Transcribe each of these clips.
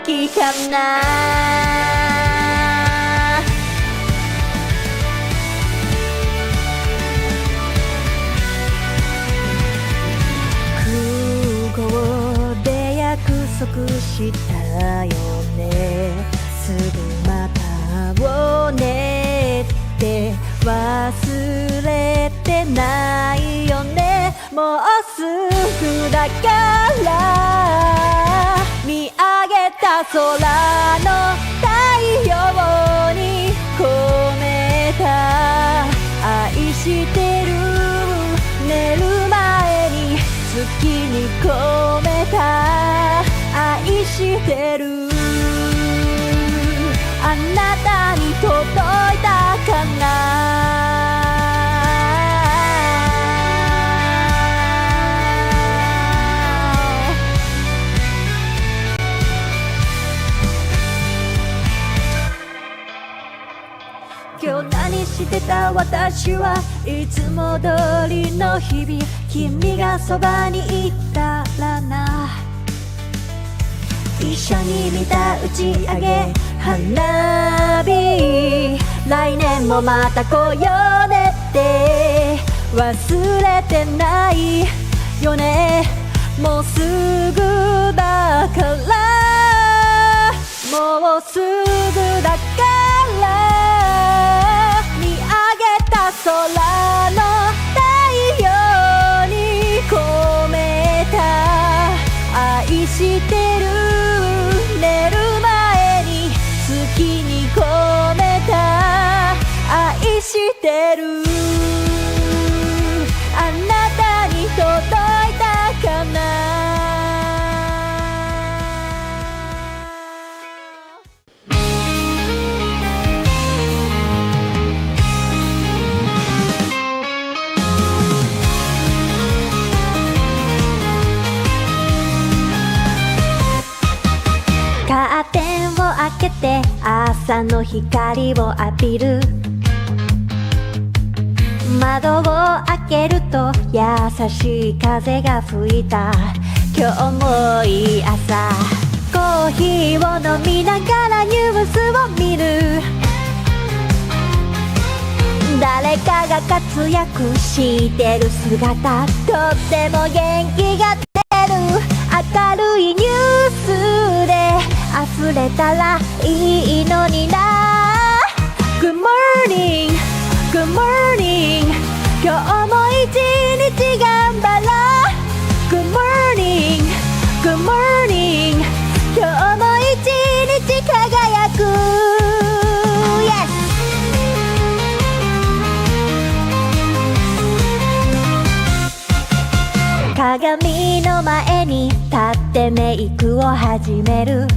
天気かな。空港で約束したよね。すぐまたをねって忘れてないよね。もうすぐだから見上げた空の太陽に込めた愛してる。寝る前に月に込めた愛してる。あなたに届いたかな。今日何してた私はいつも通りの日々。君がそばにいたらな。一緒に見た打ち上げ花火。来年もまた来ようねって忘れてないよね。もうすぐだからもうすぐだから見上げた空の太陽に込めた愛してる。寝る前に月に込めた愛してる。あなたに届いたかな。カーテンを開けて朝の光を浴びる。窓を開けると優しい風が吹いた。今日もいい朝。コーヒーを飲みながらニュースを見る。誰かが活躍してる姿とっても元気が出る。明るいニュースで溢れたらいいのにな。 Good morning Good morning 今日も一日頑張ろう。 Good morning Good morning 今日も一日輝く。 Yes鏡の前に立ってメイクを始める。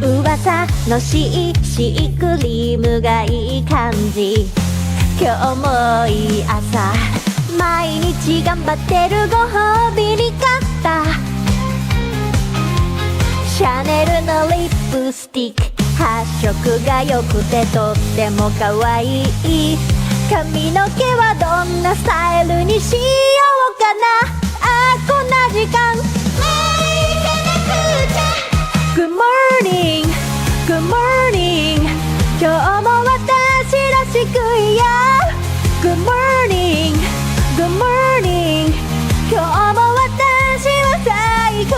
噂のCCクリームがいい感じ。今日もいい朝。毎日頑張ってるご褒美に買ったシャネルのリップスティック。発色が良くてとっても可愛い。髪の毛はどんなスタイルにしようかな。あーこんな時間もう行かなくちゃ。 Good morning Good morning 今日も私らしくいよう。 Good morning Good morning 今日も私は最高。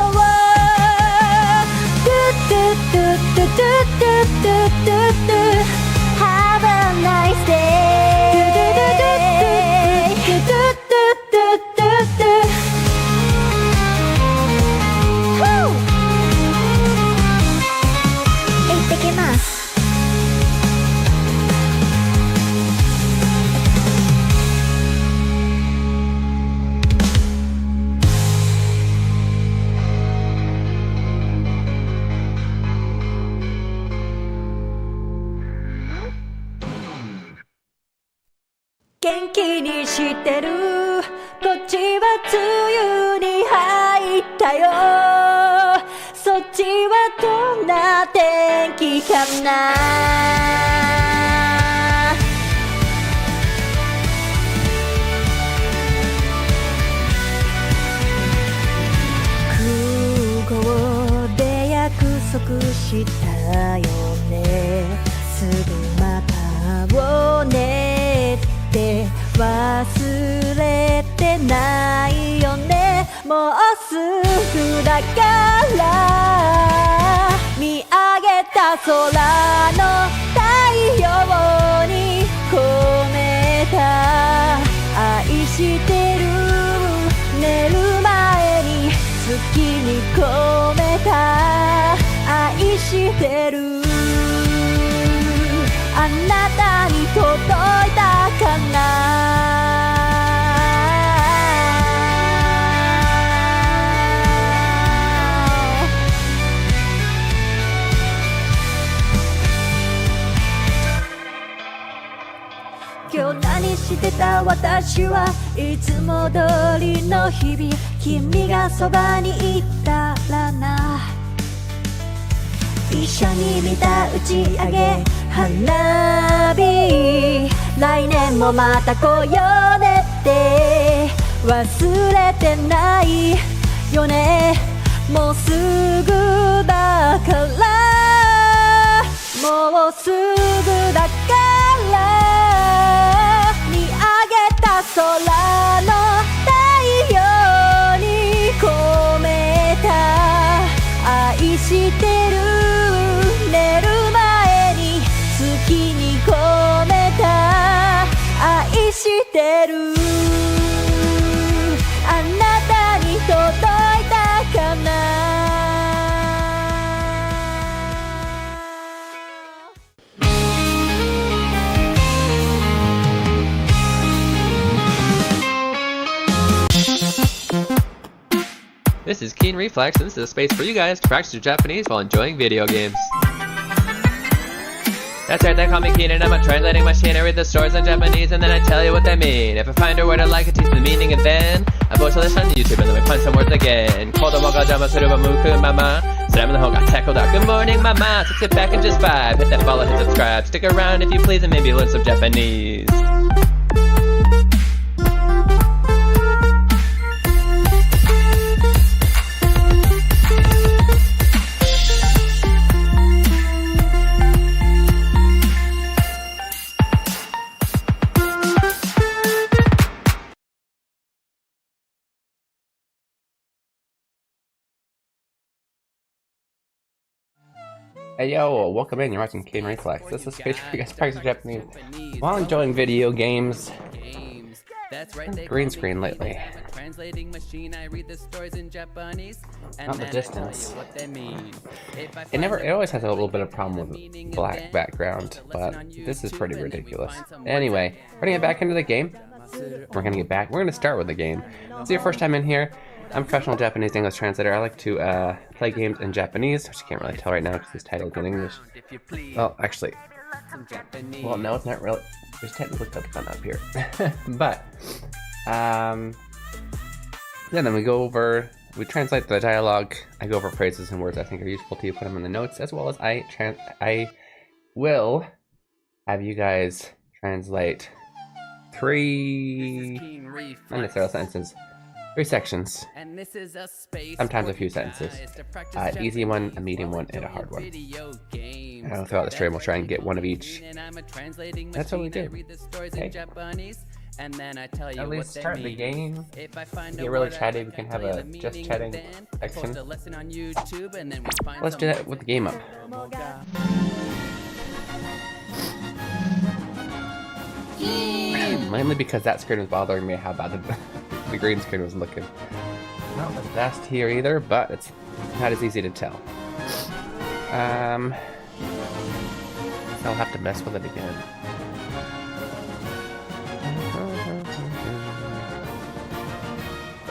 トゥトゥトゥトゥトゥトゥトゥトゥ Have a nice day トゥトゥトゥトゥトゥトゥトゥトゥトゥトゥ。行ってきます。元気にしてる。こっちは梅雨に入ったよ。そっちはどんな天気かな。空港束したよねすぐまたをねって忘れてないよねもうすぐだから見上げた空の太陽に込めた愛してる寝る前に月に込めた愛してるあなたに届いたかな今日何してた私はいつも通りの日々君がそばにいたらな一緒に見た打ち上げ花火来年もまた来ようねって忘れてないよねもうすぐだからもうすぐだから見上げた空の太陽に込めた愛してる寝る前に月に込めた愛してるあなたに届いたかなThis is Keen Reflex, and this is a space for you guys to practice your Japanese while enjoying video games. That's right, they call me Keen, and I'm a translating machine. I read the stories in Japanese, and then I tell you what they mean. If I find a word I like, I teach the meaning, and then I post this on YouTube, and then we find some words again. Kodomo ga jama suru wa muku mama. Slam the hole got tackled out. Good morning, mama. So sit back and just vibe. Hit that follow, hit subscribe. Stick around if you please, and maybe learn some Japanese. Hey yo, welcome in, you're watching Keen Reflex. This is a space for you guys to practice Japanese while enjoying video games. Green screen lately. Not the distance. It always has a little bit of problem with black background, but this is pretty ridiculous. Anyway, we're gonna get back into the game. We're gonna start with the game. If it's your first time in here, I'm a professional Japanese English translator. I like to play games in Japanese, which you can't really tell right now because it's titled in English. Well, actually, well, no, it's not really. There's technical stuff done up here. But, yeah, then we translate the dialogue. I go over phrases and words I think are useful to you, put them in the notes, as well as I will have you guys translate 3 unnecessary sentences. 3 sections, sometimes a few sentences, easy one, a medium one, and a hard one. Throughout the stream we'll try and get one of each. That's what we do. Okay. At least start the game. If get really chatty, we can have a just chatting section. Let's do that with the game up. Mainly because that screen was bothering me how bad the green screen was looking. Not the best here either, but it's not as easy to tell. I'll have to mess with it again.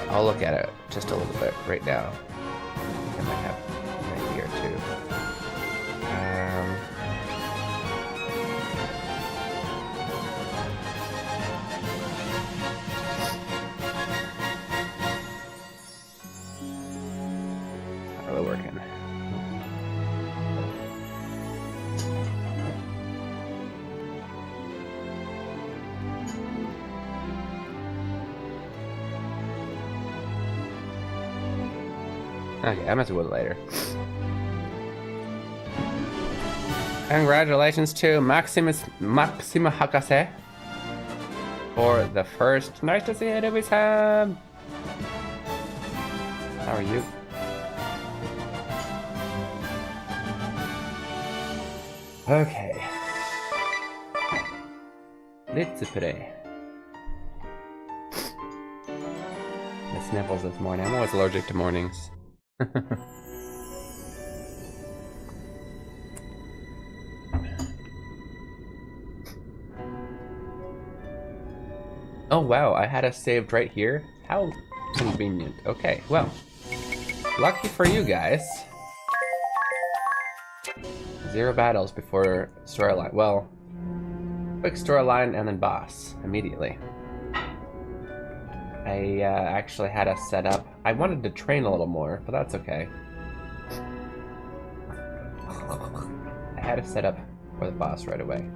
I'll look at it just a little bit right now. I might have an idea or two. Not really working. Okay, I must do it later. Congratulations to Maxima Hakase for the first. Nice to see you, Ruby-san. How are you? Okay. Let's play. The sniffles this morning. I'm always allergic to mornings. Oh wow, I had us saved right here? How convenient. Okay, well. Lucky for you guys. 0 battles before storyline. Well, quick storyline and then boss immediately. I actually had us set up. I wanted to train a little more, but that's okay. I had us set up for the boss right away.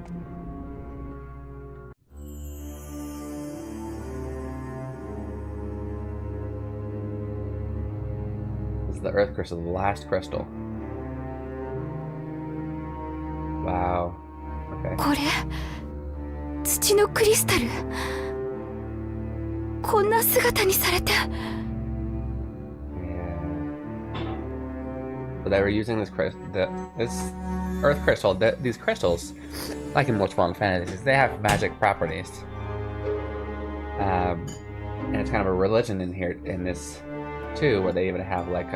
This is the Earth Crystal, the last crystal. Wow. Okay. これ土のクリスタルこんな姿にされて Yeah. So they were using this this Earth Crystal. These crystals, like in most Final Fantasies, they have magic properties. And it's kind of a religion in here, in this too, where they even have like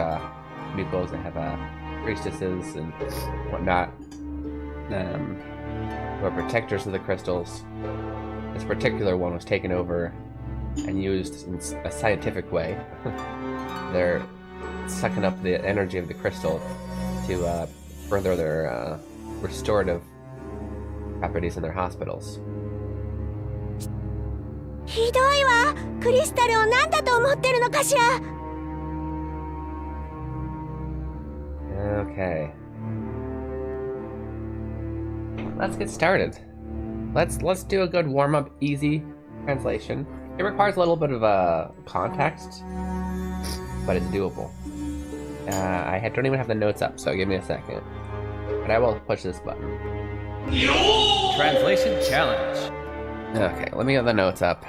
Mikos, they have priestesses and whatnot. Who are protectors of the crystals. This particular one was taken over and used in a scientific way. They're sucking up the energy of the crystal to further their restorative properties in their hospitals. ひどいわクリスタルを何だと思ってるのかしら Okay. Let's get started. Let's do a good warm-up, easy translation. It requires a little bit of context, but it's doable. I don't even have the notes up, so give me a second. But I will push this button. Translation challenge. Okay, let me get the notes up.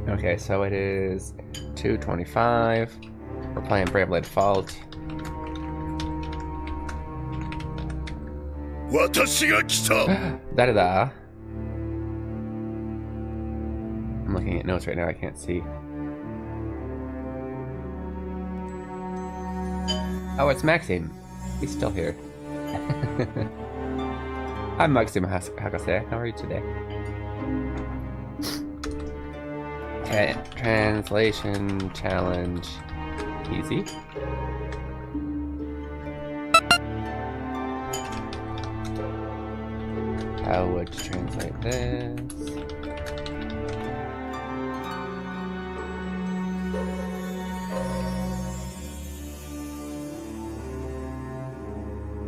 Okay, so it is 2:25. We're playing Bravely Default. 私が来た Da-da-da. I'm looking at notes right now, I can't see. Oh, it's Maxime. He's still here. I'm Maxime Hakase. How are you today? Okay, translation challenge. Easy. How would you translate this?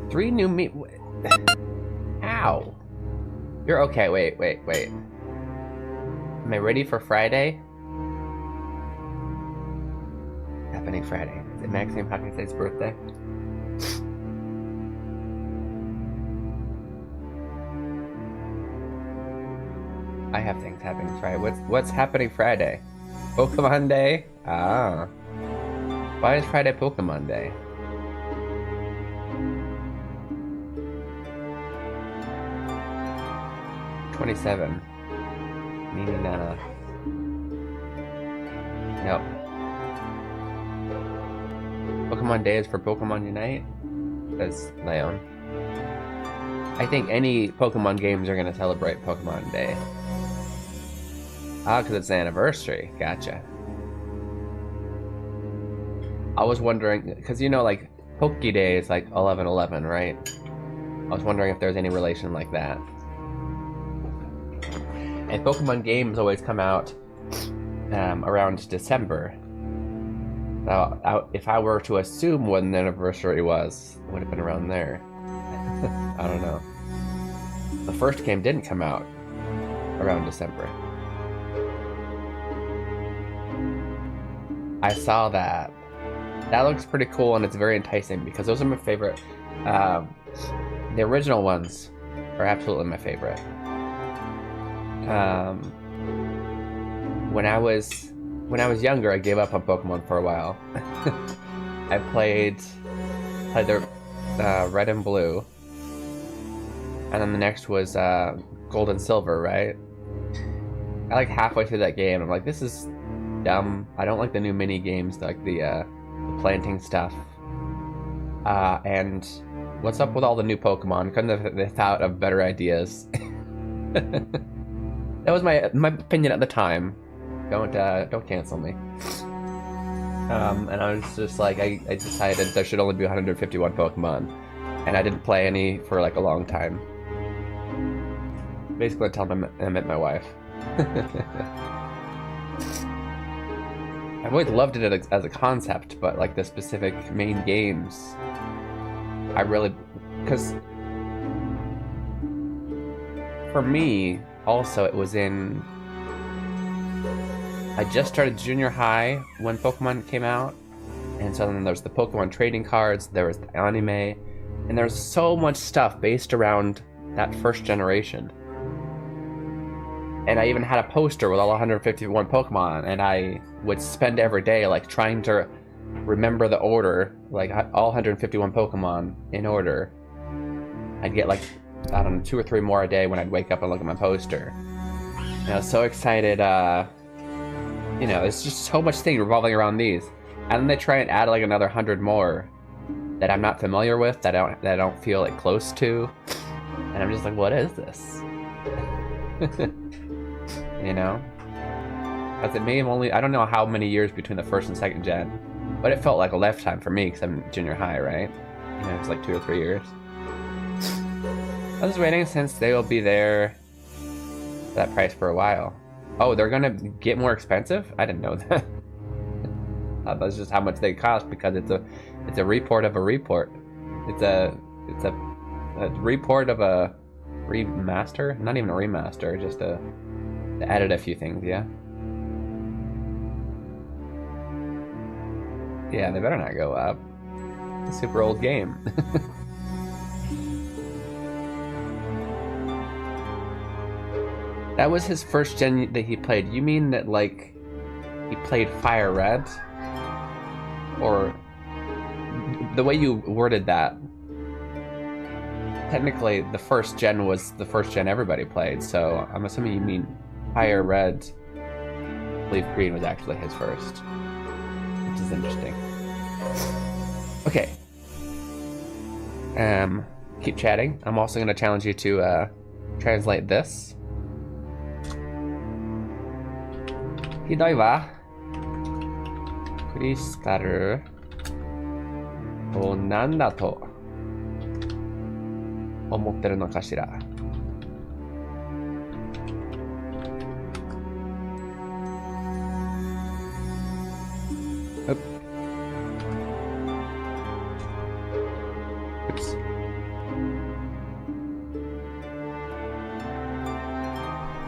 Three new meat. Ow! You're okay. Wait. Am I ready for Friday? Happening Friday. Is it Maxime Hakase's birthday? I have things happening Friday. What's happening Friday? Pokemon Day? Ah. Why is Friday Pokemon Day? $27. Meaning nope. Pokemon Day is for Pokemon Unite? Says Leon. I think any Pokemon games are gonna celebrate Pokemon Day. Ah, because it's the anniversary. Gotcha. I was wondering, because you know, like, Poke Day is like 11/11, right? I was wondering if there's any relation like that. And Pokemon games always come out around December. If I were to assume when the anniversary was, it would have been around there. I don't know. The first game didn't come out around December. I saw that. That looks pretty cool and it's very enticing because those are my favorite. The original ones are absolutely my favorite. When I was younger, I gave up on Pokemon for a while. I played the Red and Blue, and then the next was Gold and Silver, right? I like halfway through that game, I'm like, this is dumb. I don't like the new mini games, like the planting stuff. And what's up with all the new Pokemon? Couldn't have thought of better ideas. That was my opinion at the time. Don't cancel me. And I was just like, I decided there should only be 151 Pokemon, and I didn't play any for like a long time. Basically, until I met my wife. I've always loved it as a concept, but like the specific main games, I really, because for me, also it was in, I just started junior high when Pokemon came out, and so then there's the Pokemon trading cards, there was the anime, and there's so much stuff based around that first generation. And I even had a poster with all 151 Pokemon, and I would spend every day like trying to remember the order, like all 151 Pokemon in order. I'd get like, I don't know, 2 or 3 more a day when I'd wake up and look at my poster. And I was so excited, you know, it's just so much thing revolving around these. And then they try and add like another 100 more that I'm not familiar with, that I don't feel like close to. And I'm just like, what is this? You know? Because it may have only, I don't know how many years between the first and second gen, but it felt like a lifetime for me because I'm junior high, right? You know, it's like 2 or 3 years. I was waiting since they will be there for that price for a while. Oh, they're gonna get more expensive? I didn't know that. That's just how much they cost because it's a report of a report. It's a report of a remaster? Not even a remaster, just they added a few things, yeah? Yeah, they better not go up. It's a super old game. That was his first gen that he played. You mean that, like, he played Fire Red? Or the way you worded that, technically the first gen was the first gen everybody played, so I'm assuming you mean Fire Red. Leaf Green was actually his first, which is interesting. Okay. Keep chatting. I'm also going to challenge you to translate this. Hidoi wa crystal o nan da to omotteru no kashira? Oops.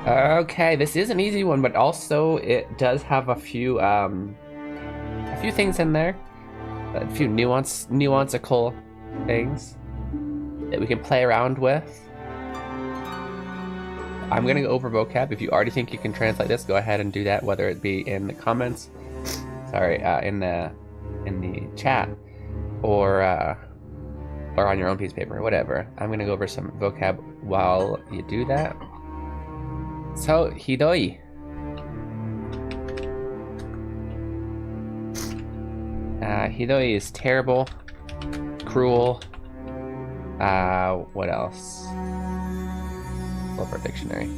Okay, this is an easy one, but also it does have a few things in there, a few nuancical things that we can play around with. I'm gonna go over vocab. If you already think you can translate this, go ahead and do that, whether it be in the comments, in the chat, or on your own piece of paper, whatever. I'm gonna go over some vocab while you do that. So, hidoi. Hidoi is terrible, cruel. What else? Look for a dictionary.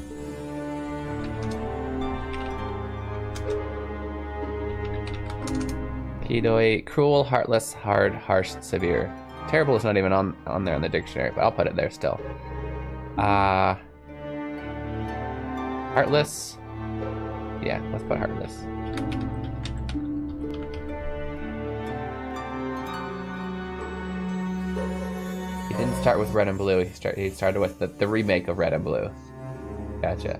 Hidoi, cruel, heartless, hard, harsh, severe. Terrible is not even on there in the dictionary, but I'll put it there still. Heartless. Yeah, let's put heartless. Didn't start with Red and Blue. He started with the remake of Red and Blue. Gotcha.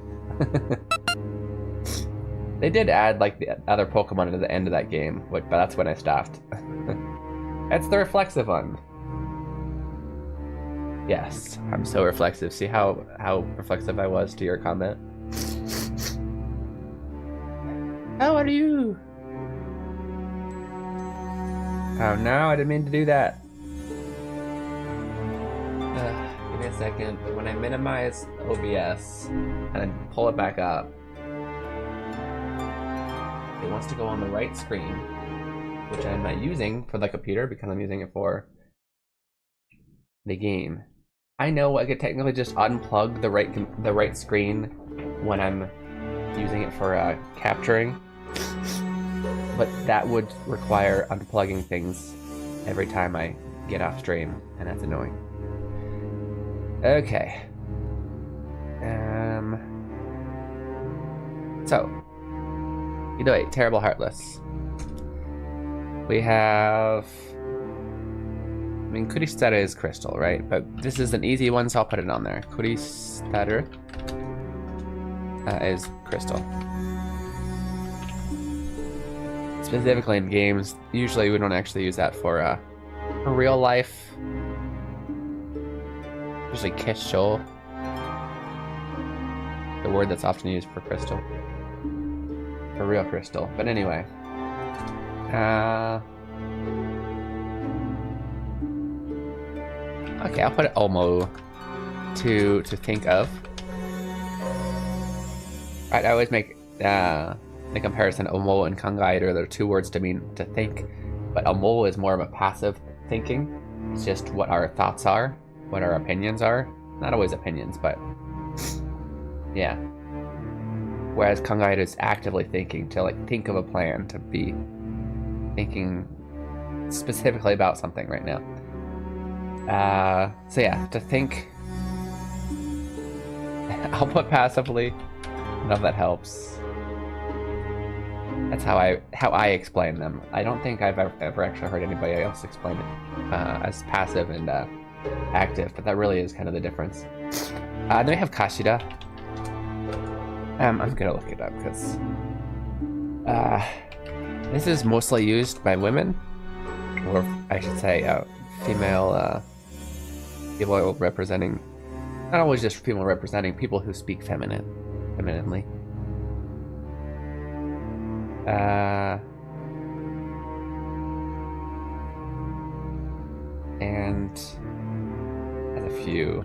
They did add like the other Pokemon at the end of that game, but that's when I stopped. That's the reflexive one. Yes, I'm so reflexive. See how reflexive I was to your comment? How are you? Oh no, I didn't mean to do that. Give me a second. When I minimize OBS and then pull it back up, it wants to go on the right screen, which I'm not using for the computer because I'm using it for the game. I know I could technically just unplug the right screen when I'm using it for capturing, but that would require unplugging things every time I get off stream, and that's annoying. Okay. So, Idoi, Terrible Heartless. We have... I mean, Kuristaru is crystal, right? But this is an easy one, so I'll put it on there. Kuristaru is crystal. Specifically in games, usually we don't actually use that for real life. Usually Kisho, the word that's often used for crystal. For real crystal. But anyway. Okay, I'll put Omo to think of. I always make the comparison Omo and Kangairu. They're two words to mean to think, but Omo is more of a passive thinking. It's just what our thoughts are, what our opinions are. Not always opinions, but yeah. Whereas Kangairu is actively thinking, to like think of a plan, to be thinking specifically about something right now. So yeah, to think. I'll put passively. I don't know if that helps. That's how I explain them. I don't think I've ever actually heard anybody else explain it as passive and active, but that really is kind of the difference. Then we have Kashida. I'm gonna look it up because this is mostly used by women, or I should say female people representing, not always just people representing, people who speak femininely. And has a few.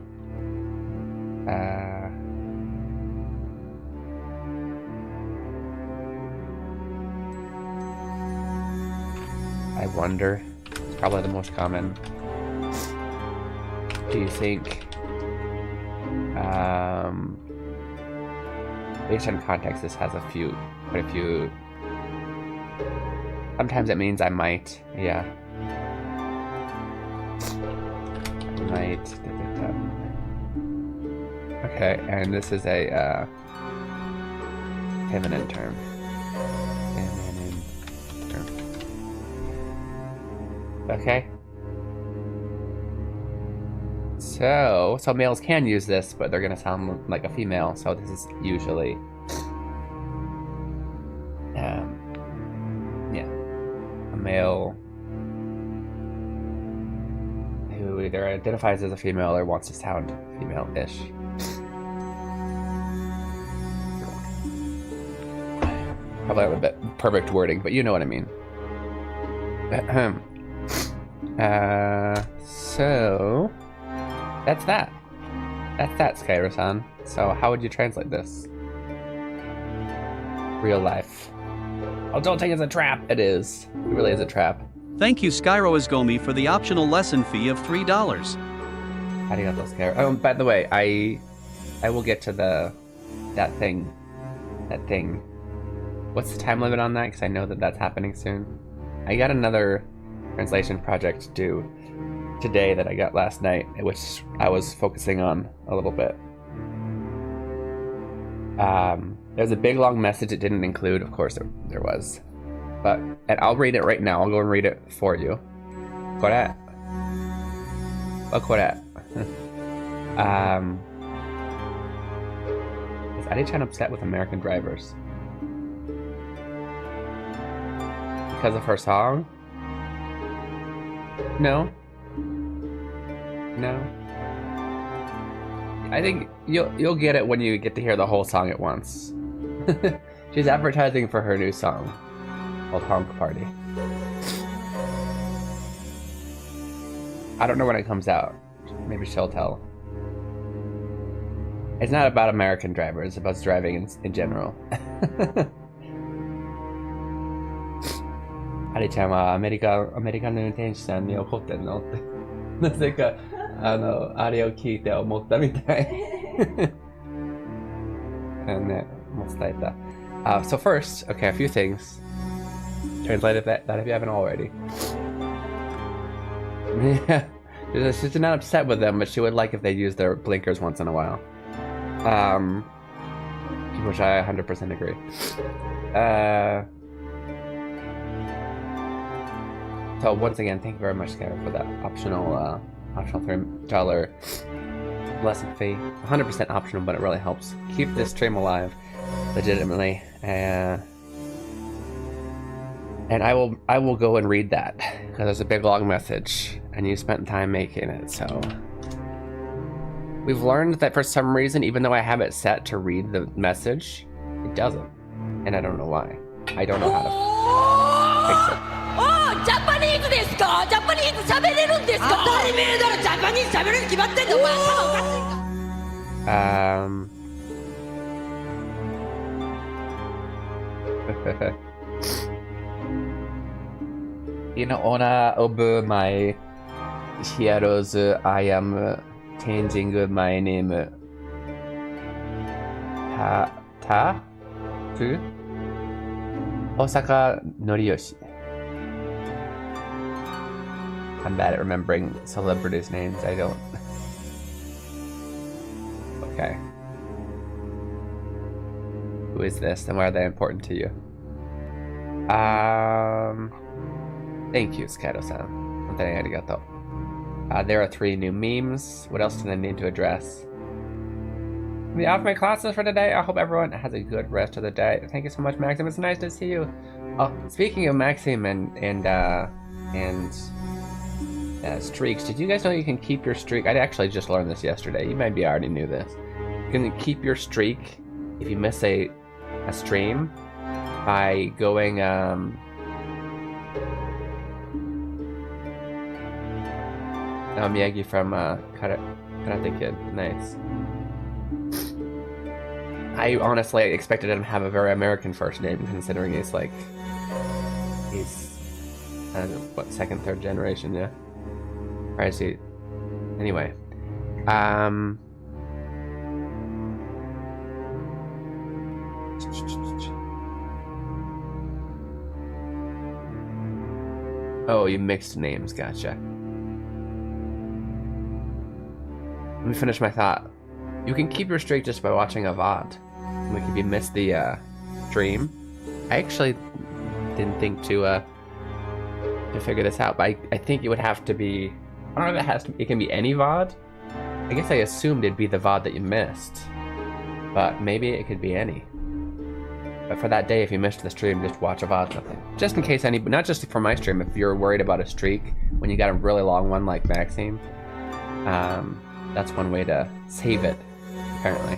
I wonder. It's probably the most common. Do you think? Based on context, this has quite a few. Sometimes it means I might, yeah. I might. Okay, and this is a feminine term. Okay. So males can use this, but they're gonna sound like a female. So this is usually, yeah, a male who either identifies as a female or wants to sound female-ish. Probably not a bit perfect wording, but you know what I mean. So that's that. That's that, Skyro-san. So how would you translate this? Real life. Oh, don't take it as a trap. It is. It really is a trap. Thank you, Skyro Izgomi, for the optional lesson fee of $3. Arigato, Skyro. Oh, by the way, I will get to that thing. What's the time limit on that? Because I know that's happening soon. I got another translation project due today that I got last night, which I was focusing on a little bit. There's a big long message it didn't include. Of course there was, and I'll read it right now. I'll go and read it for you. Kore. Is Adi-chan upset with American drivers? Because of her song? No. No. I think you'll get it when you get to hear the whole song at once. She's advertising for her new song called Honk Party. I don't know when it comes out. Maybe she'll tell. It's not about American drivers, it's about driving in general. ハリちゃんはアメリカの運転手さんに怒ってんのってなぜかあれを聞いて思ったみたい。ね、もう伝えた。So first, okay, a few things. Translated that if you haven't already. Yeah, she's not upset with them, but she would like if they used their blinkers once in a while. Which I 100% agree. So once again, thank you very much, Skyler, for that optional $3 lesson fee. 100% optional, but it really helps keep this stream alive, legitimately. And I will go and read that because there's a big long message, and you spent time making it. So we've learned that for some reason, even though I have it set to read the message, it doesn't, and I don't know why. I don't know how to fix it. ジャパニーズですか？ジャパニーズ喋れるんですか？当たり前だろ、ジャパニーズ喋れるに決まってんだ、お前頭おかしいか。In honor of my heroes, I am changing my name. To Osaka Noriyoshi. I'm bad at remembering celebrities' names. I don't. Okay. Who is this, and why are they important to you? Thank you, Skado-san. Arigato. There are 3 new memes. What else do I need to address? Me off my classes for today. I hope everyone has a good rest of the day. Thank you so much, Maxim. It's nice to see you. Oh, speaking of Maxim and streaks, did you guys know you can keep your streak? I actually just learned this yesterday. You maybe already knew this. You can keep your streak if you miss a stream by going Miyagi from Karate Kid. Nice. I honestly expected him to have a very American first name, considering he's I don't know, what, 2nd, 3rd generation, yeah. Or is he? Anyway, oh, you mixed names, gotcha. Let me finish my thought. You can keep your streak just by watching a VOD. Like if you missed the stream. I actually didn't think to figure this out, but I think it would have to be. I don't know if it has to. It can be any VOD. I guess I assumed it'd be the VOD that you missed, but maybe it could be any. But for that day, if you missed the stream, just watch a VOD. Nothing. Just in case any. Not just for my stream. If you're worried about a streak when you got a really long one like Maxime, that's one way to save it. Apparently.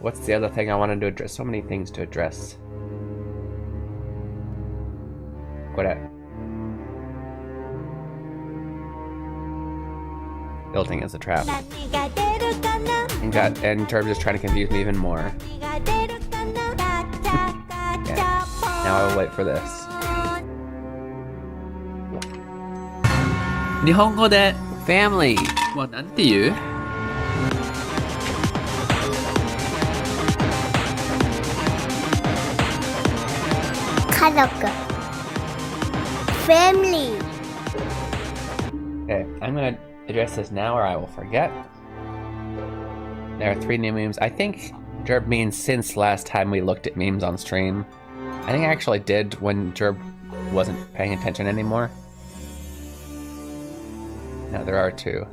What's the other thing I wanted to address? So many things to address. What at? Building as a trap. And Turb just trying to confuse me even more. Yeah. Now I will wait for this. 日本語で family はなんて言う？家族 family. Okay, I'm gonna address this now or I will forget. There are 3 new memes. I think Jerb means since last time we looked at memes on stream. I think I actually did when Jerb wasn't paying attention anymore. No, there are two.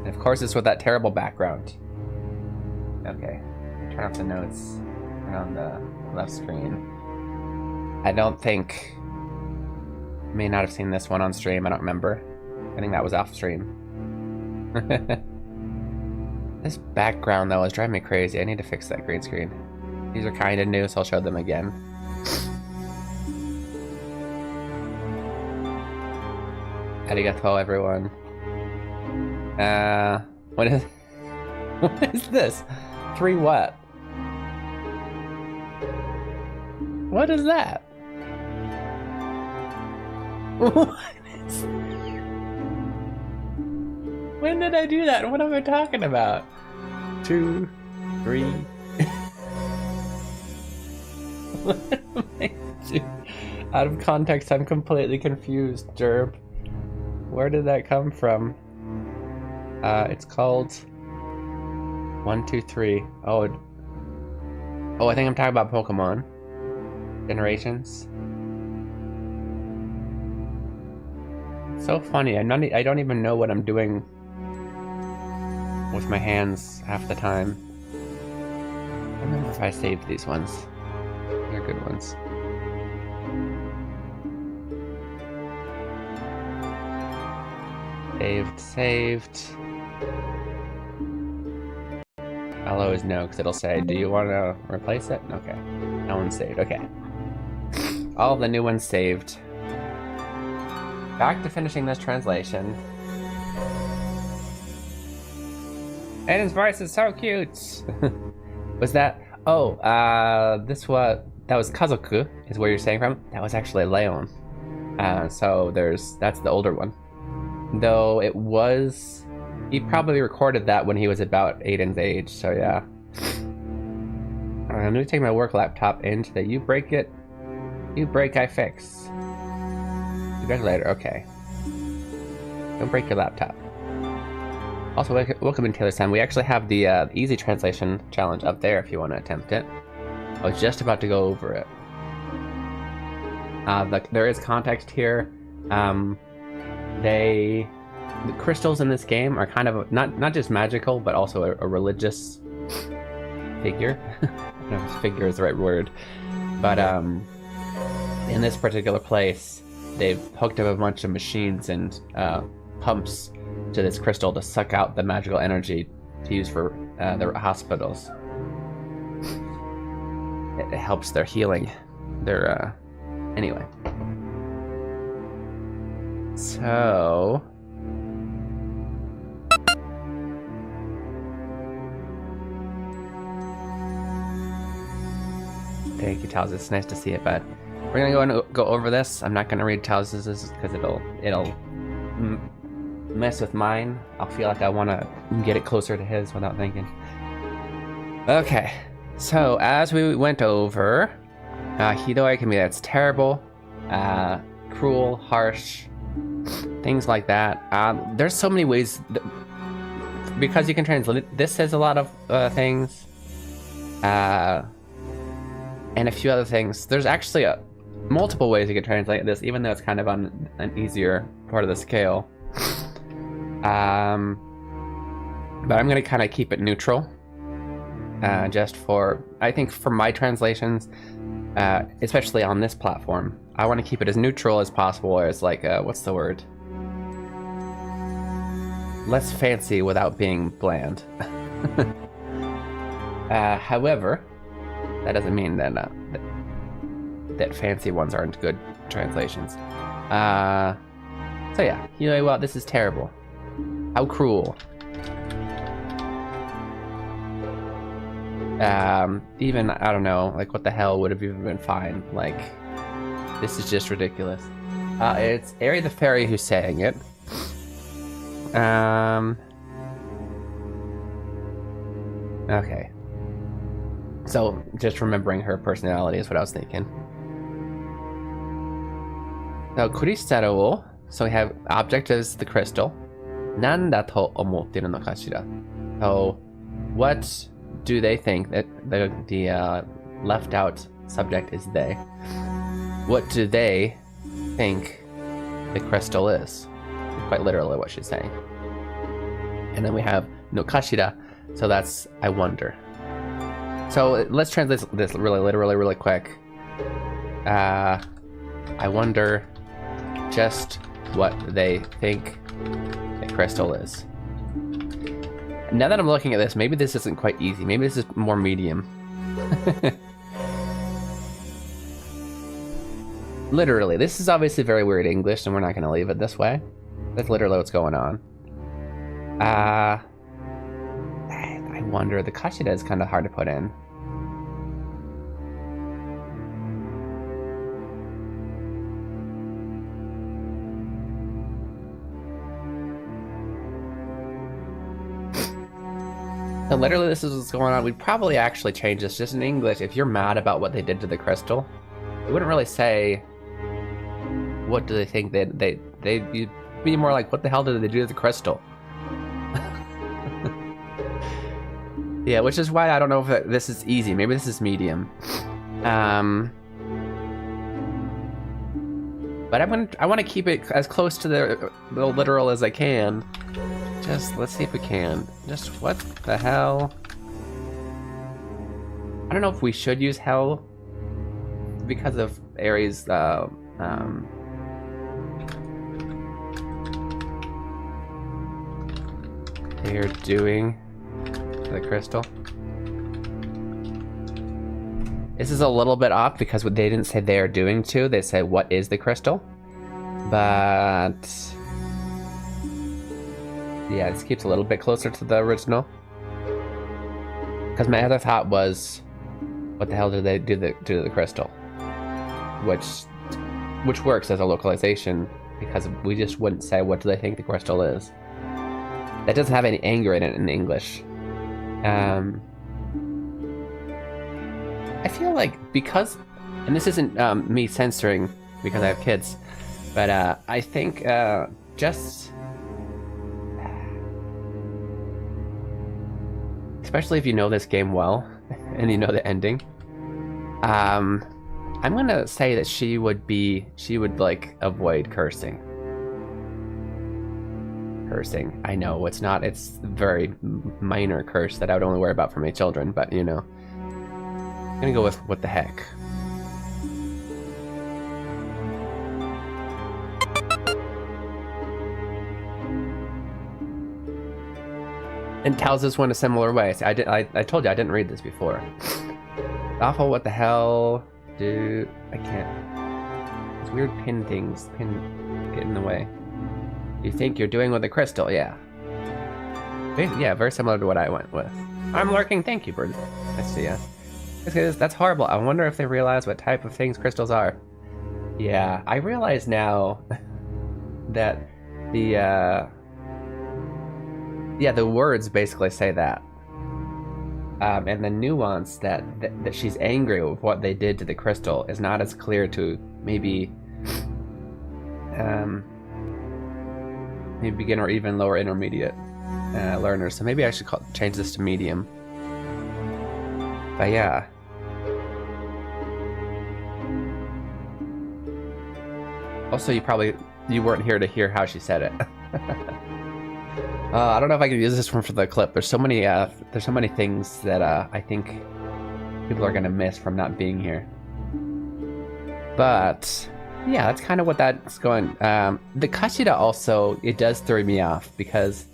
And of course it's with that terrible background. Okay. Turn off the notes. Turn on the left screen. I don't think... May not have seen this one on stream, I don't remember. I think that was off stream. This background though is driving me crazy. I need to fix that green screen. These are kinda new, so I'll show them again. Arigato, everyone. What is... What is this? 3 what? What is that? What is... When did I do that? What am I talking about? 2, 3... What am I doing? Out of context, I'm completely confused, Derp. Where did that come from? It's called 1, 2, 3. Oh, I think I'm talking about Pokemon Generations. So funny. I don't even know what I'm doing with my hands half the time. I don't remember if I saved these ones. They're good ones. Saved. I'll always know because it'll say, do you want to replace it? Okay. No one's saved. Okay. All of the new ones saved. Back to finishing this translation. Aiden's voice is so cute! Was that... Oh, that was Kazoku, is where you're saying from. That was actually Leon. So that's the older one. Though it was... He probably recorded that when he was about Aiden's age, so yeah. I'm gonna take my work laptop into the you break, I fix. Translator, okay. Don't break your laptop. Also, welcome in Taylor's Time. We actually have the easy translation challenge up there if you want to attempt it. I was just about to go over it. There is context here. The crystals in this game are kind of not just magical, but also a religious figure. I don't know if figure is the right word, but in this particular place, they've hooked up a bunch of machines and pumps to this crystal to suck out the magical energy to use for their hospitals. It helps their healing. Anyway. So... Thank you, Towers. It's nice to see it, but we're gonna go over this. I'm not gonna read Tows's because it'll mess with mine. I'll feel like I want to get it closer to his without thinking. Okay, so as we went over, Hidoi can be that's terrible, cruel, harsh, things like that. There's so many ways because you can translate. This says a lot of things. And a few other things. There's actually multiple ways you can translate this, even though it's kind of on an easier part of the scale. But I'm going to kind of keep it neutral. Just for, I think for my translations, especially on this platform, I want to keep it as neutral as possible, as like, what's the word? Less fancy without being bland. However, that doesn't mean that that fancy ones aren't good translations. So yeah, well, this is terrible. How cruel. Even, I don't know, like what the hell would have even been fine. Like, this is just ridiculous. It's Ari the Fairy who's saying it. Okay. So, just remembering her personality is what I was thinking. Now, Kuristaro wo, so we have object is the crystal. Nanda to omotteru no kashira? So, what do they think that the left out subject is they? What do they think the crystal is? quite literally what she's saying. And then we have no kashira, so that's I wonder. So let's translate this really literally really quick. I wonder just what they think a crystal is. Now that I'm looking at this, maybe this isn't quite easy. Maybe this is more medium. Literally, this is obviously very weird English, and we're not going to leave it this way. That's literally what's going on. I wonder, the kashida is kind of hard to put in. So literally this is what's going on. We'd probably actually change this just in English. If you're mad about what they did to the crystal, you wouldn't really say, what do they think you'd be more like, what the hell did they do to the crystal? Yeah, which is why I don't know if this is easy. Maybe this is medium. But I want to keep it as close to the literal as I can. Just, let's see if we can. Just, what the hell? I don't know if we should use hell because of Aries, they're doing the crystal. This is a little bit off because they didn't say they are doing to, they say what is the crystal. But yeah, this keeps a little bit closer to the original. Because my other thought was, what the hell did they do to the crystal? Which works as a localization, because we just wouldn't say what do they think the crystal is. That doesn't have any anger in it in English. I feel like because, and this isn't me censoring because I have kids, but I think just, especially if you know this game well and you know the ending, I'm gonna say that she would like avoid cursing. I know it's very minor curse that I would only worry about for my children, but you know, I'm gonna go with what the heck. And tells this one a similar way. I told you I didn't read this before. Awful, what the hell? Dude, I can't. These weird pin things get in the way. You think you're doing with a crystal, yeah. Yeah, very similar to what I went with. I'm lurking, thank you, Bird. I see ya. That's horrible. I wonder if they realize what type of things crystals are. Yeah, I realize now that the words basically say that. And the nuance that she's angry with what they did to the crystal is not as clear to maybe beginner or even lower intermediate learners. So maybe I should change this to medium. But yeah. Also, you weren't here to hear how she said it. I don't know if I can use this one for the clip. There's so many things that I think people are gonna miss from not being here. But yeah, that's kind of what that's going. The kashira also, it does throw me off because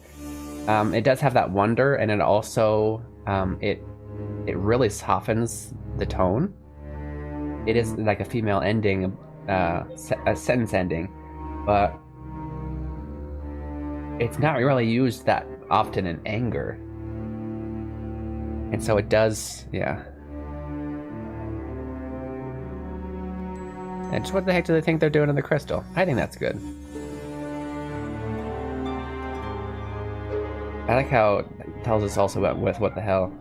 it does have that wonder, and it also it really softens the tone. It is like a female ending, a sentence ending, but it's not really used that often in anger. And so it does, yeah. And just what the heck do they think they're doing in the crystal? I think that's good. I like how it tells us also about with what the hell.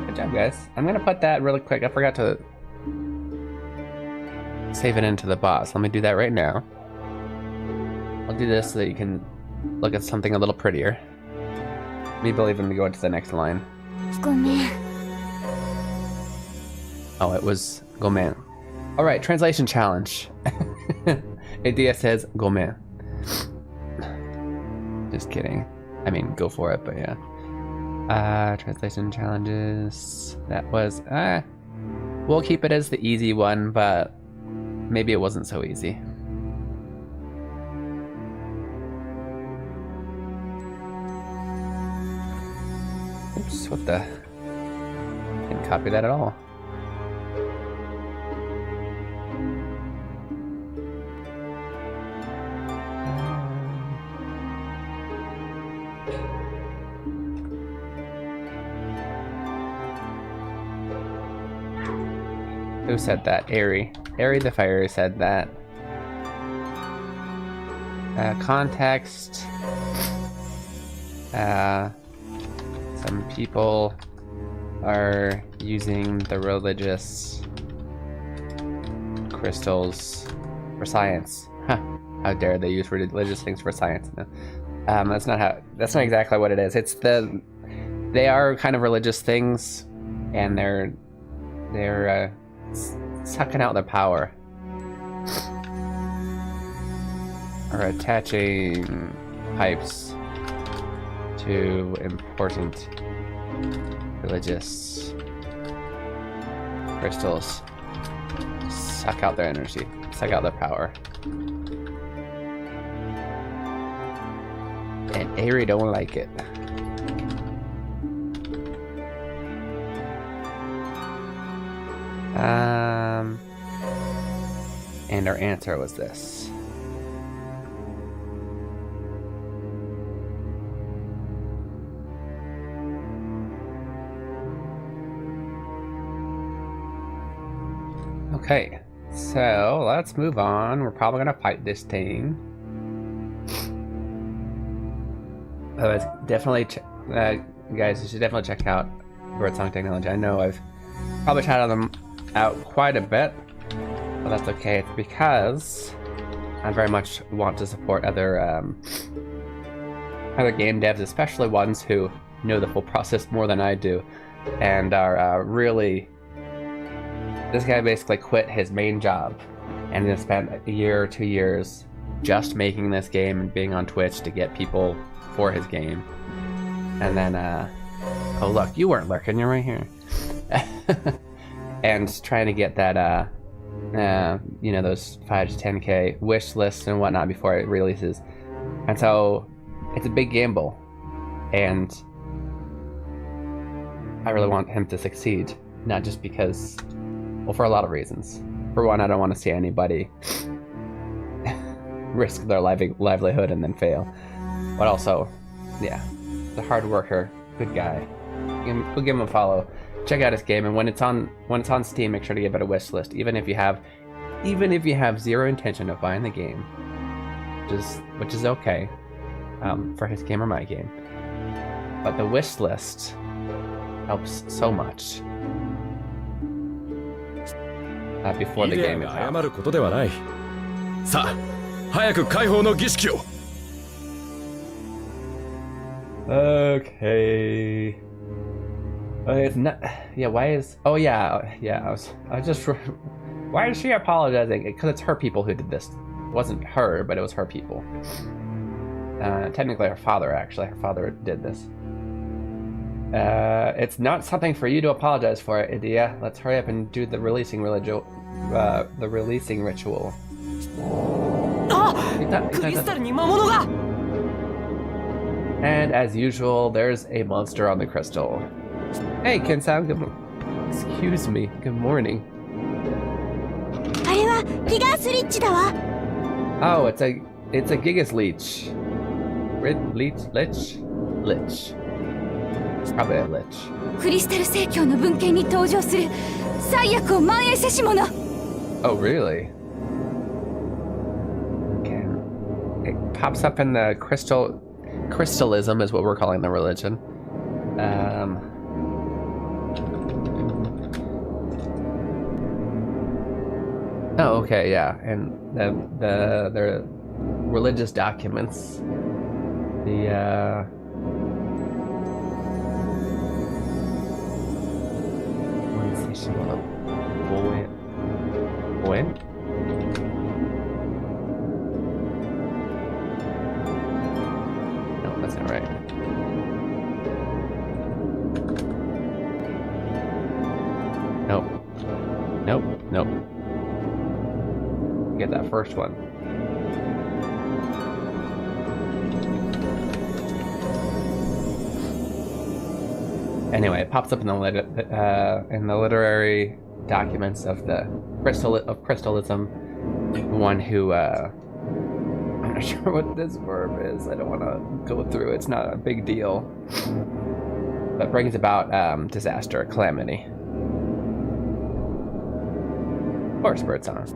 Good job, guys. I'm gonna put that really quick. I forgot to save it into the boss. Let me do that right now. I'll do this so that you can look at something a little prettier. Maybe I'll even go into the next line. Oh, it was gomen. Alright, translation challenge. Idea says gomen. Just kidding. I mean, go for it, but yeah. Translation challenges. That was, we'll keep it as the easy one, but maybe it wasn't so easy. Oops, what the? Didn't copy that at all. Who said that? Airy. Airy the Fire said that. Context. Some people are using the religious crystals for science. Huh. How dare they use religious things for science? No. That's not exactly what it is. They are kind of religious things, and they're sucking out their power. Or attaching pipes to important religious crystals. Suck out their energy, suck out their power. And Aerie don't like it. And our answer was this. Okay, so let's move on. We're probably gonna fight this thing. Otherwise, definitely, guys, you should definitely check out Birdsong Technology. I know I've probably shouted them out quite a bit, but that's okay. It's because I very much want to support other game devs, especially ones who know the full process more than I do, and are really. This guy basically quit his main job and then spent a year or 2 years just making this game and being on Twitch to get people for his game. And then, oh look, you weren't lurking, you're right here. And trying to get that, you know, those 5 to 10k wish lists and whatnot before it releases. And so, it's a big gamble. And I really want him to succeed, not just because... Well, for a lot of reasons. For one, I don't want to see anybody risk their livelihood and then fail. But also, yeah, the hard worker, good guy. We'll give him a follow. Check out his game, and when it's on Steam, make sure to give it a wish list. Even if you have zero intention of buying the game, which is okay, for his game or my game. But the wish list helps so much. Before the game is out. Okay. It's not. Yeah. Why is? Oh yeah. Yeah. I was just. Why is she apologizing? Because it's her people who did this. It wasn't her, but it was her people. Technically, her father. Actually, her father did this. It's not something for you to apologize for, Idea. Let's hurry up and do the releasing ritual. And as usual, there's a monster on the crystal. Hey, Ken-san, excuse me, good morning. Oh, it's a Gigas Leech. Lich? It's probably a lich. Oh, really? Okay. It pops up in the crystalism is what we're calling the religion. Oh, okay, yeah, and the religious documents, the Nope, nope. Get that first one. Anyway, it pops up in the literary documents of the crystalism. One who I'm not sure what this verb is. I don't want to go through it. It's not a big deal, but brings about disaster, calamity. Of course, bird song.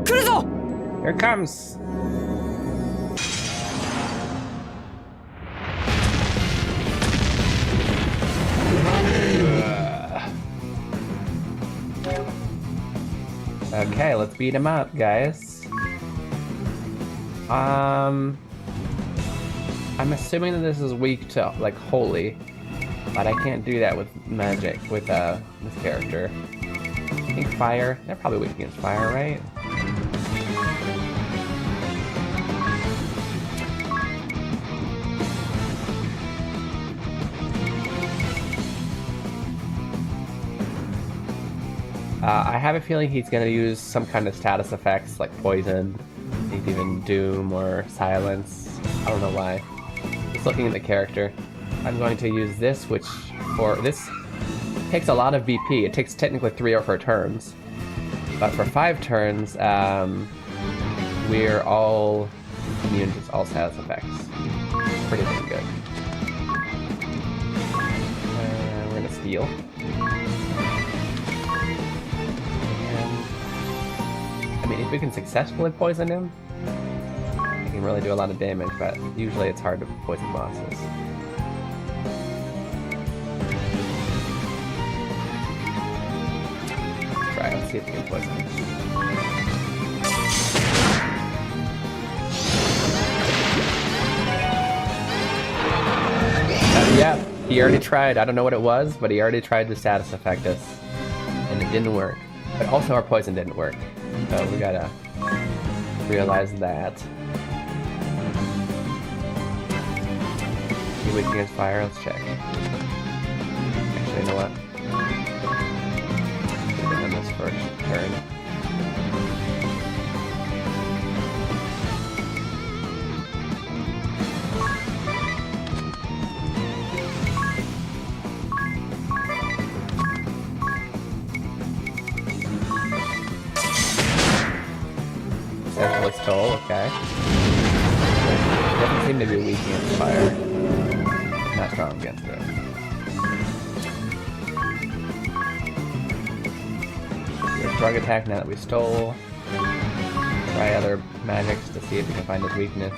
Here it comes. Okay, let's beat him up, guys. I'm assuming that this is weak to, like, holy, but I can't do that with magic, with this character. I think fire, they're probably weak against fire, right? I have a feeling he's going to use some kind of status effects like poison, maybe even doom or silence. I don't know why. Just looking at the character. I'm going to use this, which this takes a lot of BP. It takes technically 3 or 4 turns. But for 5 turns, we're all immune to all status effects. Pretty damn good. We're going to steal. I mean, if we can successfully poison him, we can really do a lot of damage, but usually it's hard to poison bosses. Let's try, let's see if we can poison him. Yeah, he already tried. I don't know what it was, but he already tried to status effect us, and it didn't work. But also our poison didn't work. So we gotta realize that. He weak against fire, let's check. Actually, you know what? Should have done this first turn. Essentially stole, okay. Doesn't seem to be weak against fire. Not strong against it. Your drug attack now that we stole. Try other magics to see if we can find his weakness.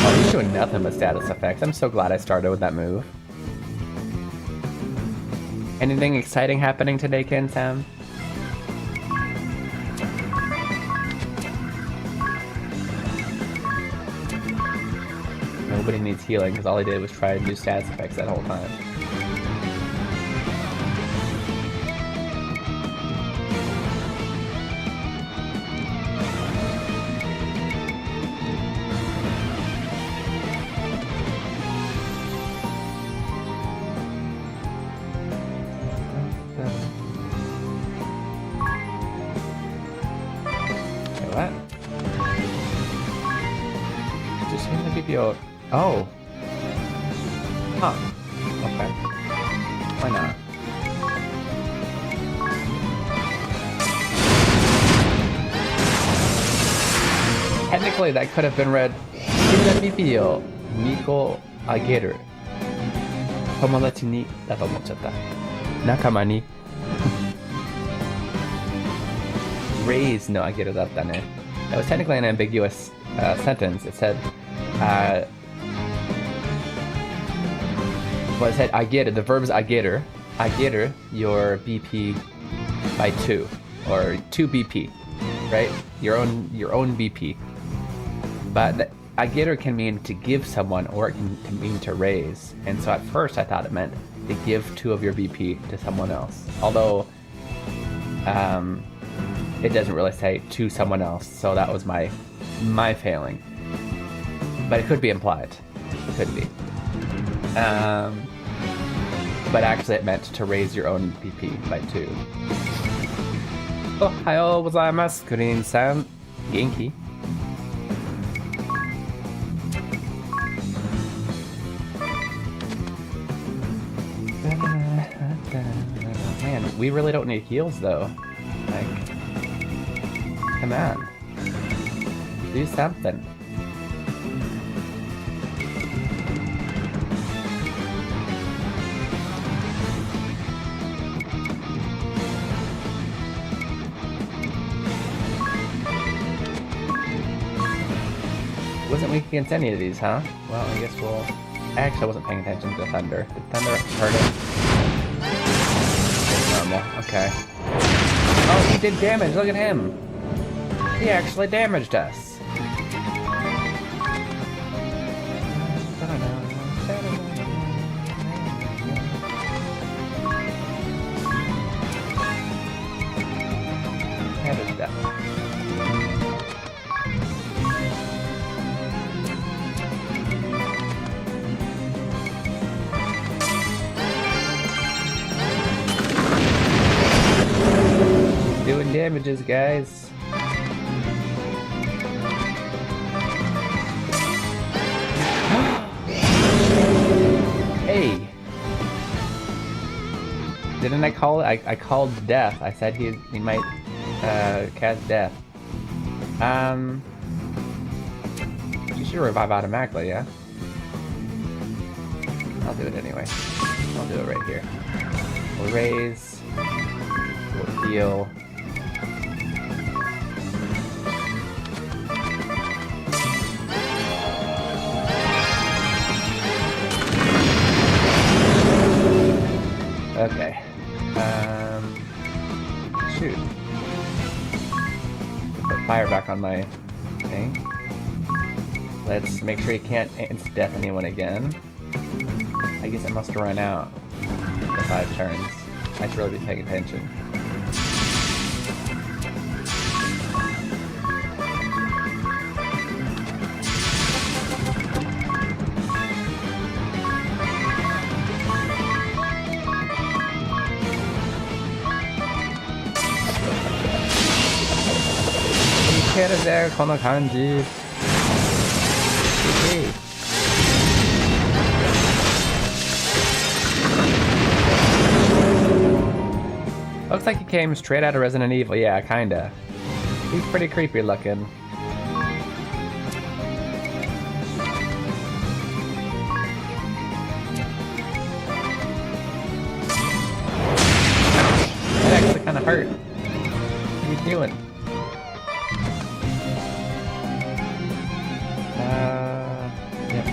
Oh, he's doing nothing but status effects. I'm so glad I started with that move. Anything exciting happening today, Ken Sam? Nobody needs healing because all I did was try to do status effects that whole time. Oh. Huh. Okay. Why not? Technically, that could have been read Keenreflex Nico Ageru. Tomodachi ni da to omocchatta. Nakama ni raise no ageru datta ne. That was technically an ambiguous sentence. It said well, it said ageru. The verb is ageru. Ageru your BP by 2 or 2 BP, right? Your own BP. But ageru can mean to give someone, or it can mean to raise. And so at first I thought it meant to give 2 of your BP to someone else. Although it doesn't really say to someone else, so that was my failing. But it could be implied. It could be. But actually it meant to raise your own BP by 2. Ohayou gozaimasu, Green-san. Genki. Man, we really don't need heals though. Like, come on. Do something. Wasn't weak against any of these, huh? Well, I guess we'll... Actually, I wasn't paying attention to Thunder. Did Thunder hurt it? It's normal. Okay. Oh, he did damage! Look at him! He actually damaged us! That is death. Doing damages, guys. Hey! Didn't I call it? I called death. I said he might cast death. You should revive automatically, yeah? I'll do it anyway. I'll do it right here. We'll raise. We'll heal. Okay. Shoot. Put fire back on my thing. Let's make sure he can't insta-death anyone again. I guess it must have run out for 5 turns. I should really be paying attention. there, この感じ。Looks like he came straight out of Resident Evil. Yeah, kinda. He's pretty creepy looking. That actually kind of hurt. What are you doing? Yep.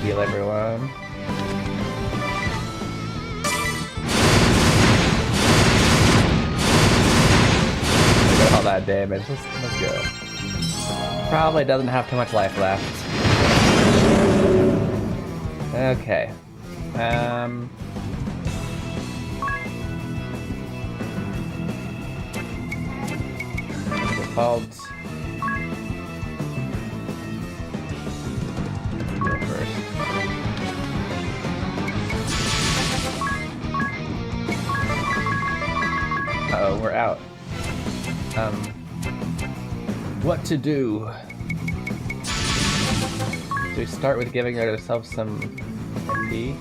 Heal everyone. Look at all that damage. Let's go. Probably doesn't have too much life left. Okay. Default. Go first. Uh-oh, we're out. What to do? Do we start with giving ourselves some MP?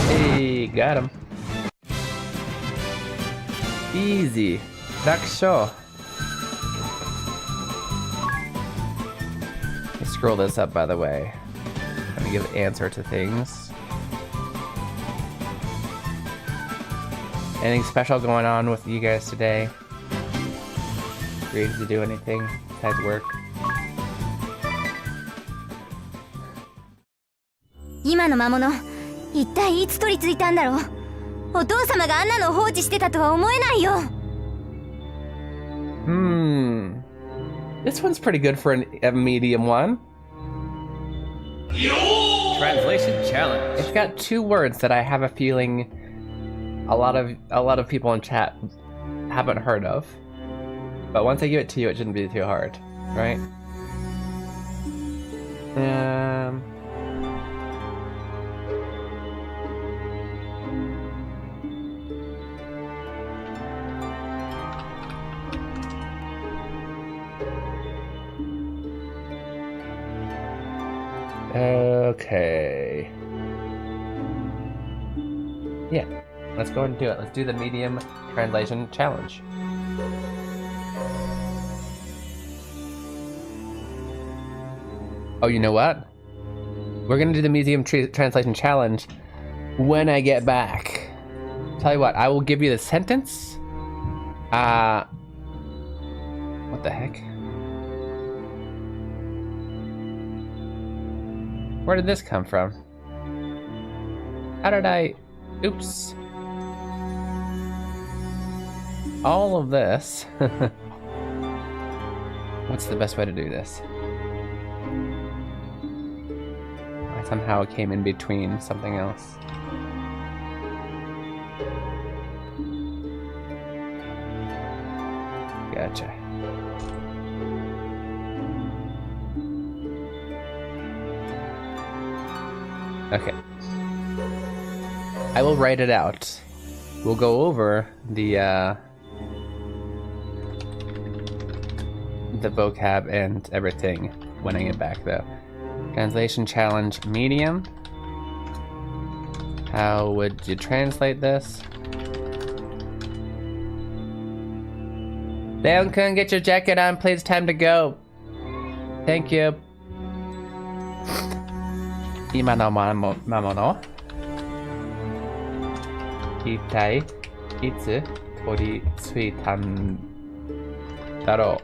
Hey, got him. Easy. Rakusho. Let's scroll this up, by the way. Let me give answer to things. Anything special going on with you guys today? Ready to do anything besides work? 今の魔物、一体いつ取り付いたんだろう。お父様があんなのを放置してたとは思えないよ。This one's pretty good for a medium one. Translation challenge. It's got 2 words that I have a feeling a lot of people in chat haven't heard of. But once I give it to you, it shouldn't be too hard, right? Okay. Yeah, let's go and do it. Let's do the medium translation challenge. Oh, you know what? We're gonna do the medium translation challenge when I get back. Tell you what, I will give you the sentence. What the heck? Where did this come from? How did I... Oops. All of this. What's the best way to do this? I somehow came in between something else. Gotcha. Okay. I will write it out. We'll go over the vocab and everything when I get back though. Translation challenge medium. How would you translate this? Leon-kun, get your jacket on, please. Time to go. Thank you. 今の魔物一体いつ取り付いたんだろ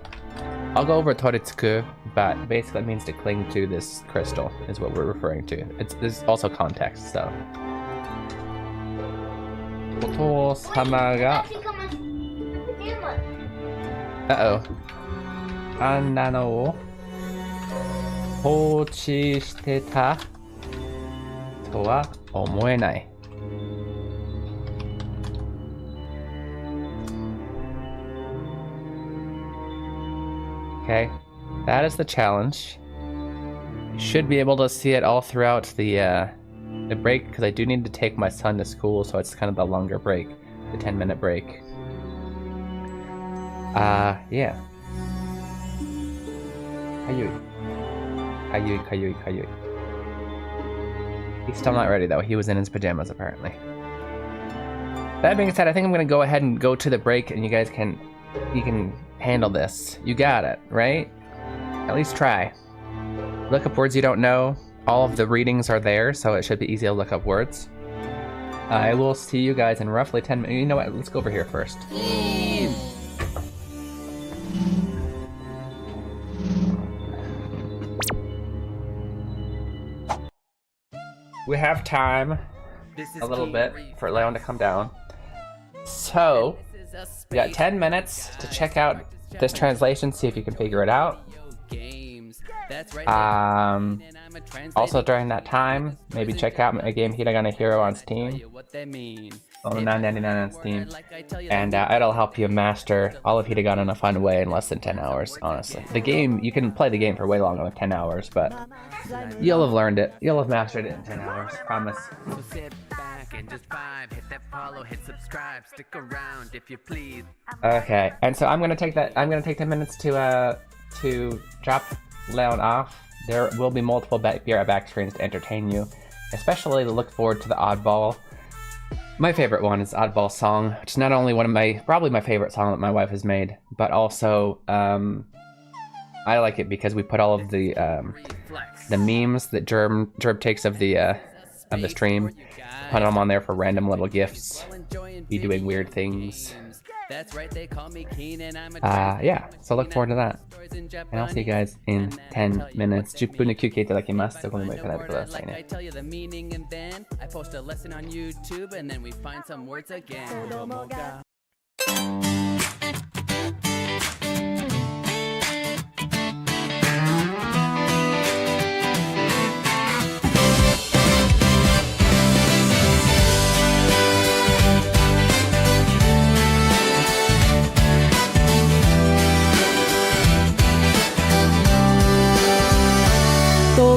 う I'll go over 取り付く but basically it means to cling to this crystal is what we're referring to. There's also context, so お父様が Uh-oh あんなのを放置してたとは思えない。Okay, that is the challenge. You should be able to see it all throughout the break because I do need to take my son to school, so it's kind of the longer break, the 10-minute break. Yeah. Kayui. He's still not ready though. He was in his pajamas apparently. That being said, I think I'm gonna go ahead and go to the break and you guys can handle this. You got it, right? At least try. Look up words you don't know. All of the readings are there, so it should be easy to look up words. I will see you guys in roughly 10 minutes. You know what? Let's go over here first. We have time, a little bit, for Leon to come down. So, we got 10 minutes to check out this translation, see if you can figure it out. Also during that time, maybe check out a game Hiragana Hero on Steam. Only $9.99 on Steam. And it'll help you master all of Hiragana in a fun way in less than 10 hours, honestly. The game, you can play the game for way longer than 10 hours, but you'll have learned it. You'll have mastered it in 10 hours, promise. So sit back and just vibe, hit that follow, hit subscribe, stick around if you please. Okay, and so I'm gonna take 10 minutes to drop Leon off. There will be multiple back screens to entertain you, especially to look forward to the Oddball. My favorite one is Oddball song, which is not only probably my favorite song that my wife has made, but also I like it because we put all of the memes that Gerb takes of the stream, put them on there for random little gifts, be doing weird things. Yeah, so look forward to that. And I'll see you guys in 10 minutes. 10分の休憩いただきます。そこにも行かないでくださいね。I post a lesson on YouTube and then we find some words again.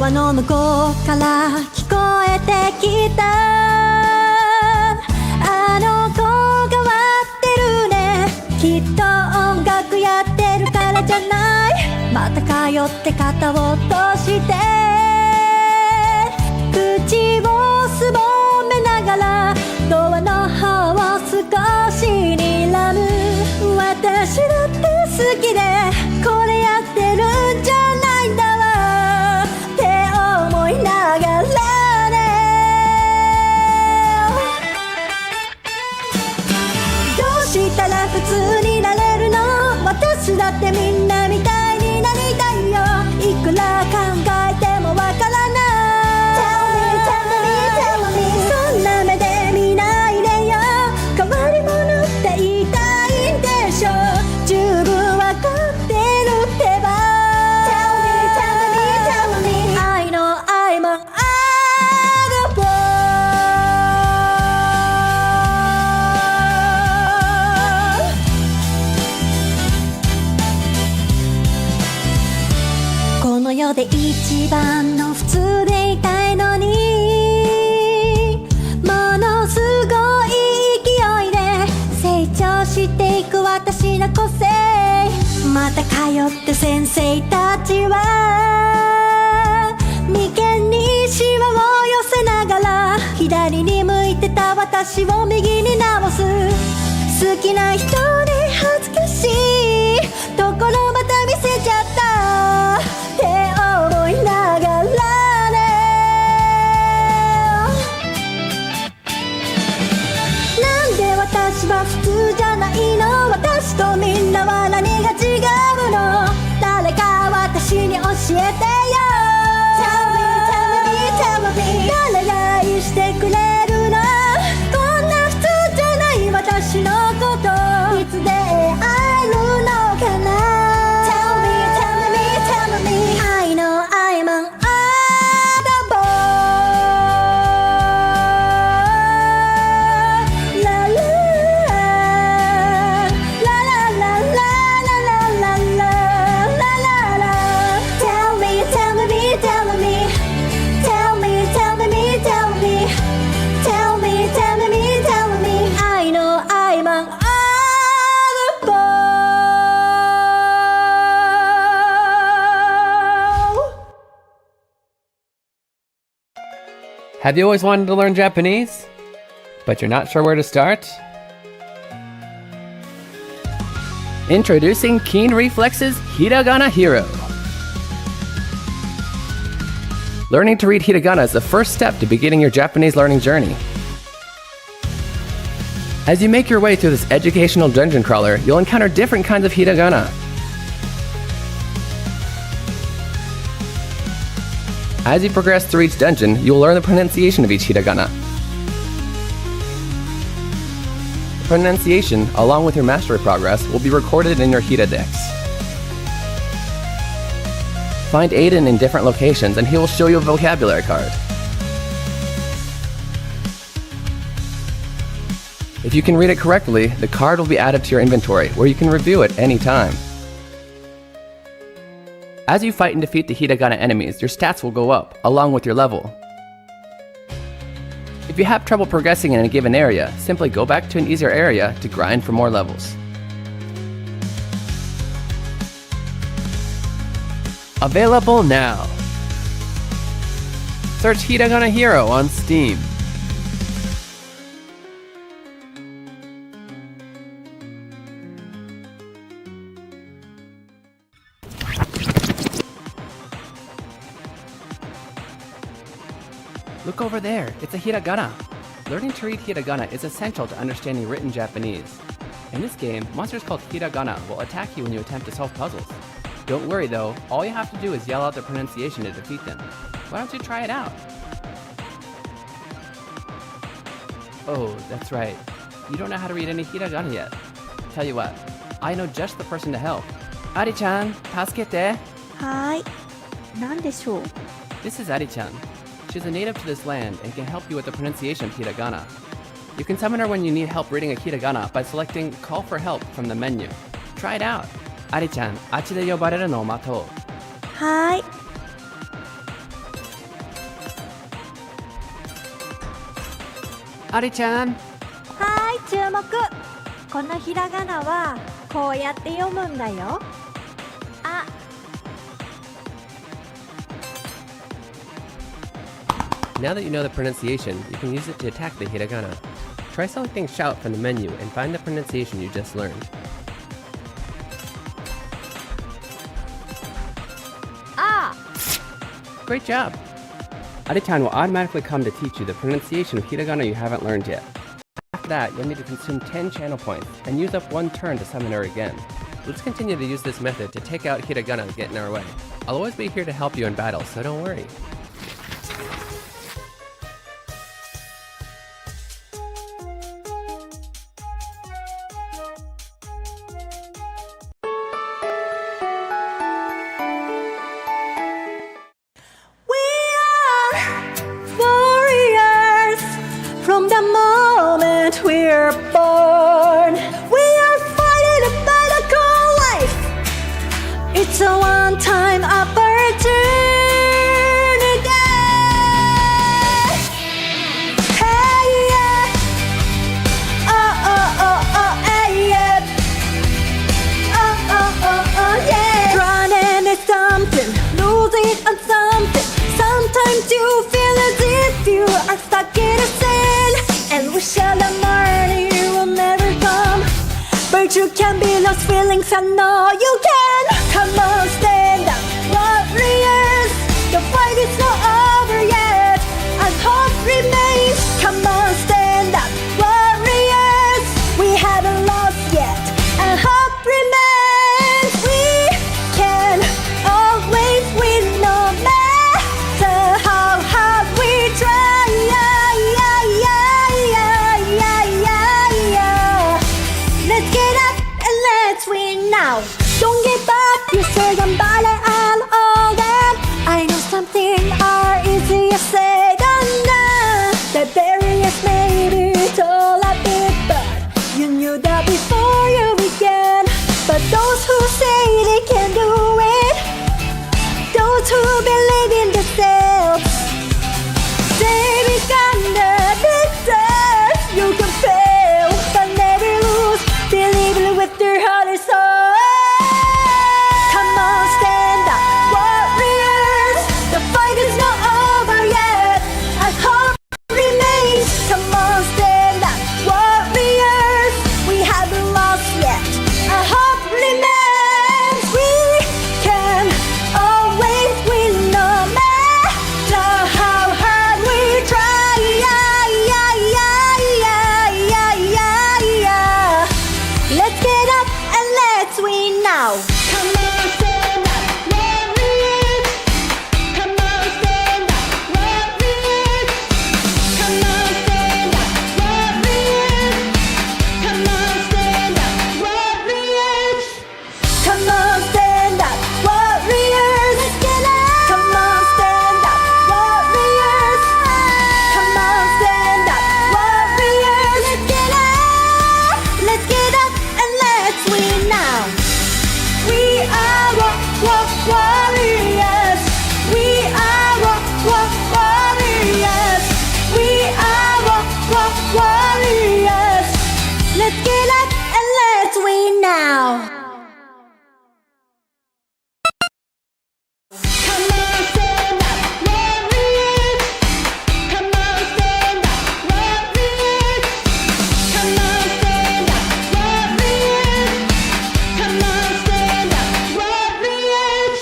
ドアの向こうから聞こえてきたあの子変わってるねきっと音楽やってるからじゃないまた通って肩を落として口をすぼめながらドアの方を少し睨む私だって好きでこれやってるんじゃないんだわって思いながらねどうしたら普通になれるの私だってみんなみたいになりたいよいくら考えてもわからないそんな目で見ないでよ変わり者って言いたいんでしょ十分わかってるってば Tell me I know I'm an oddball この世で一番の普通でいたいのにものすごい勢いで成長していく私の個性また通って先生たちは眉間にシワを寄せながら左に向いてた私を右に直す好きな人で恥ずかしいところまた見せちゃったって思いながらねなんで私は普通じゃないの私とみんなは何が違うの誰か私に教えてよ Tell me 誰が愛してくれるのこんな普通じゃない私のこといつで会えるのかな Tell me I know I'm an oddball La la la la la la la la la la la Tell me Tell me Tell me Tell me Tell me Tell me Tell me Tell me Tell me I know I'm an oddball Have you always wanted to learn Japanese, but you're not sure where to start? Introducing Keen Reflex's Hiragana Hero. Learning to read hiragana is the first step to beginning your Japanese learning journey. As you make your way through this educational dungeon crawler, you'll encounter different kinds of hiragana. As you progress through each dungeon, you will learn the pronunciation of each hiragana. The pronunciation, along with your mastery progress, will be recorded in your Hiradex. Find Aiden in different locations and he will show you a vocabulary card. If you can read it correctly, the card will be added to your inventory, where you can review it anytime. As you fight and defeat the hiragana enemies, your stats will go up, along with your level. If you have trouble progressing in a given area, simply go back to an easier area to grind for more levels. Available now! Search Hiragana Hero on Steam. Look over there, it's a hiragana. Learning to read hiragana is essential to understanding written Japanese. In this game, monsters called hiragana will attack you when you attempt to solve puzzles. Don't worry though, all you have to do is yell out the pronunciation to defeat them. Why don't you try it out? Oh, that's right. You don't know how to read any hiragana yet. Tell you what, I know just the person to help. Ari-chan, tasukete. はーい。何でしょう This is Ari-chan. She's a native to this land and can help you with the pronunciation of hiragana. You can summon her when you need help reading a hiragana by selecting Call for Help from the menu. Try it out. Ari-chan, あっちで呼ばれるのを待とう。はーい。アリちゃん。はい、注目。このひらがなはこうやって読むんだよ。あ、Now that you know the pronunciation, you can use it to attack the hiragana. Try selecting Shout from the menu and find the pronunciation you just learned. Ah! Great job! Ari-chan will automatically come to teach you the pronunciation of hiragana you haven't learned yet. After that, you'll need to consume 10 channel points and use up 1 turn to summon her again. Let's continue to use this method to take out hiragana that get in our way. I'll always be here to help you in battle, so don't worry. From the moment we're born, we are fighting a battle called life. It's a one-time opportunity. Hey yeah, oh oh oh oh, hey yeah, oh oh oh oh yeah. Running is something, losing on something. Sometimes you feel as if you are stuck in a sin, and wish that the morning will never come. But you can be lost feelings, I know you can. Come on, stand up, warriors. The fight is not over yet, and hope remains. Come on, stand up, warriors. We haven't lost yet, and hope remains. We can always win no matter how hard we try. Let's get up and let's win now. Don't give up, you say gambale and all that. I know something are easier said than done. The barriers may be tall a bit, but you knew that before you began. But those who say they can do it, those who believe in themselves, they become the victors. You can fail, but never lose. Believe it with your heart and soul. Come on, stand up, warriors. The fight is not over yet, and hope remains. Come on, stand up, warriors. We haven't lost yet, and hope remains. We can always win no matter how hard we try. Let's get up and let's win now. Come on, stand up, warriors. Come on, stand up, warriors. Come on, stand up, warriors. Come on, stand up, warriors. Come on, stand up, warriors. Let's get up. Come on, stand up, warriors. Come on, stand up, warriors. Let's get up. Let's get up and let's win now. We are warriors. We are warriors. We are warriors. Let's get up and let's win now. Come on, stand up, warriors. Come on, stand up, warriors. Come on, stand up, warriors. Come on, stand up, warriors.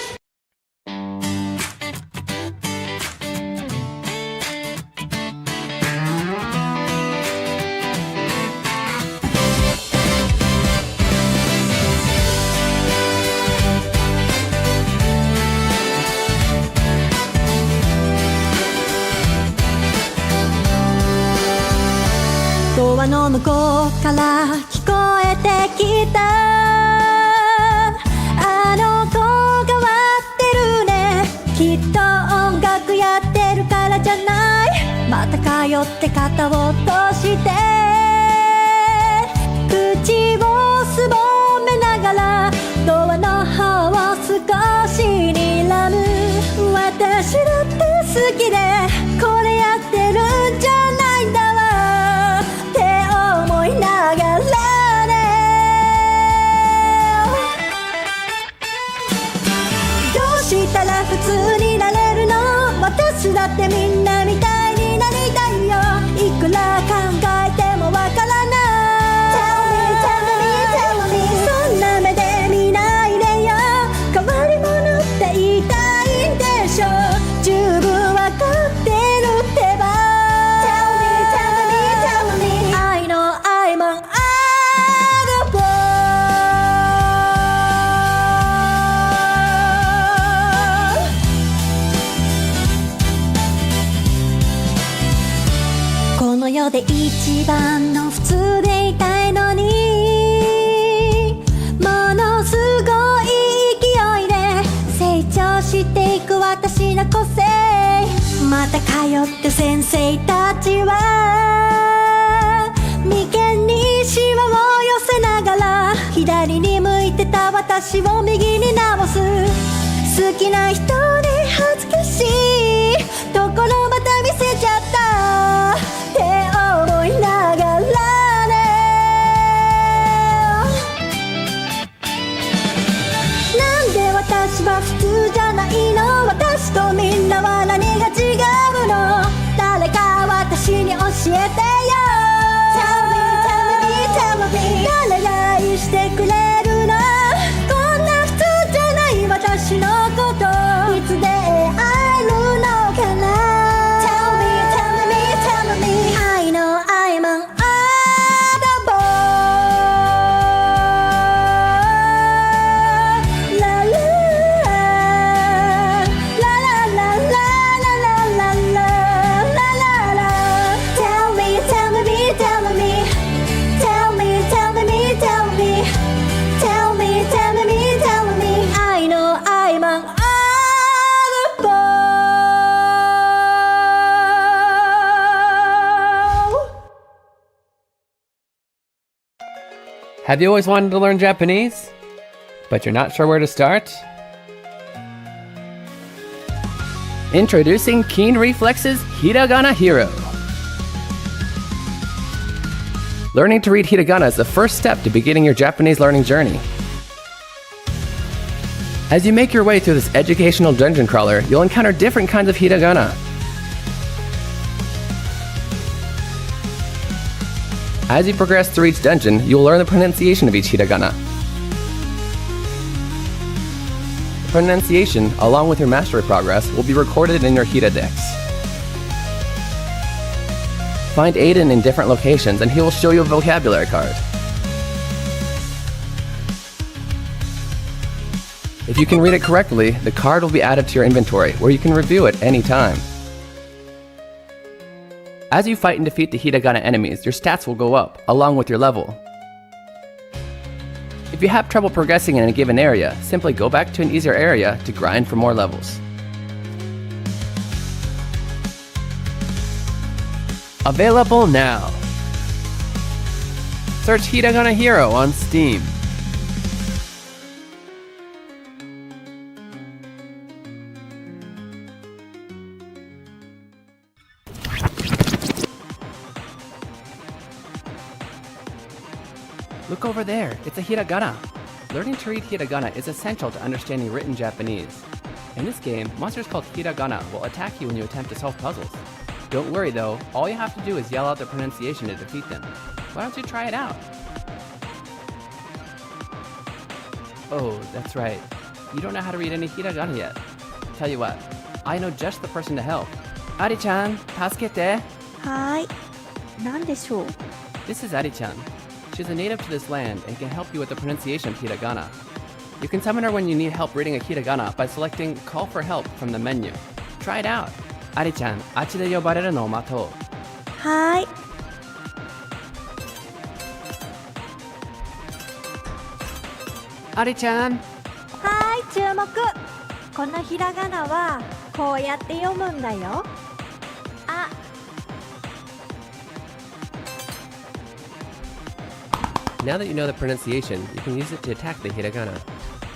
ドアの向こうから聞こえてきた、あの子変わってるね。きっと音楽やってるからじゃない。また通って肩を落として口をすぼめながらドアの方を少し睨む。私だって好きでこれやってるんじゃないんだわ。一番の普通でいたいのにものすごい勢いで成長していく私の個性また通って先生たちは眉間にシワを寄せながら左に向いてた私を右に直す好きな人に恥ずかしいところまた見せちゃったって思いながらねなんで私は普通じゃないの私とみんなは何が違うの誰か私に教えてよ Tell me, tell me, tell me 誰が愛してくれるのこんな普通じゃない私のこといつ出会えるのかな Tell me, tell me, tell me I know I'm an oddball La la la la la la la la la la la Tell me, tell me, tell me Tell me, tell me, tell me Tell me, tell me, tell me I know I'm an oddball Have you always wanted to learn Japanese? But you're not sure where to start? Introducing Keen Reflex's Hiragana Hero. Learning to read hiragana is the first step to beginning your Japanese learning journey. As you make your way through this educational dungeon crawler, you'll encounter different kinds of hiragana. As you progress through each dungeon, you will learn the pronunciation of each hiragana. The pronunciation, along with your mastery progress, will be recorded in your Hiradex. Find Aiden in different locations and he will show you a vocabulary card. If you can read it correctly, the card will be added to your inventory where you can review it anytime. As you fight and defeat the hiragana enemies, your stats will go up, along with your level. If you have trouble progressing in a given area, simply go back to an easier area to grind for more levels. Available now! Search Hiragana Hero on Steam. Look over there, it's a hiragana. Learning to read hiragana is essential to understanding written Japanese. In this game, monsters called hiragana will attack you when you attempt to solve puzzles. Don't worry though, all you have to do is yell out the pronunciation to defeat them. Why don't you try it out? Oh, that's right. You don't know how to read any hiragana yet. Tell you what, I know just the person to help. Ari-chan, tasukete. はーい何でしょう This is Ari-chan. She's a native to this land and can help you with the pronunciation of hiragana. You can summon her when you need help reading a hiragana by selecting Call for Help from the menu. Try it out. Ari-chan, あっちで呼ばれるのを待とう。はーいAri-chan! はーい注目このひらがなはこうやって読むんだよあ Now that you know the pronunciation, you can use it to attack the hiragana.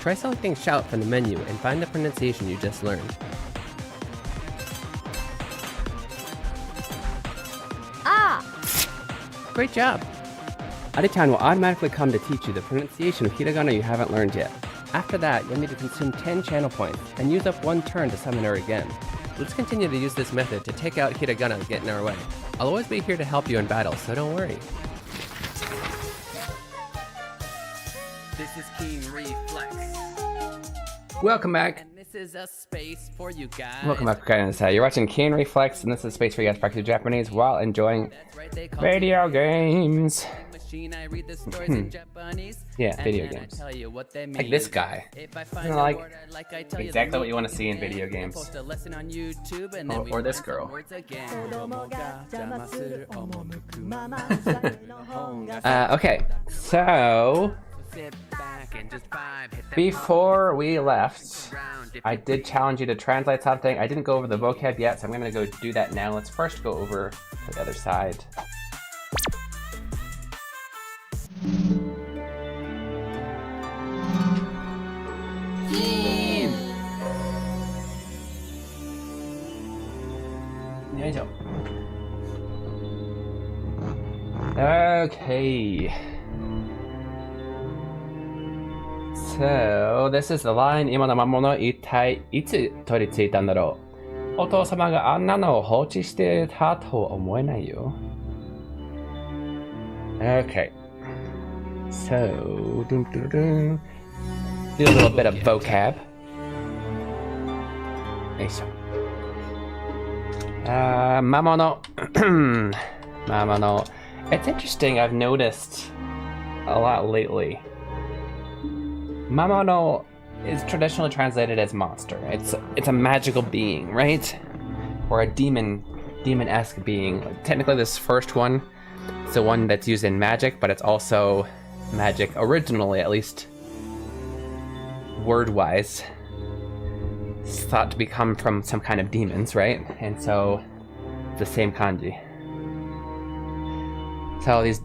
Try selecting Shout from the menu and find the pronunciation you just learned. Ah! Great job! Ari-chan will automatically come to teach you the pronunciation of hiragana you haven't learned yet. After that, you'll need to consume 10 channel points and use up 1 turn to summon her again. Let's continue to use this method to take out hiragana that get in our way. I'll always be here to help you in battle, so don't worry. This is Keen Reflex. Welcome back. This is a space for you guys. Welcome back, guys. You're watching Keen Reflex, and this is a space for you guys to practice Japanese while enjoying video games. Yeah, video games. Like this guy. Like exactly what you want to see in video games. Or this girl. Okay, so before we left, I did challenge you to translate something. I didn't go over the vocab yet, so I'm gonna go do that now. Let's first go over to the other side. Okay. So, this is the line. 今の魔物一体いつ取り付いたんだろう。お父様があんなのを放置してたと思えないよ。Okay. So, do a little bit of vocab. Mamono. Mamono. It's interesting, I've noticed a lot lately. Mamono is traditionally translated as monster. It's a magical being, right? Or a demon-esque being. Technically this first one is the one that's used in magic, but it's also magic originally, at least word-wise. It's thought to come from some kind of demons, right? And so the same kanji. So these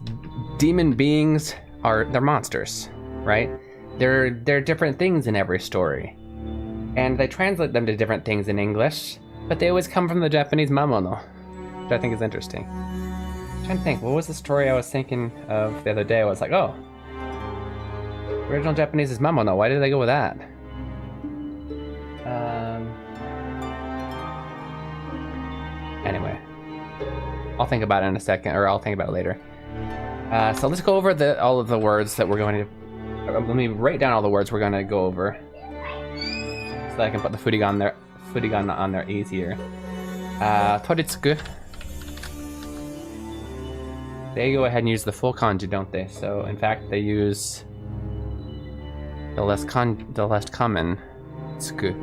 demon beings they're monsters, right? They're different things in every story. And they translate them to different things in English, but they always come from the Japanese mamono, which I think is interesting. I'm trying to think, what was the story I was thinking of the other day? I was like, oh, original Japanese is mamono. Why did they go with that? Anyway, I'll think about it in a second, or I'll think about it later. So let's go over all of the words that we're going to. Let me write down all the words we're going to go over, so that I can put the furigan on there easier. Toritsuku. They go ahead and use the full kanji, don't they? So in fact, they use the less common tsuku.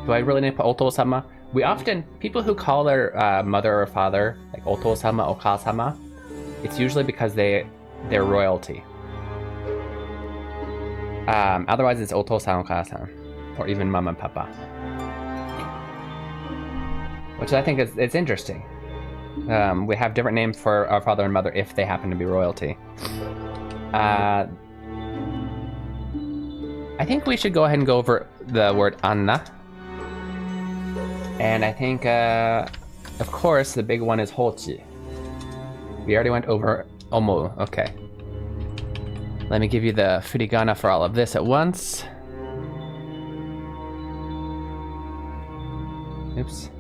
Do I really need to put oto-sama? People who call their mother or father like oto-sama, oka-sama, it's usually because they're royalty. Otherwise it's oto-san, oka-san, or even mama and papa. Which I think it's interesting. We have different names for our father and mother if they happen to be royalty. I think we should go ahead and go over the word Anna. And I think, of course, the big one is Hochi. We already went over Omo. Okay. Let me give you the furigana for all of this at once. Oops.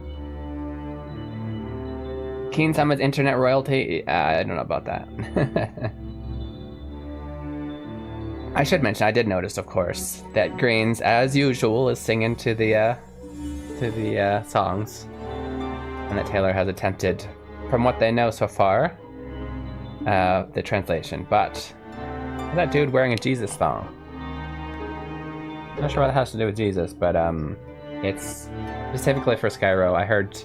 Keen-sama's internet royalty? I don't know about that. I should mention, I did notice, of course, that Greens, as usual, is singing to the songs, and that Taylor has attempted, from what they know so far, the translation. But that dude wearing a Jesus thong. Not sure what it has to do with Jesus, but it's specifically for Skyro. I heard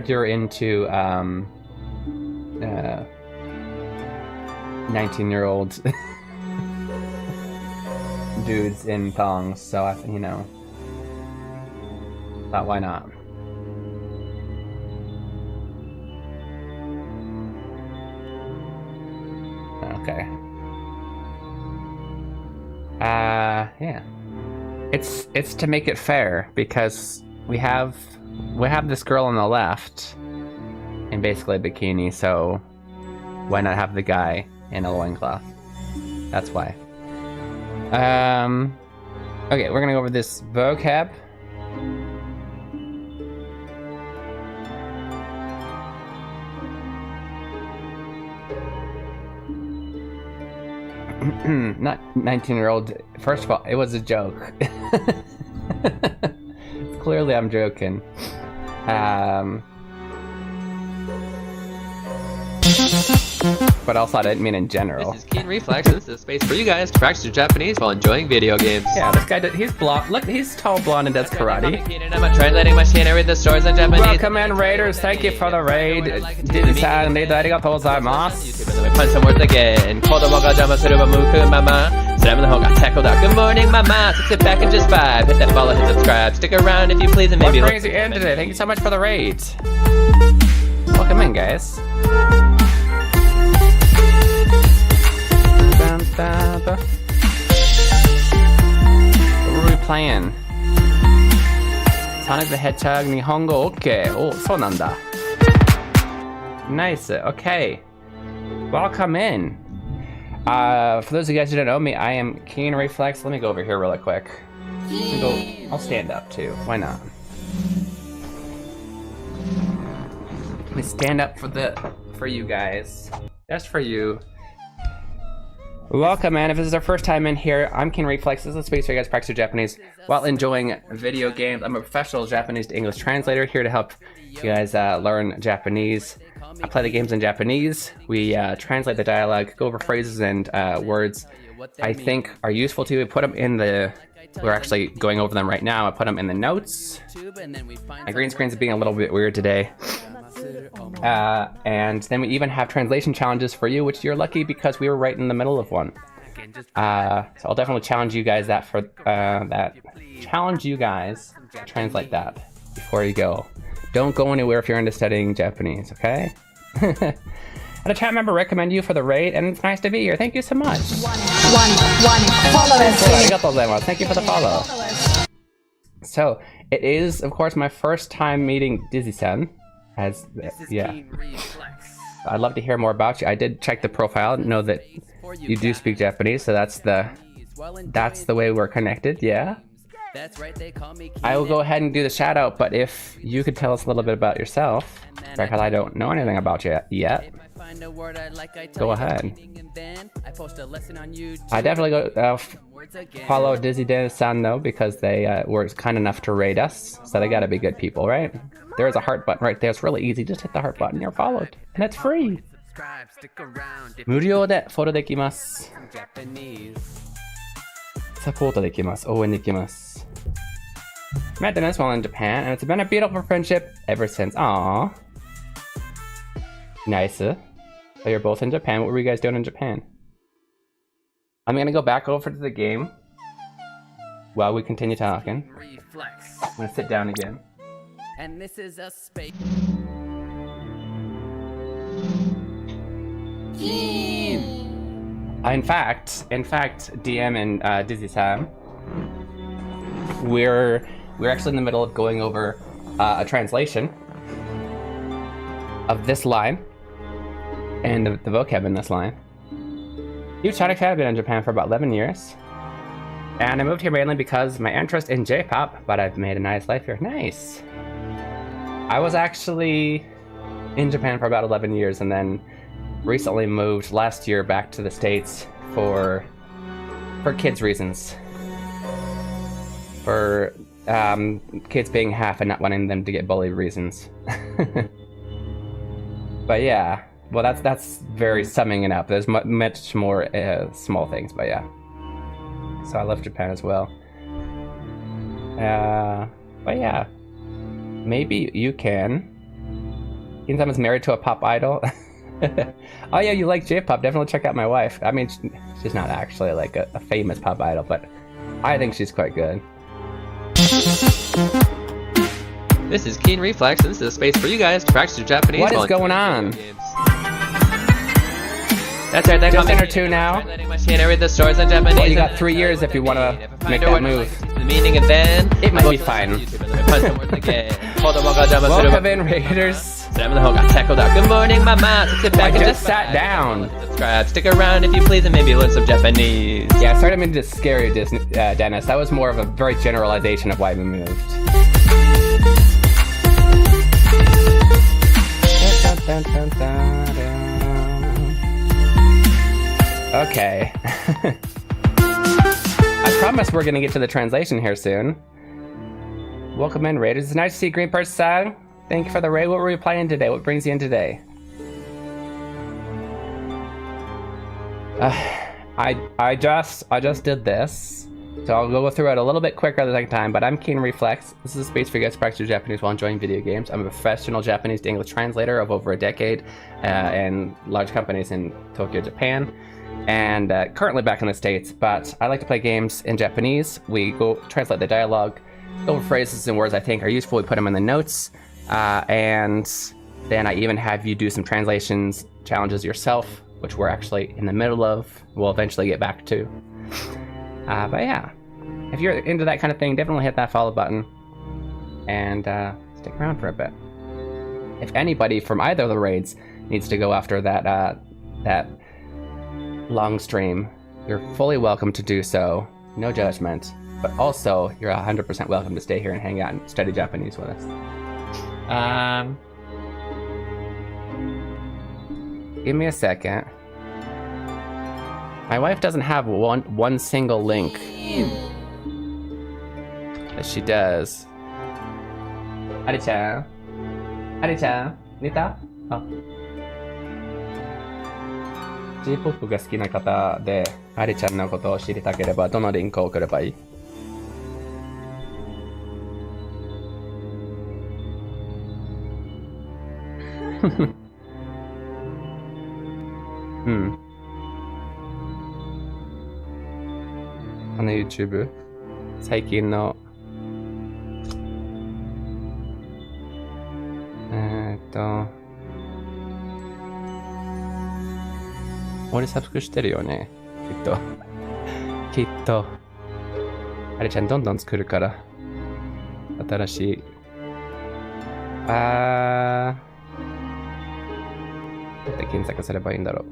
you're into 19-year-old dudes in thongs, so I, thought why not? Okay. Yeah. It's to make it fair, because we have this girl on the left in basically a bikini, so why not have the guy in a loincloth? That's why. Okay, we're gonna go over this vocab. Not 19-year-old. First of all, it was a joke. Clearly, I'm joking. But also, I didn't mean in general. This is Keen Reflex, and this is a space for you guys to practice your Japanese while enjoying video games. Yeah, this guy, he's blonde. Look, he's tall, blonde, and does karate. I'm translating machine. I read the stories in Japanese. Welcome in, Raiders. Thank you for the raid. Dizzy-san, arigatou gozaimasu. Let me punch some words again. Kodomo ga jama suru wa muku mama. Slam the hole got tackled out. Good morning, mama. So sit back and just vibe. Hit that follow, hit subscribe. Stick around if you please, and maybe. What brings you in today? Thank you so much for the raid. Welcome in, guys. What were we playing? Sonic the Hedgehog Nihongo. Okay. Oh, so nanda. Nice. Okay. Welcome in. For those of you guys who don't know me, I am Keen Reflex. Let me go over here really quick. I'll stand up too. Why not? Let me stand up for you guys. Just for you. Welcome, man. If this is our first time in here, I'm Keen Reflex. This is a space where you guys practice your Japanese while enjoying video games. I'm a professional Japanese to English translator here to help you guys learn Japanese. I play the games in Japanese. We translate the dialogue, go over phrases and words I think are useful to you. We put them in the... We're actually going over them right now. I put them in the notes. My green screen's being a little bit weird today. And then we even have translation challenges for you, which you're lucky because we were right in the middle of one. So I'll definitely challenge you guys challenge you guys to translate that before you go. Don't go anywhere if you're into studying Japanese, okay? And a chat member recommend you for the raid, and it's nice to be here. Thank you so much. One follower. Thank you for the follow. So it is, of course, my first time meeting Dizzy-san. Yeah, I'd love to hear more about you. I did check the profile, know that you do speak Japanese, so that's the way we're connected. Yeah. I will go ahead and do the shout out, but if you could tell us a little bit about yourself, because I don't know anything about you yet. Go ahead. I definitely go follow Dizzy Dan-san though, because they were kind enough to raid us, so they gotta be good people, right? There is a heart button right there. It's really easy. Just hit the heart button. You're followed, and it's free. 無料でフォローできます。サポートできます。応援できます。Met Dennis while in Japan, and it's been a beautiful friendship ever since. Aww. Nice. So you're both in Japan. What were you guys doing in Japan? I'm gonna go back over to the game while we continue talking. I'm gonna sit down again. And this is a space. In fact, DM and Dizzy-san, we're actually in the middle of going over a translation of this line and the vocab in this line. Huge Sonic fan. I've been in Japan for about 11 years. And I moved here mainly because my interest in J-pop, but I've made a nice life here. Nice! I was actually in Japan for about 11 years and then recently moved last year back to the States for kids reasons. For kids being half and not wanting them to get bullied reasons. But yeah, well that's very summing it up. There's much more small things, but yeah. So I love Japan as well. But yeah, maybe you can. Keen-san is married to a pop idol. Oh yeah, you like J-pop? Definitely check out my wife. I mean, she's not actually like a famous pop idol, but I think she's quite good. This is Keen Reflex, and this is a space for you guys to practice your Japanese. What is going on? That's right, Just enter 2 now. Well, you got 3 years if you want to make that move. The meaning and then it might be fine. Welcome in, Raiders. Good morning, mama. Sit back and just sat down. Subscribe. Stick around if you please, and maybe learn some Japanese. Yeah, sorry, I didn't mean to scare you, Dennis. That was more of a very generalization of why we moved. Okay. I promise we're gonna get to the translation here soon. Welcome in, Raiders. It's nice to see Green Person. Thank you for the raid. What were we playing today? What brings you in today? I just did this, so I'll go through it a little bit quicker the second time. But I'm Keen Reflex. This is a space for you guys to practice your Japanese while enjoying video games. I'm a professional Japanese to English translator of over a decade in large companies in Tokyo, Japan, and currently back in the States. But I like to play games in Japanese. We go translate the dialogue, go over phrases and words I think are useful. We put them in the notes, and then I even have you do some translations challenges yourself, which we're actually in the middle of. We'll eventually get back to. But yeah, if you're into that kind of thing, definitely hit that follow button and stick around for a bit. If anybody from either of the raids needs to go after that long stream, you're fully welcome to do so. No judgment. But also, you're 100% welcome to stay here and hang out and study Japanese with us. Give me a second. My wife doesn't have one single link. Yes, she does. Ari-chan. Ari-chan, nita? Oh. J-POP が好きな方で、アリちゃんのことを知りたければ、どのリンクを送ればいい？うん。YouTube 最近の俺サブスクしてるよね、きっとあれちゃんどんどん作るから新しいどうやって検索すればいいんだろう。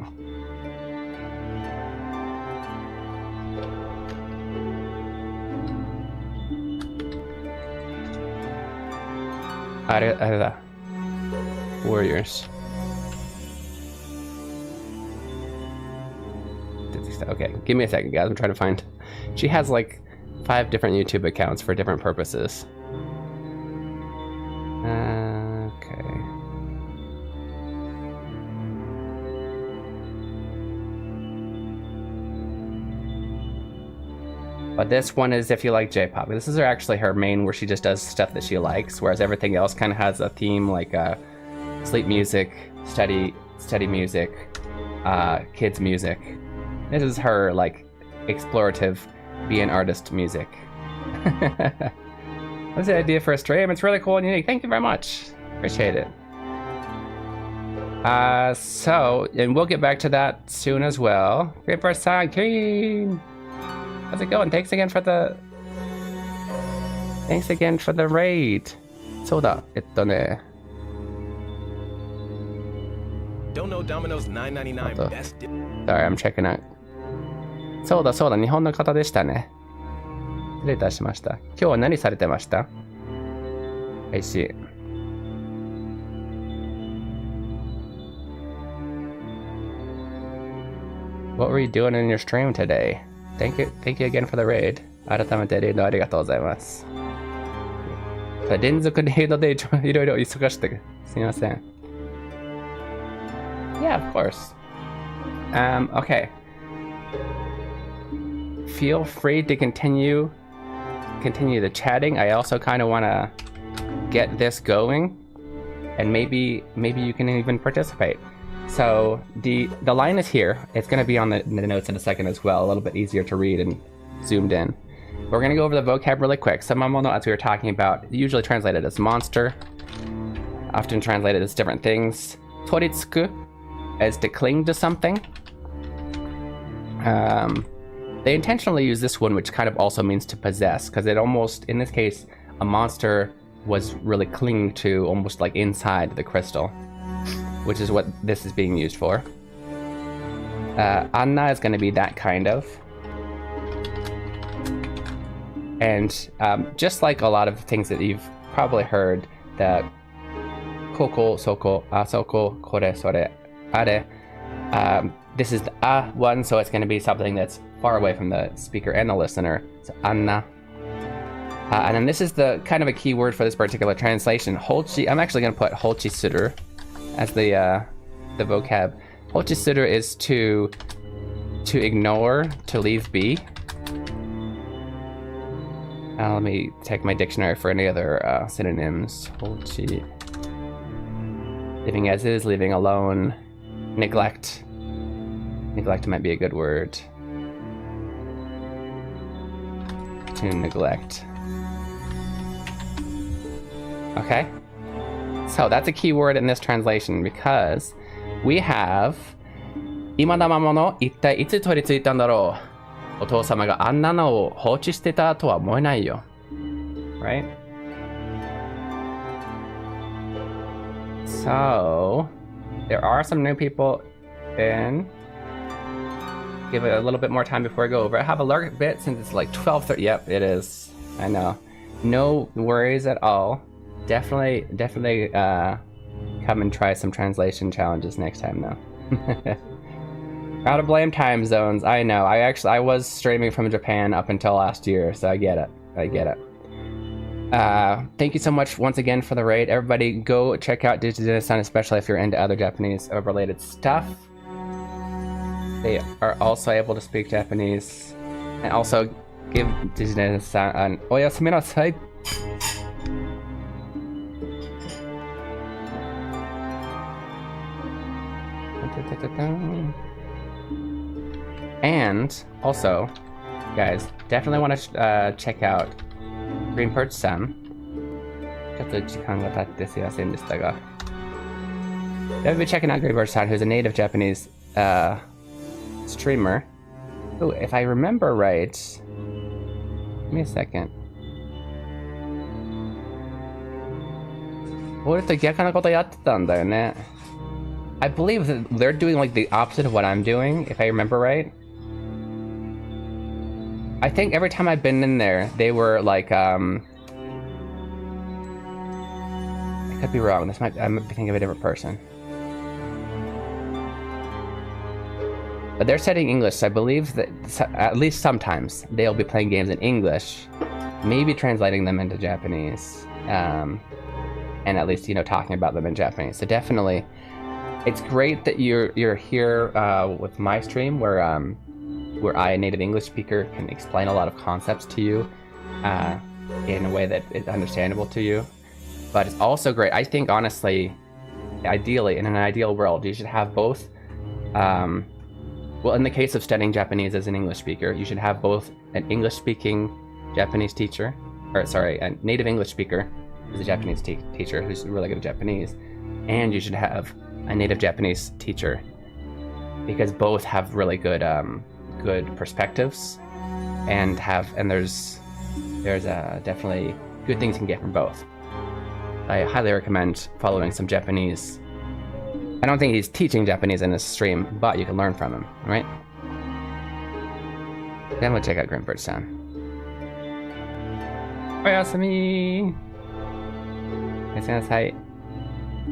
あれだ。Warriors. Okay, give me a second, guys. I'm trying to find. She has like 5 different YouTube accounts for different purposes. Okay. But this one is if you like J-pop. This is actually her main where she just does stuff that she likes, whereas everything else kind of has a theme like sleep music, study music, kids music. This is her like explorative, be an artist music. That's the idea for a stream. It's really cool and unique. Thank you very much. Appreciate it. And we'll get back to that soon as well. Great first time, Keen. How's it going? Thanks again for the raid. そうだ、ね。Don't know Domino's 9.99 best. Sorry, I'm checking out. そうだ、日本の方でしたね。失礼いたしました。今日は何されてました？ I see. What were you doing in your stream today? Thank you again for the raid. 改めてレイドありがとうございます。連続レイドでいろいろ忙しくてすみません。Yeah, of course. Okay. Feel free to continue the chatting. I also kind of want to get this going, and maybe you can even participate. So the line is here. It's going to be on the notes in a second as well, a little bit easier to read and zoomed in. We're going to go over the vocab really quick. Samamono, as we were talking about, usually translated as monster, often translated as different things. Toritsuku, as to cling to something. They intentionally use this one, which kind of also means to possess, because it almost, in this case, a monster was really clinging to almost like inside the crystal, which is what this is being used for. Anna is going to be that kind of. And just like a lot of things that you've probably heard, that koko, soko, asoko, kore, sore, are, This is the one, so it's going to be something that's far away from the speaker and the listener. So anna. And then this is the kind of a key word for this particular translation. Hochi. I'm actually going to put hochi suru as the vocab. Hochi suru is to ignore, to leave be. Let me take my dictionary for any other synonyms. Hochi. Leaving as is, leaving alone. Neglect. Neglect might be a good word. To neglect. Okay. So that's a key word in this translation because we have 今のままの一体いつ取り付いたんだろう。お父様があんなのを放置してたとは思えないよ。Right? So, there are some new people in. Give it a little bit more time before I go over. I have a little bit since it's like 12:30. Yep, it is. I know. No worries at all. Definitely come and try some translation challenges next time though. How to blame time zones. I know. I was streaming from Japan up until last year, so I get it. Thank you so much once again for the raid. Everybody go check out Digidina-san, especially if you're into other Japanese related stuff. They are also able to speak Japanese. And also give Digidina-san an oyasumi nasai. And also, guys, definitely want to check out Green Perch-san. ちょっと時間が経ってすいませんでしたが。Definitely be checking out Green Perch-san, who's a native Japanese streamer. Oh, if I remember right, give me a second. 俺と逆なことやってたんだよね。I believe that they're doing like the opposite of what I'm doing, if I remember right. I think every time I've been in there, they were like, I could be wrong. I might be thinking of a different person. But they're studying English, so I believe that at least sometimes they'll be playing games in English, maybe translating them into Japanese, and at least, you know, talking about them in Japanese. So definitely, it's great that you're here with my stream where I, a native English speaker, can explain a lot of concepts to you in a way that is understandable to you. But it's also great. I think, honestly, ideally, in an ideal world, you should have both. Well, in the case of studying Japanese as an English speaker, you should have both an English-speaking Japanese teacher, or sorry, a native English speaker who's a Japanese teacher who's really good at Japanese, and you should have a native Japanese teacher, because both have really good good perspectives, and there's definitely good things you can get from both. I highly recommend following some Japanese. I don't think he's teaching Japanese in his stream, but you can learn from him, right? Then we'll check out Grimbird-san. Oyasumi!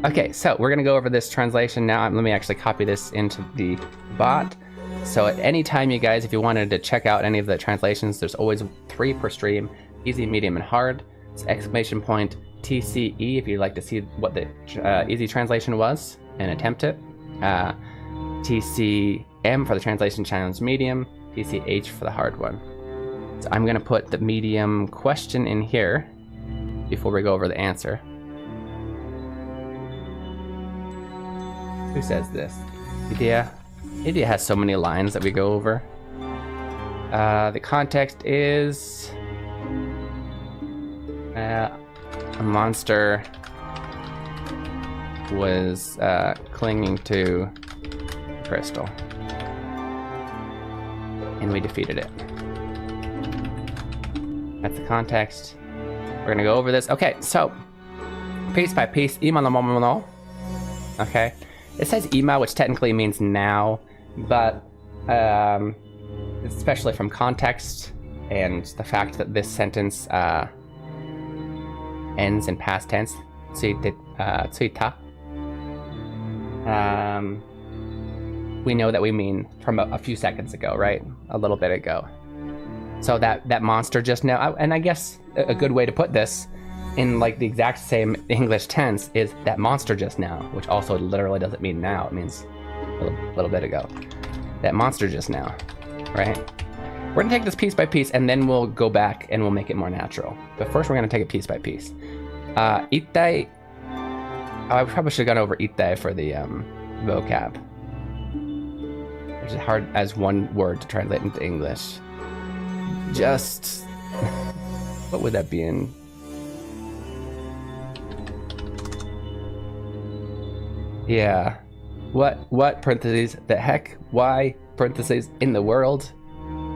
Okay, so we're gonna go over this translation now. Let me actually copy this into the bot. So at any time, you guys, if you wanted to check out any of the translations, there's always 3 per stream: easy, medium, and hard. It's exclamation point TCE if you'd like to see what the easy translation was and attempt it. TCM for the translation challenge medium, TCH for the hard one. So I'm gonna put the medium question in here before we go over the answer. Who says this? Idea. Idea has so many lines that we go over. The context is a monster was clinging to a crystal, and we defeated it. That's the context. We're gonna go over this. Okay, so piece by piece, ima no momo no. Okay, it says ima, which technically means now, but especially from context and the fact that this sentence ends in past tense, tsuita. we know that we mean from a few seconds ago, right? A little bit ago. So that monster just now, and I guess a good way to put this in like the exact same English tense is that monster just now, which also literally doesn't mean now, it means a little bit ago. That monster just now, right? We're gonna take this piece by piece and then we'll go back and we'll make it more natural. But first we're gonna take it piece by piece. Ittai, I probably should have gone over ittai for the vocab, which is hard as one word to translate into English. Just, what would that be in? Yeah. What, parentheses, the heck, why, parentheses, in the world?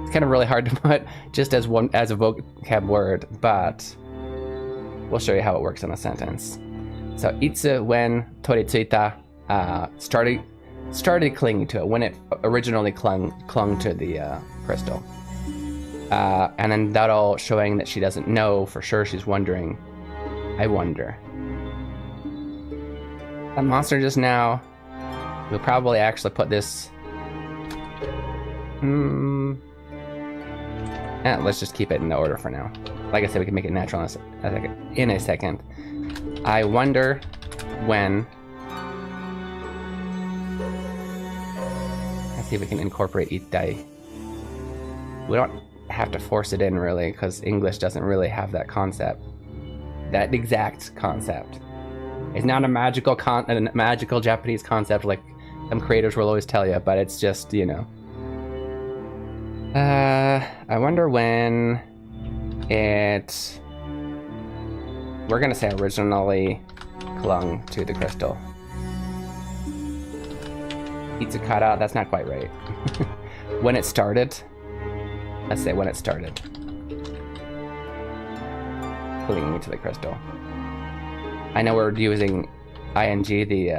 It's kind of really hard to put just as a vocab word, but we'll show you how it works in a sentence. So, itsu, when, toritsuita, started clinging to it, when it originally clung to the crystal. And then daro, showing that she doesn't know for sure, she's wondering, I wonder. That monster just now, we'll probably actually put this... let's just keep it in the order for now. Like I said, we can make it natural in a second. I wonder when... Let's see if we can incorporate ittai. We don't have to force it in, really, because English doesn't really have that concept. That exact concept. It's not a magical Japanese concept like some creators will always tell you, but it's just, you know. I wonder when it... We're gonna say originally clung to the crystal. Itsukara, that's not quite right. When it started. Let's say when it started. Clinging to the crystal. I know we're using ing, the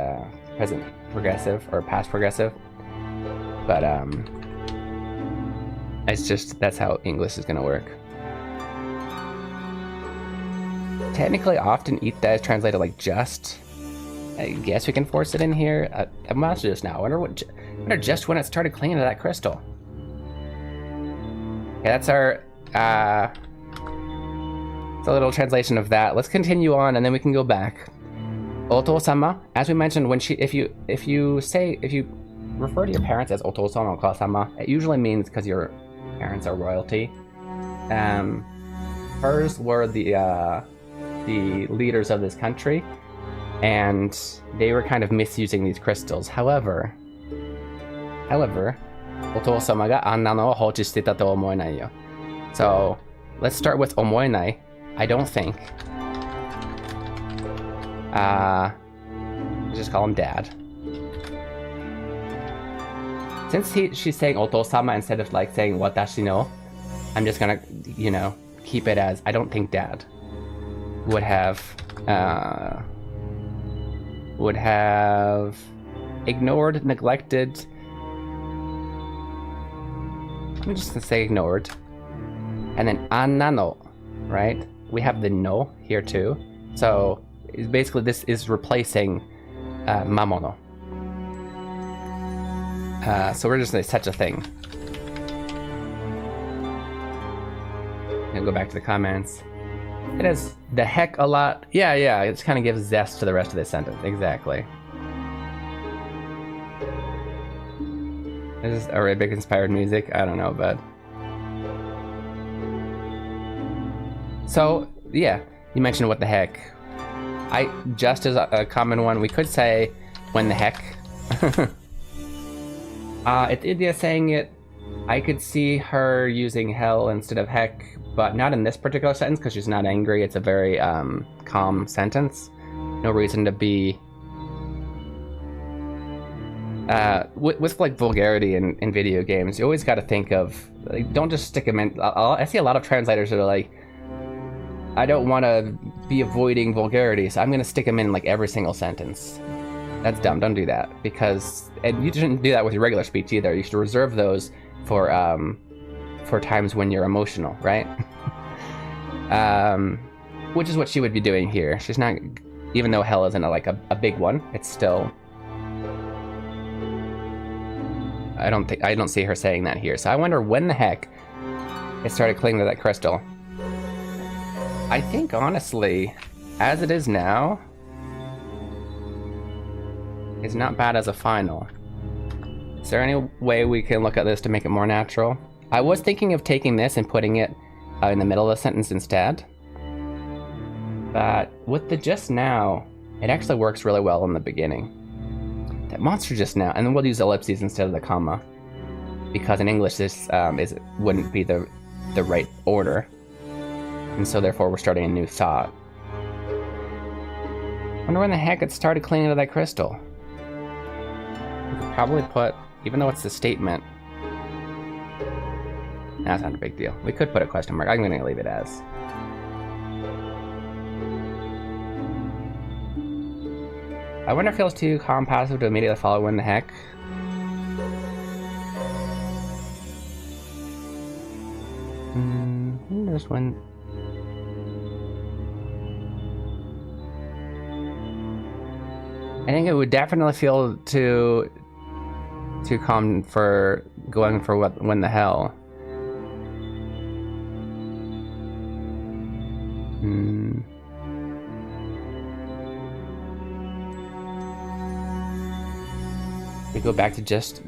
present progressive or past progressive, but it's just, that's how English is gonna work. Technically, often ittai is translated like just. I guess we can force it in here. I'm not just now. I wonder just when it started clinging to that crystal. Okay, that's our it's a little translation of that. Let's continue on, and then we can go back. Oto-sama, as we mentioned, when if you refer to your parents as oto-sama or ka-sama, it usually means because your parents are royalty. Hers were the leaders of this country, and they were kind of misusing these crystals. However, oto-sama ga anna no o hochi shiteta to omoenai yo. So let's start with omoenai. I don't think. Just call him Dad. Since she's saying oto-sama instead of like saying watashi no, I'm just gonna, you know, keep it as I don't think Dad would have ignored, neglected. I'm just gonna say ignored. And then anna no, right? We have the no here too. So basically this is replacing mamono. So we're just gonna say such a thing. And go back to the comments. It is the heck a lot. Yeah, it just kind of gives zest to the rest of this sentence. Exactly. Is this Arabic inspired music? I don't know, but... So, yeah, you mentioned what the heck. Just as a common one, we could say when the heck. It's India saying it. I could see her using hell instead of heck, but not in this particular sentence because she's not angry. It's a very calm sentence. No reason to be... with like vulgarity in video games, you always got to think of, like, don't just stick them in. I see a lot of translators that are like, I don't want to be avoiding vulgarity, so I'm going to stick them in like every single sentence. That's dumb. Don't do that, because, and you shouldn't do that with your regular speech either. You should reserve those for times when you're emotional, right? Which is what she would be doing here. She's not, even though hell isn't like a big one, it's still I don't see her saying that here. So I wonder when the heck it started clinging to that crystal. I think honestly, as it is now, it's not bad as a final. Is there any way we can look at this to make it more natural? I was thinking of taking this and putting it in the middle of the sentence instead. But with the just now, it actually works really well in the beginning. That monster just now, and then we'll use ellipses instead of the comma. Because in English this wouldn't be the right order. And so therefore we're starting a new thought. Wonder when the heck it started clinging to that crystal. We could probably put, even though it's a statement, that's not a big deal. We could put a question mark. I'm gonna leave it as. I wonder if it feels too calm passive to immediately follow when the heck. There's one. I think it would definitely feel too calm for going for when the hell. We go back to the just.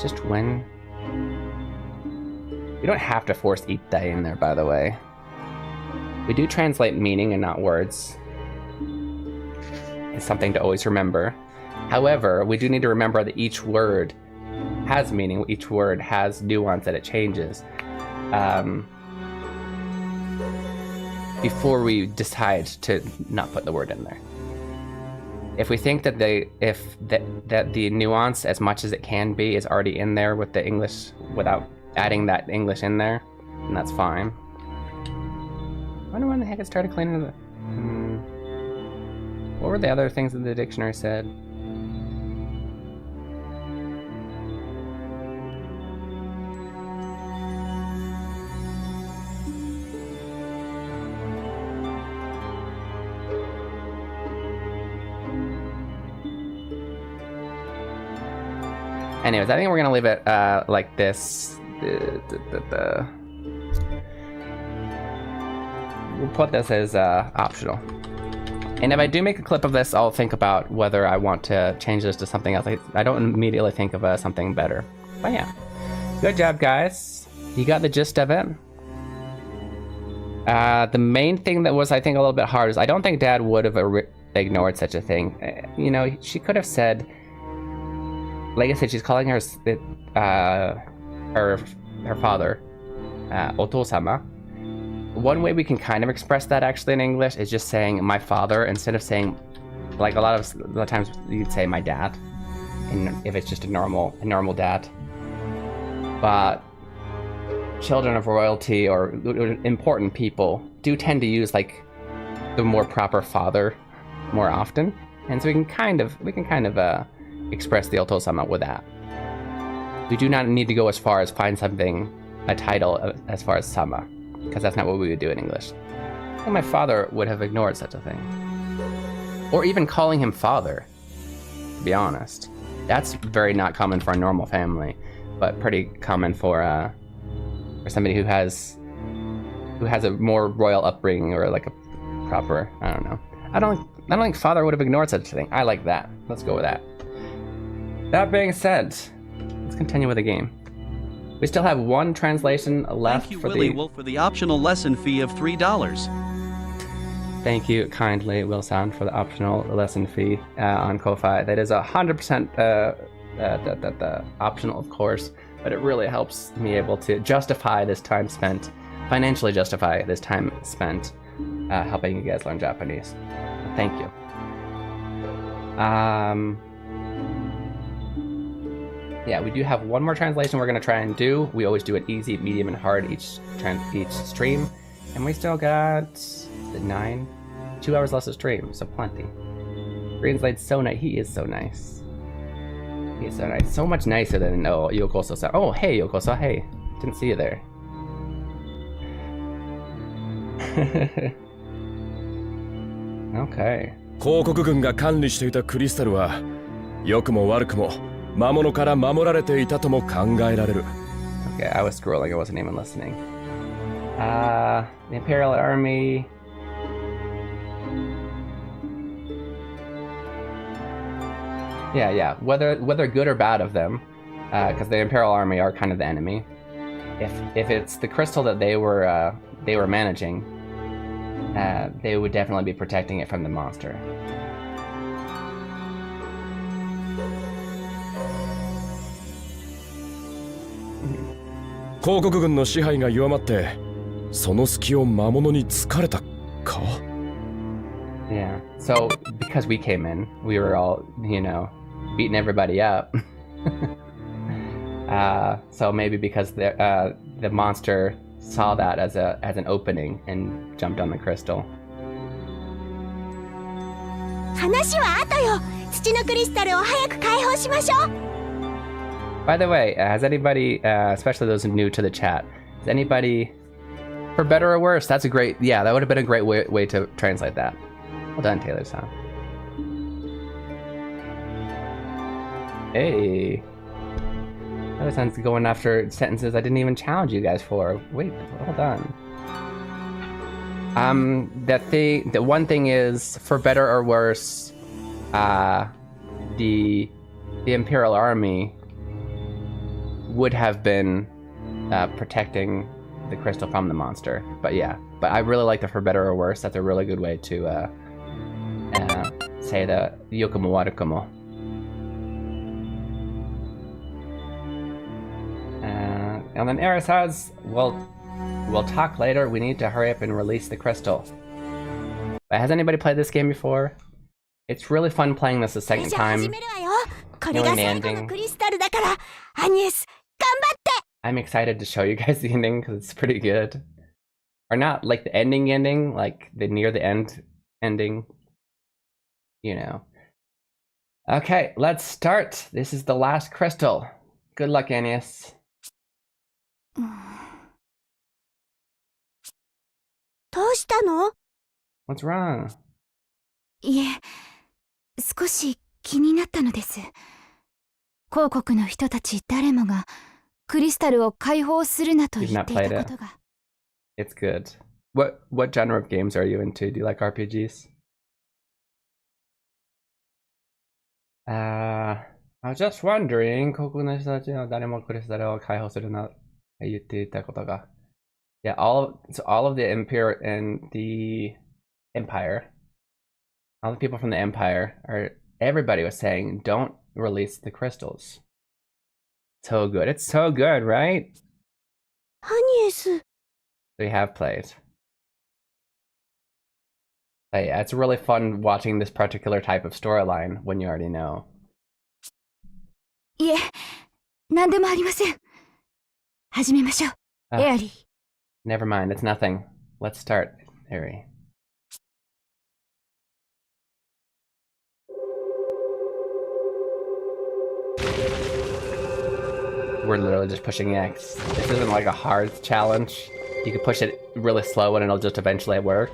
Just when. You don't have to force itai in there, by the way. We do translate meaning and not words. It's something to always remember. However, we do need to remember that each word has meaning. Each word has nuance that it changes. Before we decide to not put the word in there. If we think that that the nuance, as much as it can be, is already in there with the English without adding that English in there, then that's fine. I wonder when the heck it started cleaning the... What were the other things that the dictionary said? Anyways, I think we're gonna leave it like this. We'll put this as optional. And if I do make a clip of this, I'll think about whether I want to change this to something else. I don't immediately think of something better. But yeah, good job, guys. You got the gist of it. The main thing that was, I think, a little bit hard is I don't think Dad would have ignored such a thing. You know, she could have said, like I said, she's calling her father, Oto-sama. One way we can kind of express that actually in English is just saying my father instead of saying, like a lot of times you'd say my dad, and if it's just a normal dad. But children of royalty or important people do tend to use like the more proper father more often, and so we can kind of express the Oto-sama with that. We do not need to go as far as find a title as far as sama, because that's not what we would do in English. I think my father would have ignored such a thing. Or even calling him father, to be honest. That's very not common for a normal family, but pretty common for somebody who has a more royal upbringing or like a proper, I don't know. I don't think father would have ignored such a thing. I like that. Let's go with that. That being said, let's continue with the game. We still have one translation left. Thank you, Willie Wolf, for the optional lesson fee of $3. Thank you kindly, Wilson, for the optional lesson fee on Ko-Fi. That is 100% optional, of course, but it really helps me able to justify this time spent, financially justify this time spent helping you guys learn Japanese. Thank you. Yeah, we do have one more translation we're going to try and do. We always do it easy, medium, and hard each stream. And we still got 2 hours less of stream, so plenty. Greenslade's so nice. He is so nice. He is so nice. So much nicer than Yokoso-san. Oh, hey, Yokoso. Hey. Didn't see you there. Okay. 広告軍が管理していたクリスタルは良くも悪くも魔物から守られていたとも考えられる。 Okay, I was scrolling, I wasn't even listening. The Imperial Army. Yeah. Whether good or bad of them, because the Imperial Army are kind of the enemy. If it's the crystal that they were managing, they would definitely be protecting it from the monster. 広告軍の支配が弱まって、その隙を魔物に突かれたか? Yeah. So because we came in, we were all, beating everybody up. So maybe because the monster saw that as an opening and jumped on the crystal. 話は後よ。土のクリスタルを早く解放しましょう。 By the way, has anybody, especially those new to the chat, has anybody, for better or worse, that would have been a great way to translate that. Well done, Taylor-san. Hey. Taylor-san's going after sentences I didn't even challenge you guys for. Wait, hold on. The one thing is, for better or worse, the Imperial Army would have been protecting the crystal from the monster. But I really like the for better or worse. That's a really good way to say the yokumo warukumo. And then Eris says, we'll talk later. We need to hurry up and release the crystal. But has anybody played this game before? It's really fun playing this a second time. Knowing the ending. I'm excited to show you guys the ending because it's pretty good. Or not like the ending, like the near the end ending. Okay, let's start. This is the last crystal. Good luck, Agnes. What's wrong? いえ、少し気になったのです。広告の人たち誰もがクリスタルを解放するなと言っていたことが。It's good. What genre of games are you into? Do you like RPGs? I was just wondering, 広告の人たちの誰もクリスタルを解放するなと言っていたことが。Yeah, all of the Empire and the Empire, all the people from the Empire everybody was saying, don't release the crystals. So good. It's so good, right? We have played. But yeah, it's really fun watching this particular type of storyline when you already know. いえ、何でもありません。始めましょう、エアリー。Never mind, it's nothing. Let's start, Harry. We're literally just pushing X. This isn't like a hard challenge. You can push it really slow and it'll just eventually work.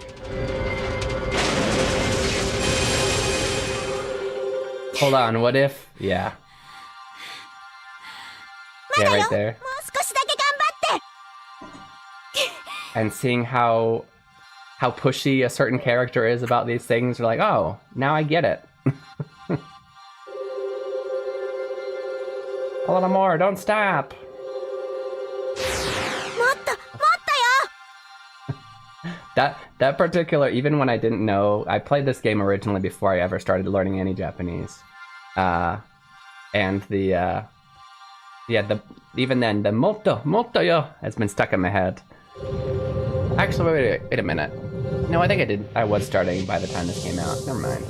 Hold on, what if? Yeah. Yeah, right there. And seeing how pushy a certain character is about these things, you're like, oh, now I get it. A little more, don't stop. That particular, even when I didn't know, I played this game originally before I ever started learning any Japanese. And even then, the moto yo has been stuck in my head. Actually, wait a minute. No, I think I was starting by the time this came out. Never mind.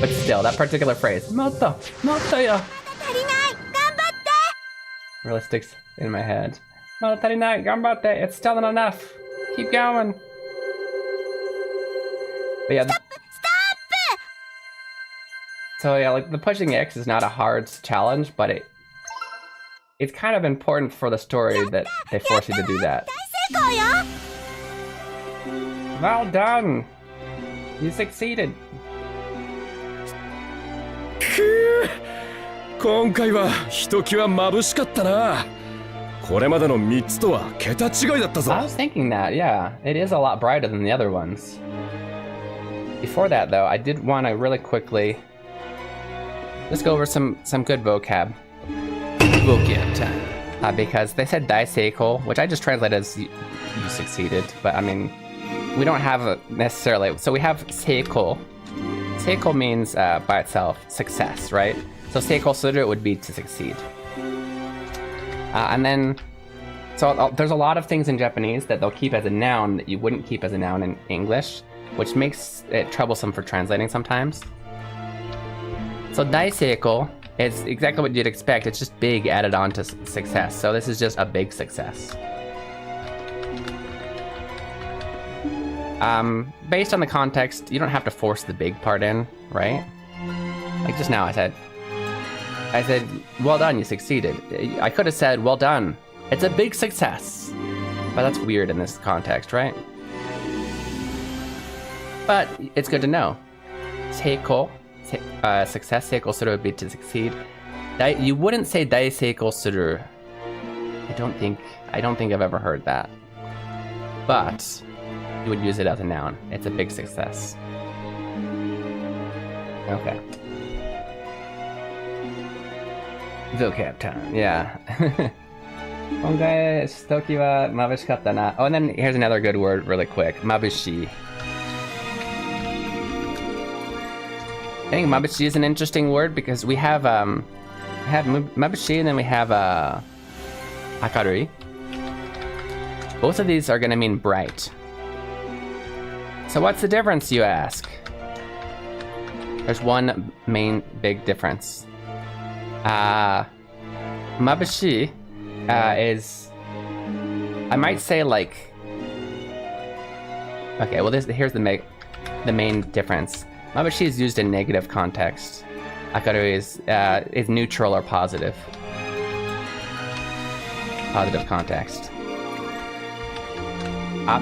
But still, that particular phrase, moto yo, really sticks in my head. Moto tarinai, ganbatte. It's still not enough. Keep going. But yeah. Stop! So yeah, like the pushing X is not a hard challenge, but it's kind of important for the story that they force you to do that. Well done! You succeeded! 今回はひときわ眩しかったな。これまでの3つとは桁違いだったぞ。 I was thinking that, yeah. It is a lot brighter than the other ones. Before that, though, I did want to really quickly just go over some good vocab. Vocab time. Because they said Daiseiko, which I just translated as you succeeded, but I mean, we don't have a necessarily. So we have Seiko. Seiko means by itself success, right? So Seiko suru would be to succeed. And then, so there's a lot of things in Japanese that they'll keep as a noun that you wouldn't keep as a noun in English, which makes it troublesome for translating sometimes. So Daiseiko is exactly what you'd expect. It's just big added on to success. So this is just a big success. Based on the context, you don't have to force the big part in, right? Like just now I said, well done, you succeeded. I could have said, well done, it's a big success. But that's weird in this context, right? But it's good to know. Seiko, success, seiko suru would be to succeed. You wouldn't say daiseiko suru. I don't think I've ever heard that. But you would use it as a noun. It's a big success. Okay. Vocab time, yeah. Oh, and then here's another good word really quick. Mabushi. I think mabushi is an interesting word because we have mabushi and then we have akarui. Both of these are going to mean bright. So what's the difference, you ask? There's one main big difference. Mabushi is, I might say like, okay, well here's the main difference. Mabushi is used in negative context. Akarui is neutral or positive. Positive context.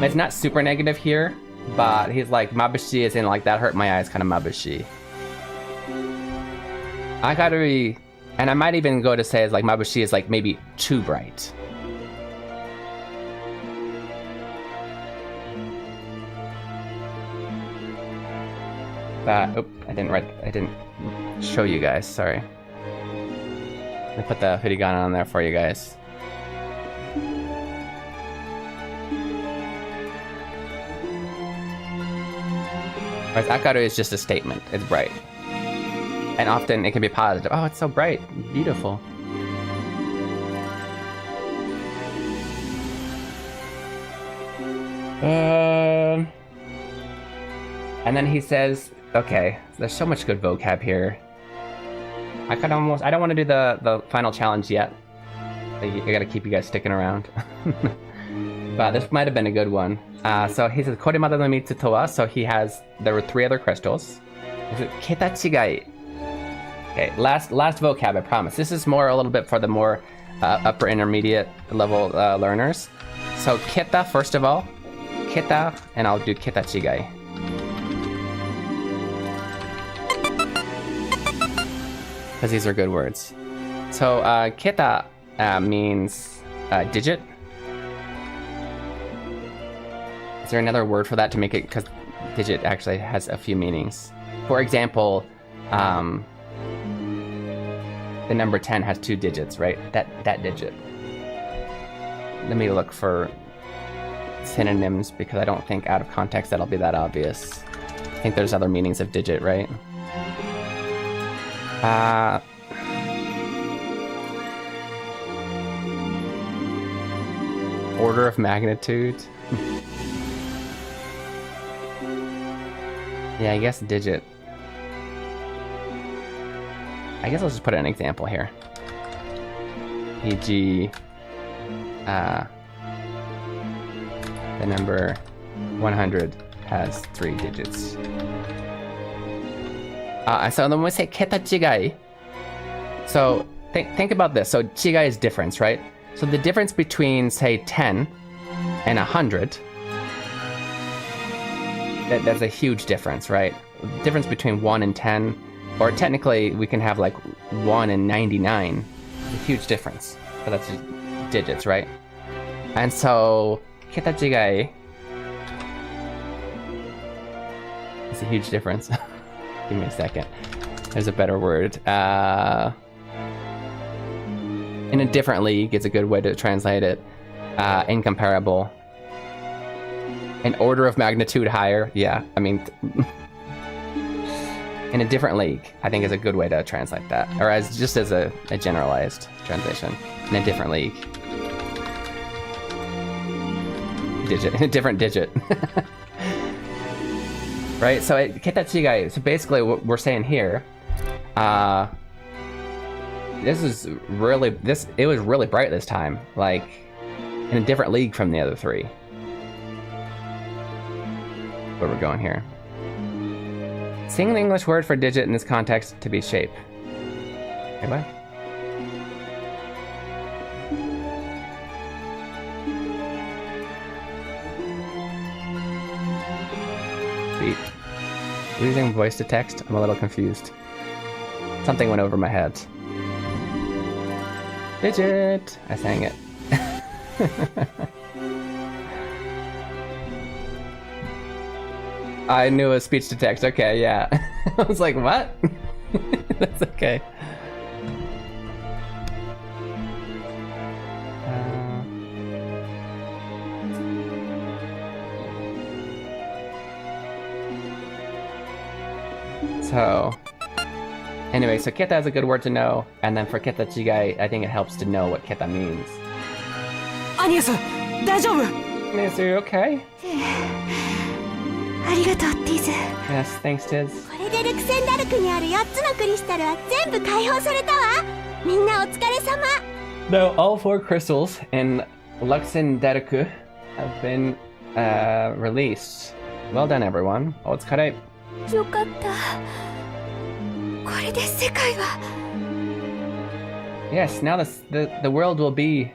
It's not super negative here, but he's like, mabushi is in like, that hurt my eyes kind of mabushi. Akarui, and I might even go to say is like, mabushi is like maybe too bright. Oop, I didn't show you guys, sorry. I put the hiragana on there for you guys. Whereas akaru is just a statement, it's bright. And often it can be positive. Oh, it's so bright, beautiful. And then he says, okay, there's so much good vocab here. I don't want to do the final challenge yet. I gotta keep you guys sticking around. But this might have been a good one. So he says, Koremada no mitsu to wa, so there were 3 other crystals. Is it keta chigai? Okay, last vocab, I promise. This is a little bit for the more upper intermediate level learners. So keta, first of all. Keta, and I'll do keta chigai. Because these are good words. So keta means digit. Is there another word for that to make it? Because digit actually has a few meanings. For example, the number 10 has 2 digits, right? That digit. Let me look for synonyms because I don't think out of context that'll be that obvious. I think there's other meanings of digit, right? Order of magnitude. Yeah, I guess digit. I guess I'll just put an example here. E.g., the number 100 has 3 digits. So then when we say keta chigai, so think about this. So chigai is difference, right? So the difference between, say, 10 and 100, that's a huge difference, right? The difference between 1 and 10 Or technically, we can have like 1 and 99. It's a huge difference. But that's just digits, right? And so, keta jigai is a huge difference. Give me a second. There's a better word. In a different league is a good way to translate it. Incomparable. An order of magnitude higher. Yeah, I mean... in a different league, I think is a good way to translate that. Or as just as a generalized translation. In a different league. Digit. In a different digit. Right? So, ketachigai. So basically what we're saying here... it was really bright this time, like in a different league from the other three. Where we're going here. Seeing the English word for digit in this context to be shape. Anybody? Sweet. Using voice to text? I'm a little confused. Something went over my head. Digit! I sang it. I knew it was speech to text. Okay, yeah. I was like, what? That's okay. Anyway, so keta is a good word to know, and then for keta jigai, I think it helps to know what keta means. Anya-san, 大丈夫? Is you okay? ありがとう、ティズ。 Yes, thanks, Tiz. これでルクセンダルクにある4つのクリスタルは全部解放されたわ。みんなお疲れ様。 Now, all 4 crystals in Luxembourg have been released. Well done, everyone. Otsukare. よかった。これで世界は。 Yes, now the world will be...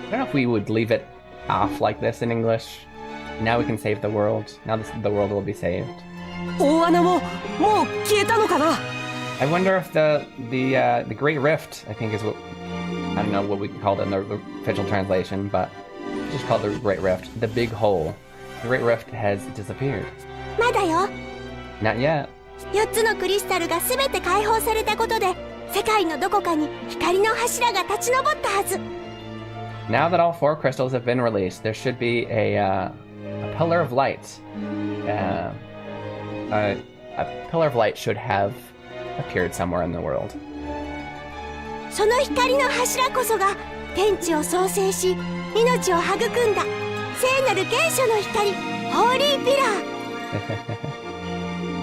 I don't know if we would leave it off like this in English. Now we can save the world. Now the world will be saved. 大穴ももう消えたのかな? I wonder if the Great Rift, I think is what... I don't know what we call it in the official translation, but it's just called the Great Rift. The big hole. The Great Rift has disappeared. まだよ。 Not yet. 4つのクリスタルが全て解放されたことで、世界のどこかに光の柱が立ち上ったはず。 Now that all 4 crystals have been released, there should be a pillar of light. A pillar of light should have appeared somewhere in the world. その光の柱こそが天地を創生し、命を育んだ聖なる原初の光、ホーリーピラー。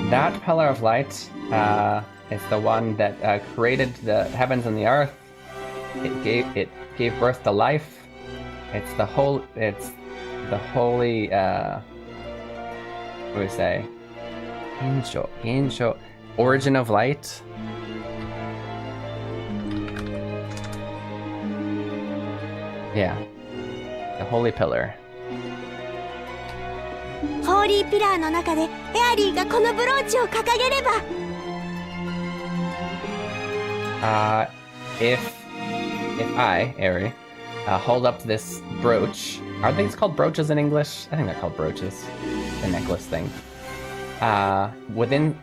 That pillar of light is the one that created the heavens and the earth. It gave birth to life. It's the holy. What do we say? Gensho. Origin of light. Yeah, the holy pillar. ホーリーピラーの中でエアリーがこのブローチを掲げれば。If I, Eri, hold up this brooch, are these called brooches in English? I think they're called brooches. The necklace thing. Within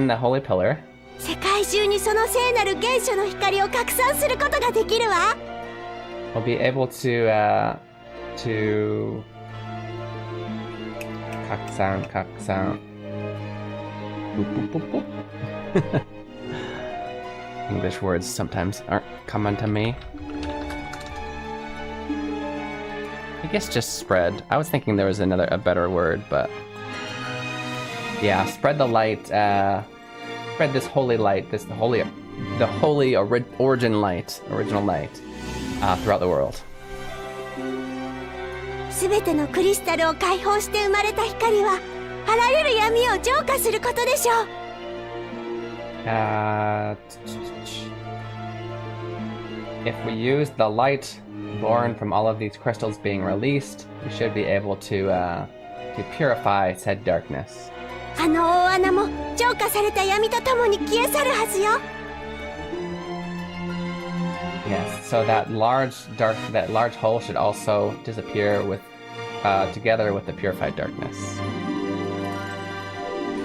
the holy pillar. 世界中にその聖なる原初の光を拡散することができるわ。We'll be able to kaksan. Boop, boop, boop, boop. English words sometimes aren't common to me. I guess just spread. I was thinking there was a better word, but yeah, spread the light. Spread this holy light, the holy original light, throughout the world. すべてのクリスタルを解放して生まれた光はあらゆる闇を浄化することでしょう。If we use the light born from all of these crystals being released, we should be able to purify said darkness. あの大穴も浄化された闇とともに消え去るはずよ。 Yes, so that large hole should also disappear with together with the purified darkness.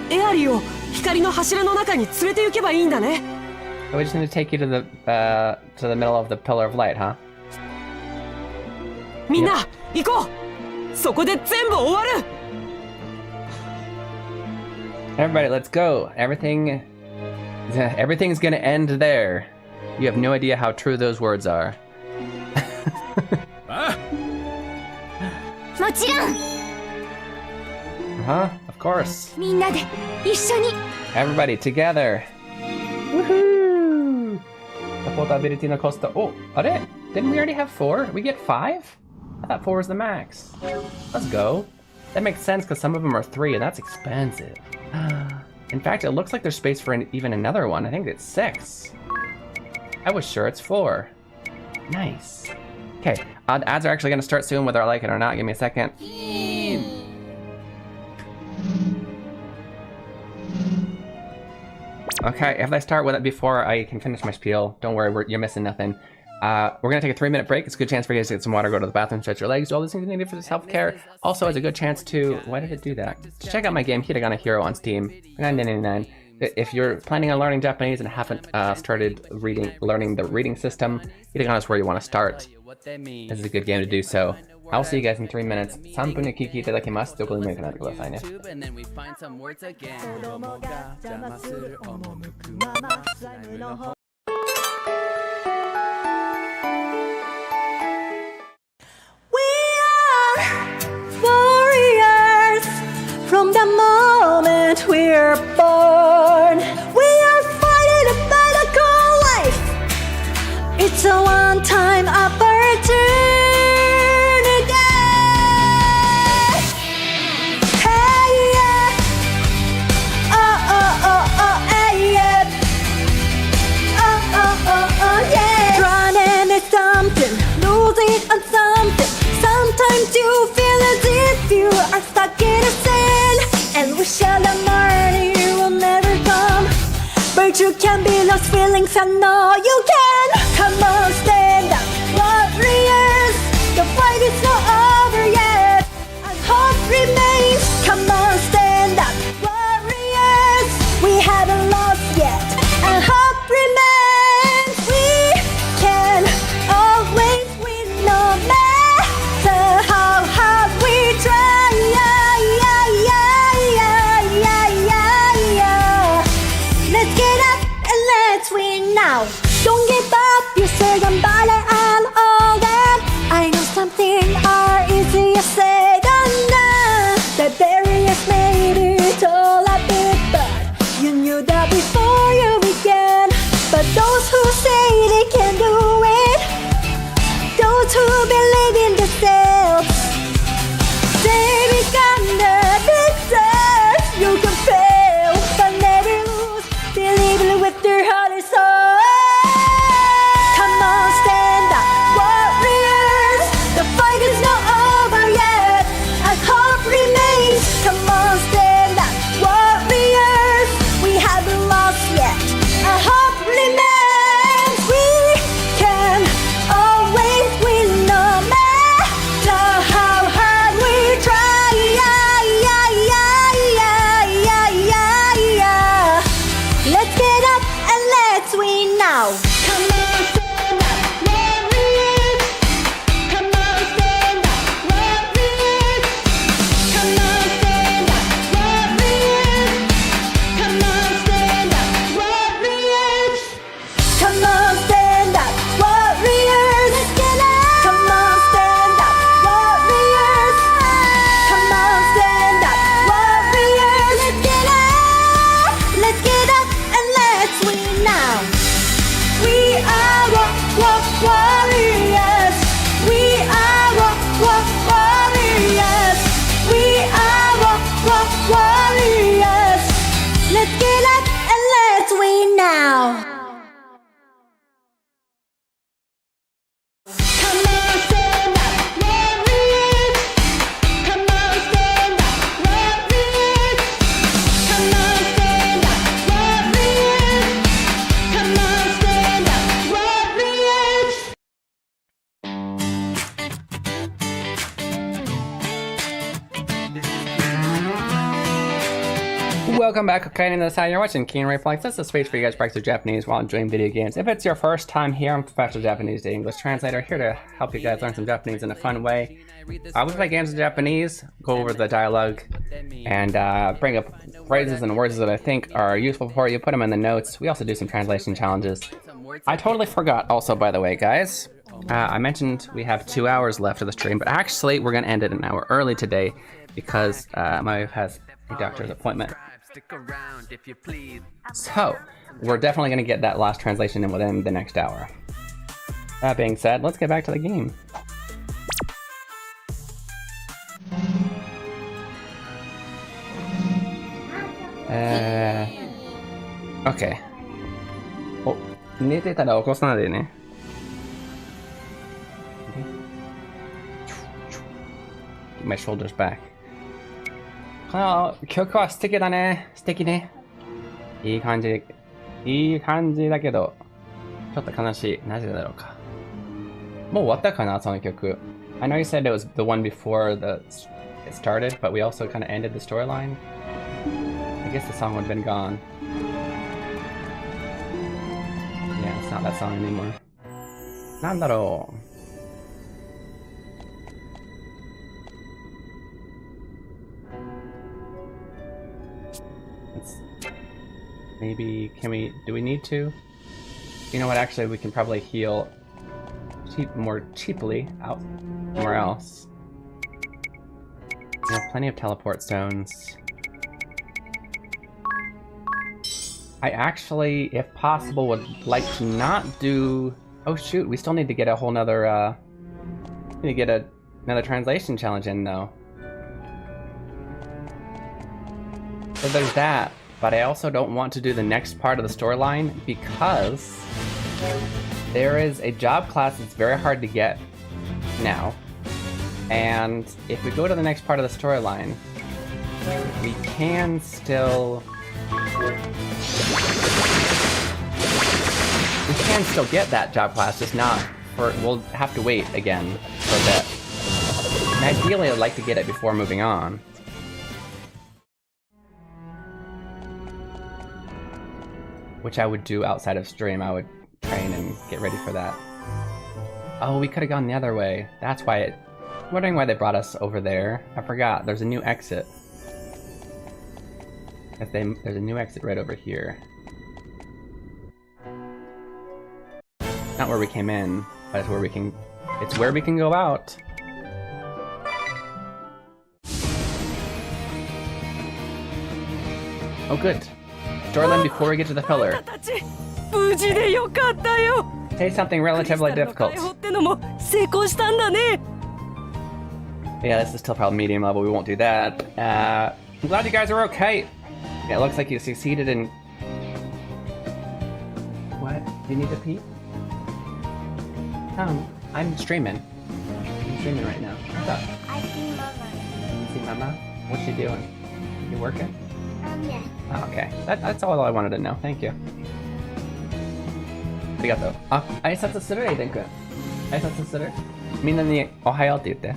エアリーを光の柱の中に連れて行けばいいんだね。 So we just need to take you to the middle of the pillar of light, huh? みんな行こう。そこで全部終わる。 Everybody, let's go. Everything's gonna end there. You have no idea how true those words are. もちろん。 Huh? Of course. みんなで一緒に。 Everybody together. Woohoo! The portability no cost. Oh, are didn't we already have 4? We get 5? I thought 4 was the max. Let's go. That makes sense because some of them are 3 and that's expensive. In fact, it looks like there's space for even another one. I think it's 6. I was sure it's 4. Nice. Okay, ads are actually going to start soon whether I like it or not. Give me a second. Okay, if I start with it before I can finish my spiel, don't worry, you're missing nothing. We're going to take a 3-minute break. It's a good chance for you guys to get some water, go to the bathroom, stretch your legs, do all these things you need for self-care. Also, it's a good chance to... Why did it do that? To check out my game, Hiragana Hero on Steam. $9.99. If you're planning on learning Japanese and haven't started learning the reading system, Hiragana is where you want to start. This is a good game to do so. I'll see you guys in 3 minutes. 3分で聞きいただきます。どこでもいいかなってくださいね。From the moment we're born, we are fighting a medical life. It's a one-time opportunity. Hey yeah, oh oh oh oh, hey yeah, oh oh oh oh yeah. Running is something, losing on something. Sometimes you feel as if you are stuck in a sin, and wish that the morning will never come. But you can be lost feelings, I know you can. Come on, stand up, warriors. The fight is not over yet, and hope remains. Come on, stand up, warriors. We haven't lost yet, and hope remains. We can always win, no matter how hard we try. Let's get up and let's win now. Don't give up, you say somebody. Welcome back, okay, and this how you're watching Keen Reflex. This is a space for you guys to practice Japanese while enjoying video games. If it's your first time here, I'm professional Japanese to English translator, here to help you guys learn some Japanese in a fun way. We play games in Japanese, go over the dialogue, and bring up phrases and words that I think are useful for you, put them in the notes. We also do some translation challenges. I totally forgot also, by the way, guys. I mentioned we have 2 hours left of the stream, but actually we're going to end it an hour early today because my wife has a doctor's appointment. So, we're definitely going to get that last translation in within the next hour. That being said, let's get back to the game. Okay. Oh, 寝てたら起こさないでね。Get my shoulders back. この曲は素敵だね。素敵ね。いい感じだけど、ちょっと悲しい。なぜだろうか。もう終わったかな、その曲。I know you said it was the one before it started, but we also kind of ended the storyline. I guess the song would have been gone. Yeah, it's not that song anymore. なんだろう。Maybe, do we need to? You know what, actually we can probably heal more cheaply out somewhere else. We have plenty of teleport stones. I actually, if possible, would like to not do... Oh shoot, we still need to get a whole nother, need to get another translation challenge in though. So there's that. But I also don't want to do the next part of the storyline because there is a job class that's very hard to get now. And if we go to the next part of the storyline, we can still... get that job class, just not for... We'll have to wait again for a bit. And ideally I'd like to get it before moving on. Which I would do outside of stream. I would train and get ready for that. Oh, we could have gone the other way. That's why I'm wondering why they brought us over there. I forgot. There's a new exit. There's a new exit right over here. Not where we came in, but it's where we can... It's where we can go out. Oh, good. Storyline before we get to the pillar. Say something relatively difficult. Yeah, this is still probably medium level, we won't do that. I'm glad you guys are okay. Yeah, it looks like you succeeded in... What? Do you need to pee? I'm streaming. I'm streaming right now. What's up? I see Mama. You see Mama? What's she doing? You working? Yeah. Oh, okay. That's all I wanted to know. Thank you. ありがとう。あ、挨拶するエイデン君。挨拶するみんなにおはようって言って。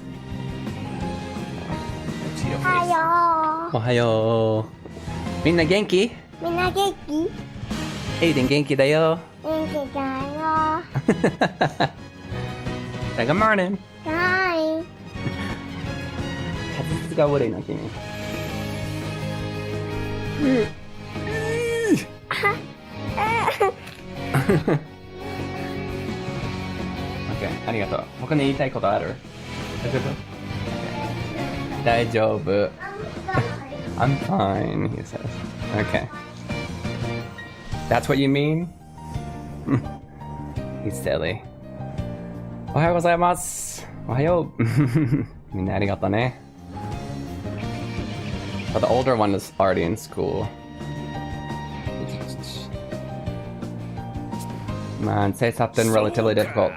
おはよう。おはよう。みんな元気？みんな元気？エイデン元気だよ。元気だよ。Good morning. Hi. 滑舌が悪いな、君。OK、ありがとう。他に言いたいことある？大丈夫。大丈夫。I'm fine, he says. Okay. That's what you mean? He's silly. おはようございます。おはよう。みんなありがとうね。But the older one is already in school. Man, say something relatively difficult.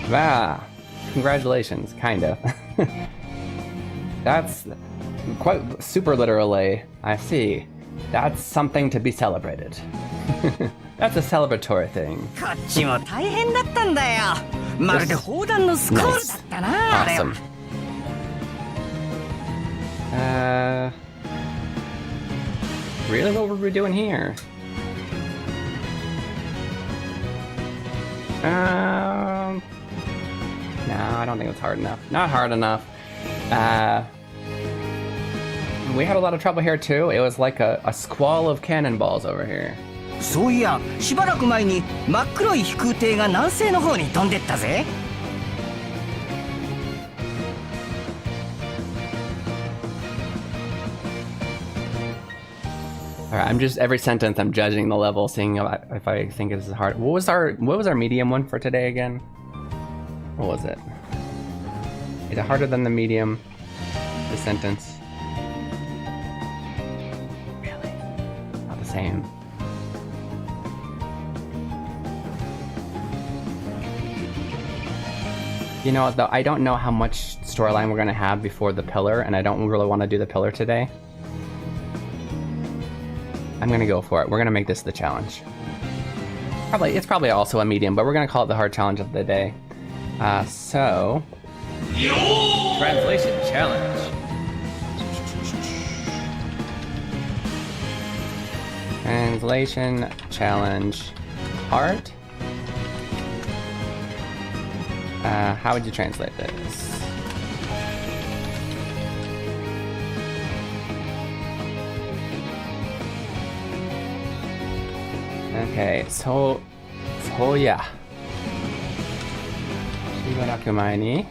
Wow. Congratulations, kind of. That's quite super literally. I see. That's something to be celebrated. That's a celebratory thing. こっちも大変だったんだよ。まるで砲弾のスコールだったな。Awesome. Really, what were we doing here? No, I don't think it's hard enough. Not hard enough. We had a lot of trouble here too. It was like a squall of cannonballs over here. そういや、しばらく前に真っ黒い飛空艇が南西の方に飛んでったぜ。Alright, I'm just every sentence I'm judging the level, seeing if I think this is hard. What was our medium one for today again? What was it? Is it harder than the medium? The sentence. Really? Not the same. You know, though, I don't know how much storyline we're gonna have before the pillar, and I don't really want to do the pillar today. I'm gonna go for it. We're gonna make this the challenge. It's probably also a medium, but we're gonna call it the hard challenge of the day. So... Translation challenge. Translation challenge. Hard? How would you translate this? Okay, so yeah. しばらく前に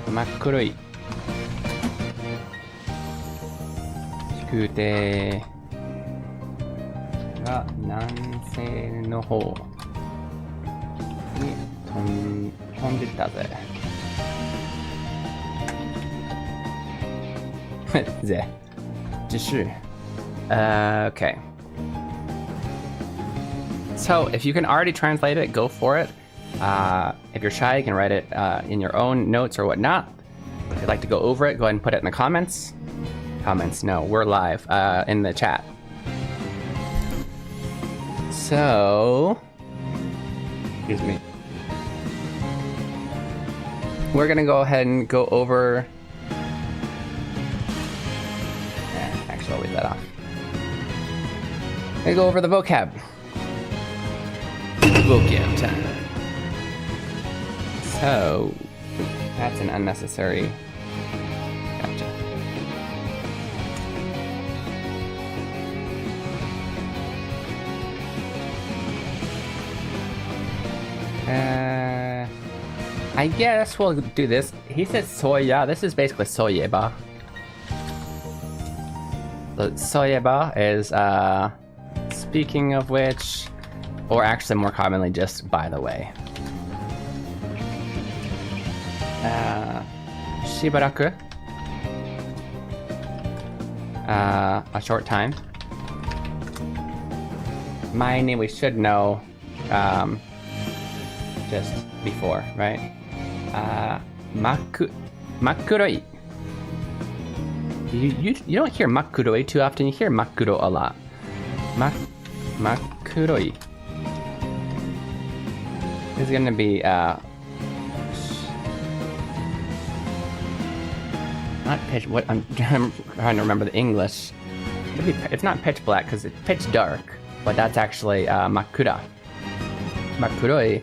真っ黒い飛空艇が南西の方に飛んでったぜ。ぜ。只是。Okay. So, if you can already translate it, go for it. If you're shy, you can write it in your own notes or whatnot. If you'd like to go over it, go ahead and put it in the comments. Comments, no, we're live in the chat. So, excuse me. We're gonna go ahead and go over. Actually, I'll leave that off. I'm gonna go over the vocab. Vocab time. So, that's an unnecessary. Gotcha. I guess we'll do this. He says soya. This is basically soyeba. So, soyeba is, speaking of which, or actually more commonly just by the way. Shibaraku. A short time. Maini we should know just before, right? Makuroi. You don't hear makuroi too often, you hear makuro a lot. Makuroi. This is gonna be not pitch. What I'm trying to remember the English. It's not pitch black because it's pitch dark, but that's actually makura. Makuroi.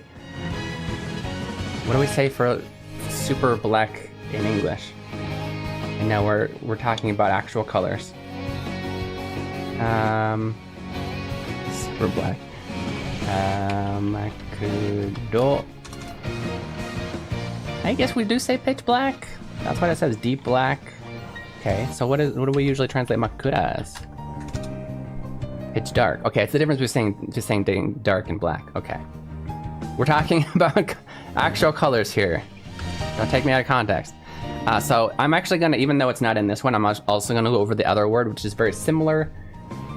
What do we say for super black in English? And now we're talking about actual colors. Super black. Makuro. I guess we do say pitch black. That's what it says, deep black. Okay, so what do we usually translate makura as? Pitch dark. Okay, it's the difference between just saying dark and black. Okay. We're talking about actual colors here. Don't take me out of context. So I'm actually gonna, even though it's not in this one, I'm also gonna go over the other word, which is very similar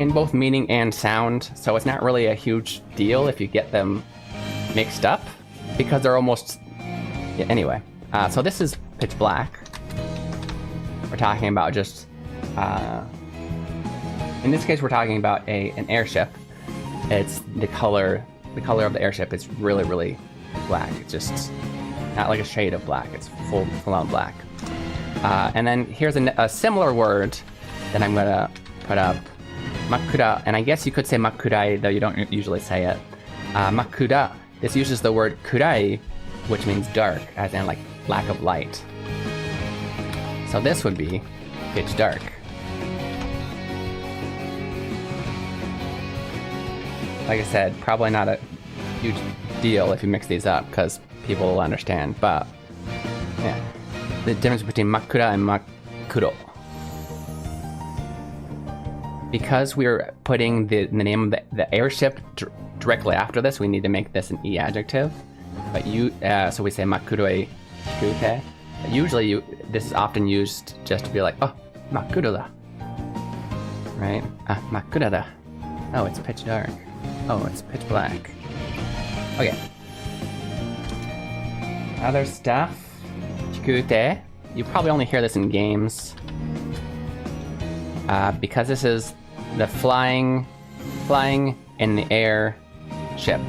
in both meaning and sound. So it's not really a huge deal if you get them mixed up, because they're almost, yeah, anyway. So this is pitch black. We're talking about just, in this case, we're talking about an airship. It's the color of the airship is really, really black. It's just Not like a shade of black, it's full on black. And then here's a similar word that I'm gonna put up. Makura, and I guess you could say makurai, though you don't usually say it. Makura, this uses the word kurai, which means dark, as in like lack of light. So this would be pitch dark. Like I said, probably not a huge deal if you mix these up, because people will understand, but yeah. The difference between makura and makuro. Because we're putting the name of the airship directly after this, we need to make this an E adjective. But so we say makuroi hikute. Usually this is often used just to be like, oh, makuro da. Right? Makura da. Oh, it's pitch dark. Oh, it's pitch black. Okay. Other stuff. Hikute. You probably only hear this in games. Because this is the flying in the air ship.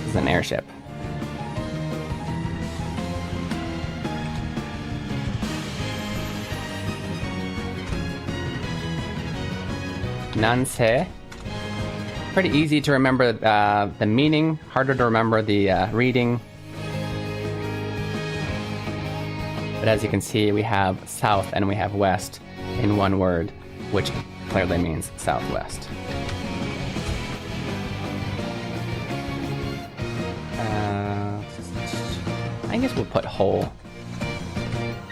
This is an airship. Nansei. Pretty easy to remember the meaning, harder to remember the reading. But as you can see, we have south and we have west in one word, which clearly means southwest. I guess we'll put whole.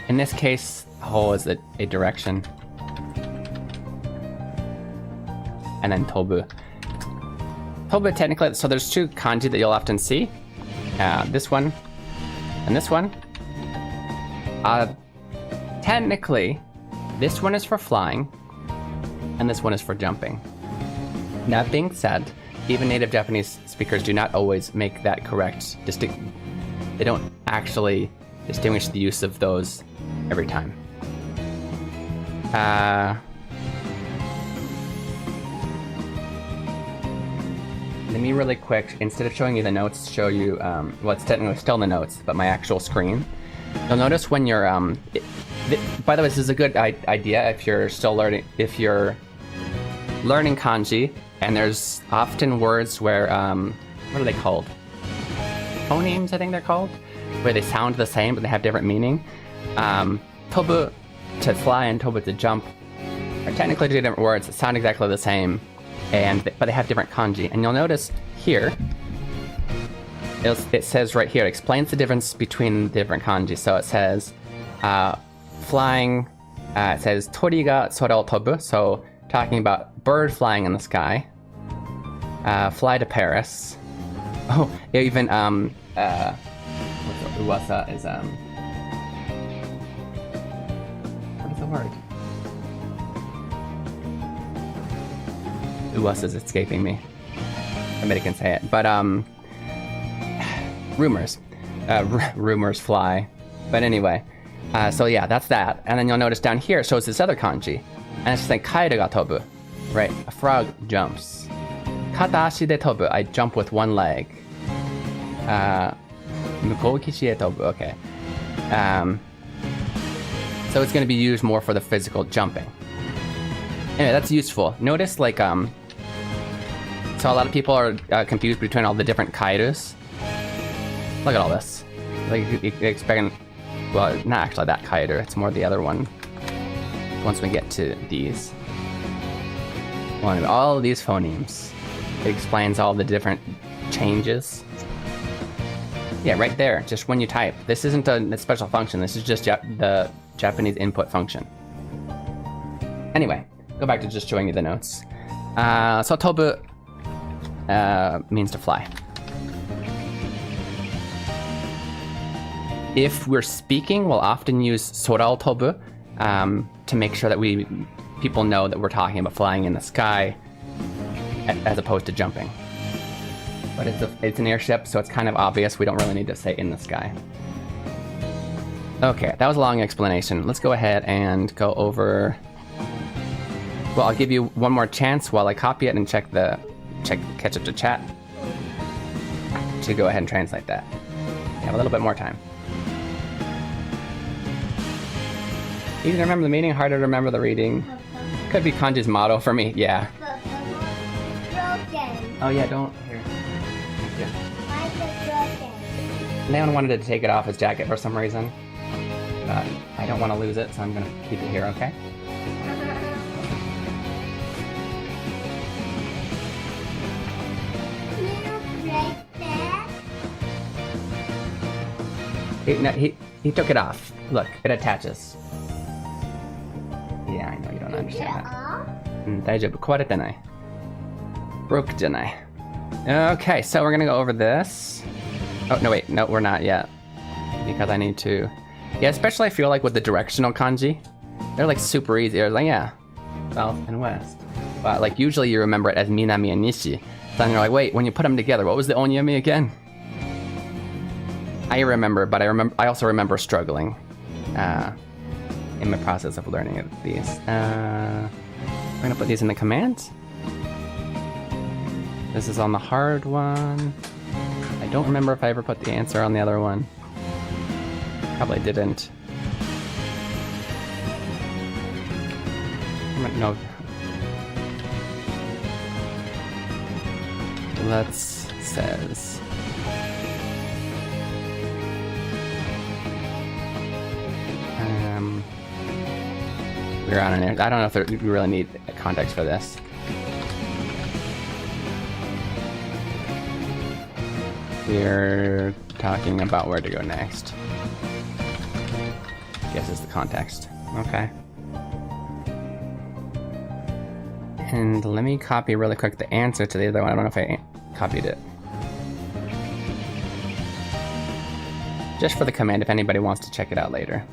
In this case, whole is a direction. And then tobu. Tobu technically, so there's two kanji that you'll often see. This one and this one. Technically, this one is for flying, and this one is for jumping. That being said, even native Japanese speakers do not always make that correct distinction. They don't actually distinguish the use of those every time. Let me really quick, instead of showing you the notes, show you, well, it's technically still in the notes, but my actual screen. You'll notice when you're, by the way, this is a good idea if you're still learning, kanji, and there's often words where, what are they called? Phonemes, I think they're called, where they sound the same, but they have different meaning. Tobu to fly and tobu to jump are technically two different words that sound exactly the same, but they have different kanji. And you'll notice here, it says right here, it explains the difference between the different kanji. So it says, flying, it says tori ga sora o tobu, so talking about bird flying in the sky. Fly to Paris. Oh, even, uwasa is, what is the word? Uwasa is escaping me. Somebody can say it, but, rumors. Rumors fly. But anyway, so yeah, that's that. And then you'll notice down here it shows this other kanji. And it's just like kaeru ga tobu. Right, a frog jumps. Kata ashi de tobu, I jump with one leg. Mukou kishi e tobu, okay. So it's going to be used more for the physical jumping. Anyway, that's useful. Notice like, so a lot of people are confused between all the different kaerus. Look at all this. Like, you expect, well, not actually that kaeru, it's more the other one. Once we get to these. Well, all of these phonemes. It explains all the different changes. Yeah, right there, just when you type. This isn't a special function, this is just the Japanese input function. Anyway, go back to just showing you the notes. So tobu means to fly. If we're speaking, we'll often use sora o tobu to make sure that people know that we're talking about flying in the sky as opposed to jumping. But it's an airship, so it's kind of obvious. We don't really need to say in the sky. Okay, that was a long explanation. Let's go ahead and go over... Well, I'll give you one more chance while I copy it and catch up to chat to go ahead and translate that. You have a little bit more time. Easy to remember the meaning, harder to remember the reading. Could be kanji's motto for me, yeah. Broken. Oh yeah, don't. Here. Thank you. Why is it broken? Leon wanted to take it off his jacket for some reason. But I don't want to lose it, so I'm going to keep it here, okay? He took it off. Look, it attaches. Yeah, I know you don't understand that. 大丈夫、壊れてない。Broke じゃない。Okay, so we're gonna go over this. Oh, no, wait, no, we're not yet. Because I need to... Yeah, especially I feel like with the directional kanji, they're like super easy. They're like, yeah, south and west. But like usually you remember it as Minami and Nishi. Then you're like, wait, when you put them together, what was the Onyami again? I remember, but I also remember struggling in my process of learning these. We're gonna put these in the commands. This is on the hard one. I don't remember if I ever put the answer on the other one. Probably didn't. No. Let's says. We're on an. I don't know if we really need context for this. We're talking about where to go next. Guess is the context. Okay. And let me copy really quick the answer to the other one. I don't know if I copied it. Just for the command, if anybody wants to check it out later.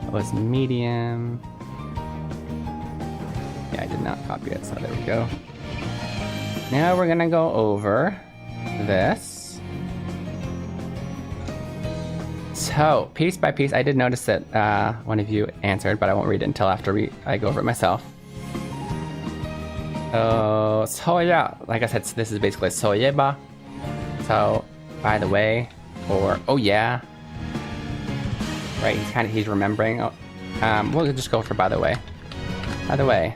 It was medium. Yeah, I did not copy it, so there we go. Now we're gonna go over this. So, piece by piece, I did notice that one of you answered, but I won't read it until after I go over it myself. So yeah, like I said, this is basically soyeba. So, by the way, or oh yeah. Right, he's remembering. We'll just go for by the way. By the way,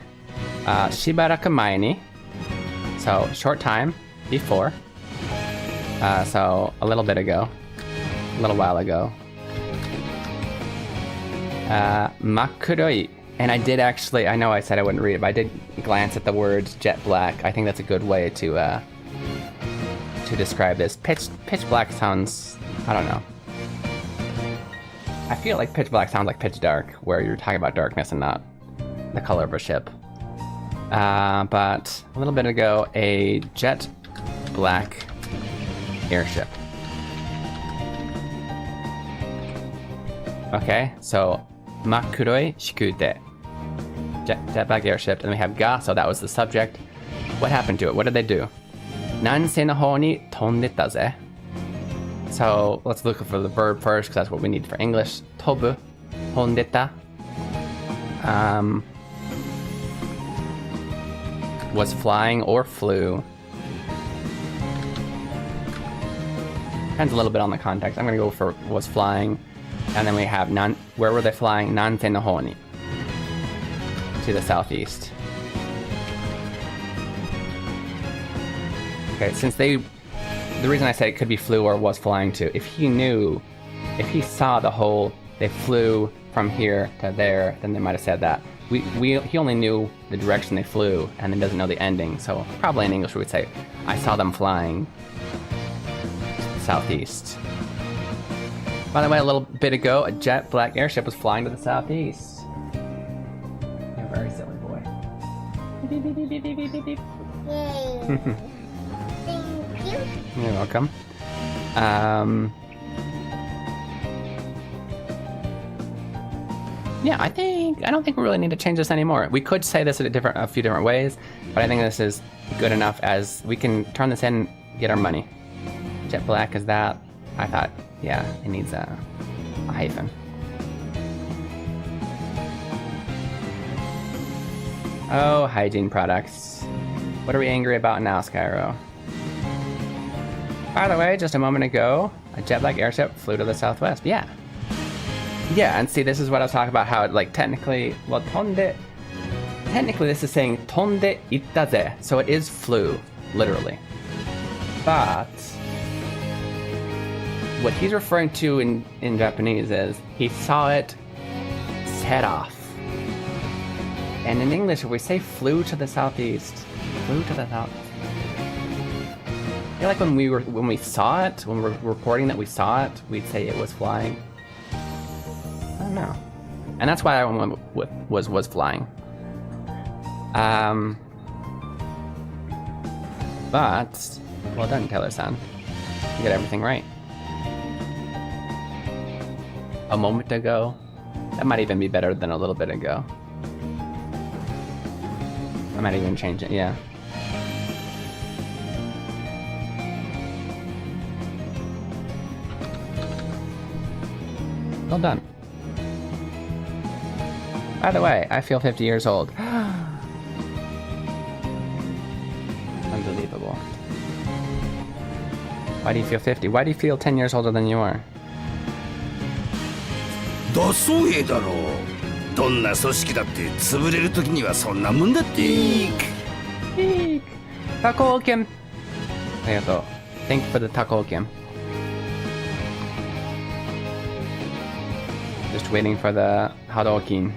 shibaraku mae ni. So, short time before. So, a little bit ago. A little while ago. Makuroi. And I did actually, I know I said I wouldn't read it, but I did glance at the words jet black. I think that's a good way to describe this. Pitch black sounds, I don't know. I feel like pitch black sounds like pitch dark, where you're talking about darkness and not the color of a ship. But a little bit ago, a jet black airship. Okay, so makuroi shikute. Jet black airship, and we have ga, so that was the subject. What happened to it? What did they do? Nansei no hou ni tondeta ze. So let's look for the verb first, because that's what we need for English. Tobu, tondeta. Was flying or flew. Depends a little bit on the context. I'm gonna go for was flying. And then we have where were they flying? Nansei no hou ni. To the southeast. Okay, since the reason I said it could be flew or was flying to, if he saw the whole, they flew from here to there, then they might have said that. He only knew the direction they flew, and then doesn't know the ending, so probably in English we would say, I saw them flying to the southeast. By the way, a little bit ago, a jet black airship was flying to the southeast. You're a very silly boy. Beep, beep, beep, beep, beep, beep, beep, beep. Yay. Thank you. You're welcome. Yeah, I don't think we really need to change this anymore. We could say this in a few different ways, but I think this is good enough as we can turn this in, get our money. Jet black is that. I thought, yeah, it needs a hyphen. Oh, hygiene products. What are we angry about now, Skyro? By the way, just a moment ago, a jet-like airship flew to the southwest. Yeah. Yeah, and see, this is what I was talking about, how it, like, technically, well, technically this is saying tonde ittaze, so it is flew, literally. But what he's referring to in Japanese is he saw it set off. And in English, if we say flew to the southeast, flew to the south. I feel like when we saw it, when we're reporting that we saw it, we'd say it was flying. I don't know. And that's why I went with was flying. But well done, Taylor-san. You got everything right. A moment ago. That might even be better than a little bit ago. I might even change it, yeah. Well done. By the way, I feel 50 years old. Unbelievable. Why do you feel 50? Why do you feel 10 years older than you are? 脱走兵だろう。どんな組織だって潰れる時にはそんなもんだって。タコーキン。ありがとう。Thank you for the タコーキン。Just waiting for the Hadouken.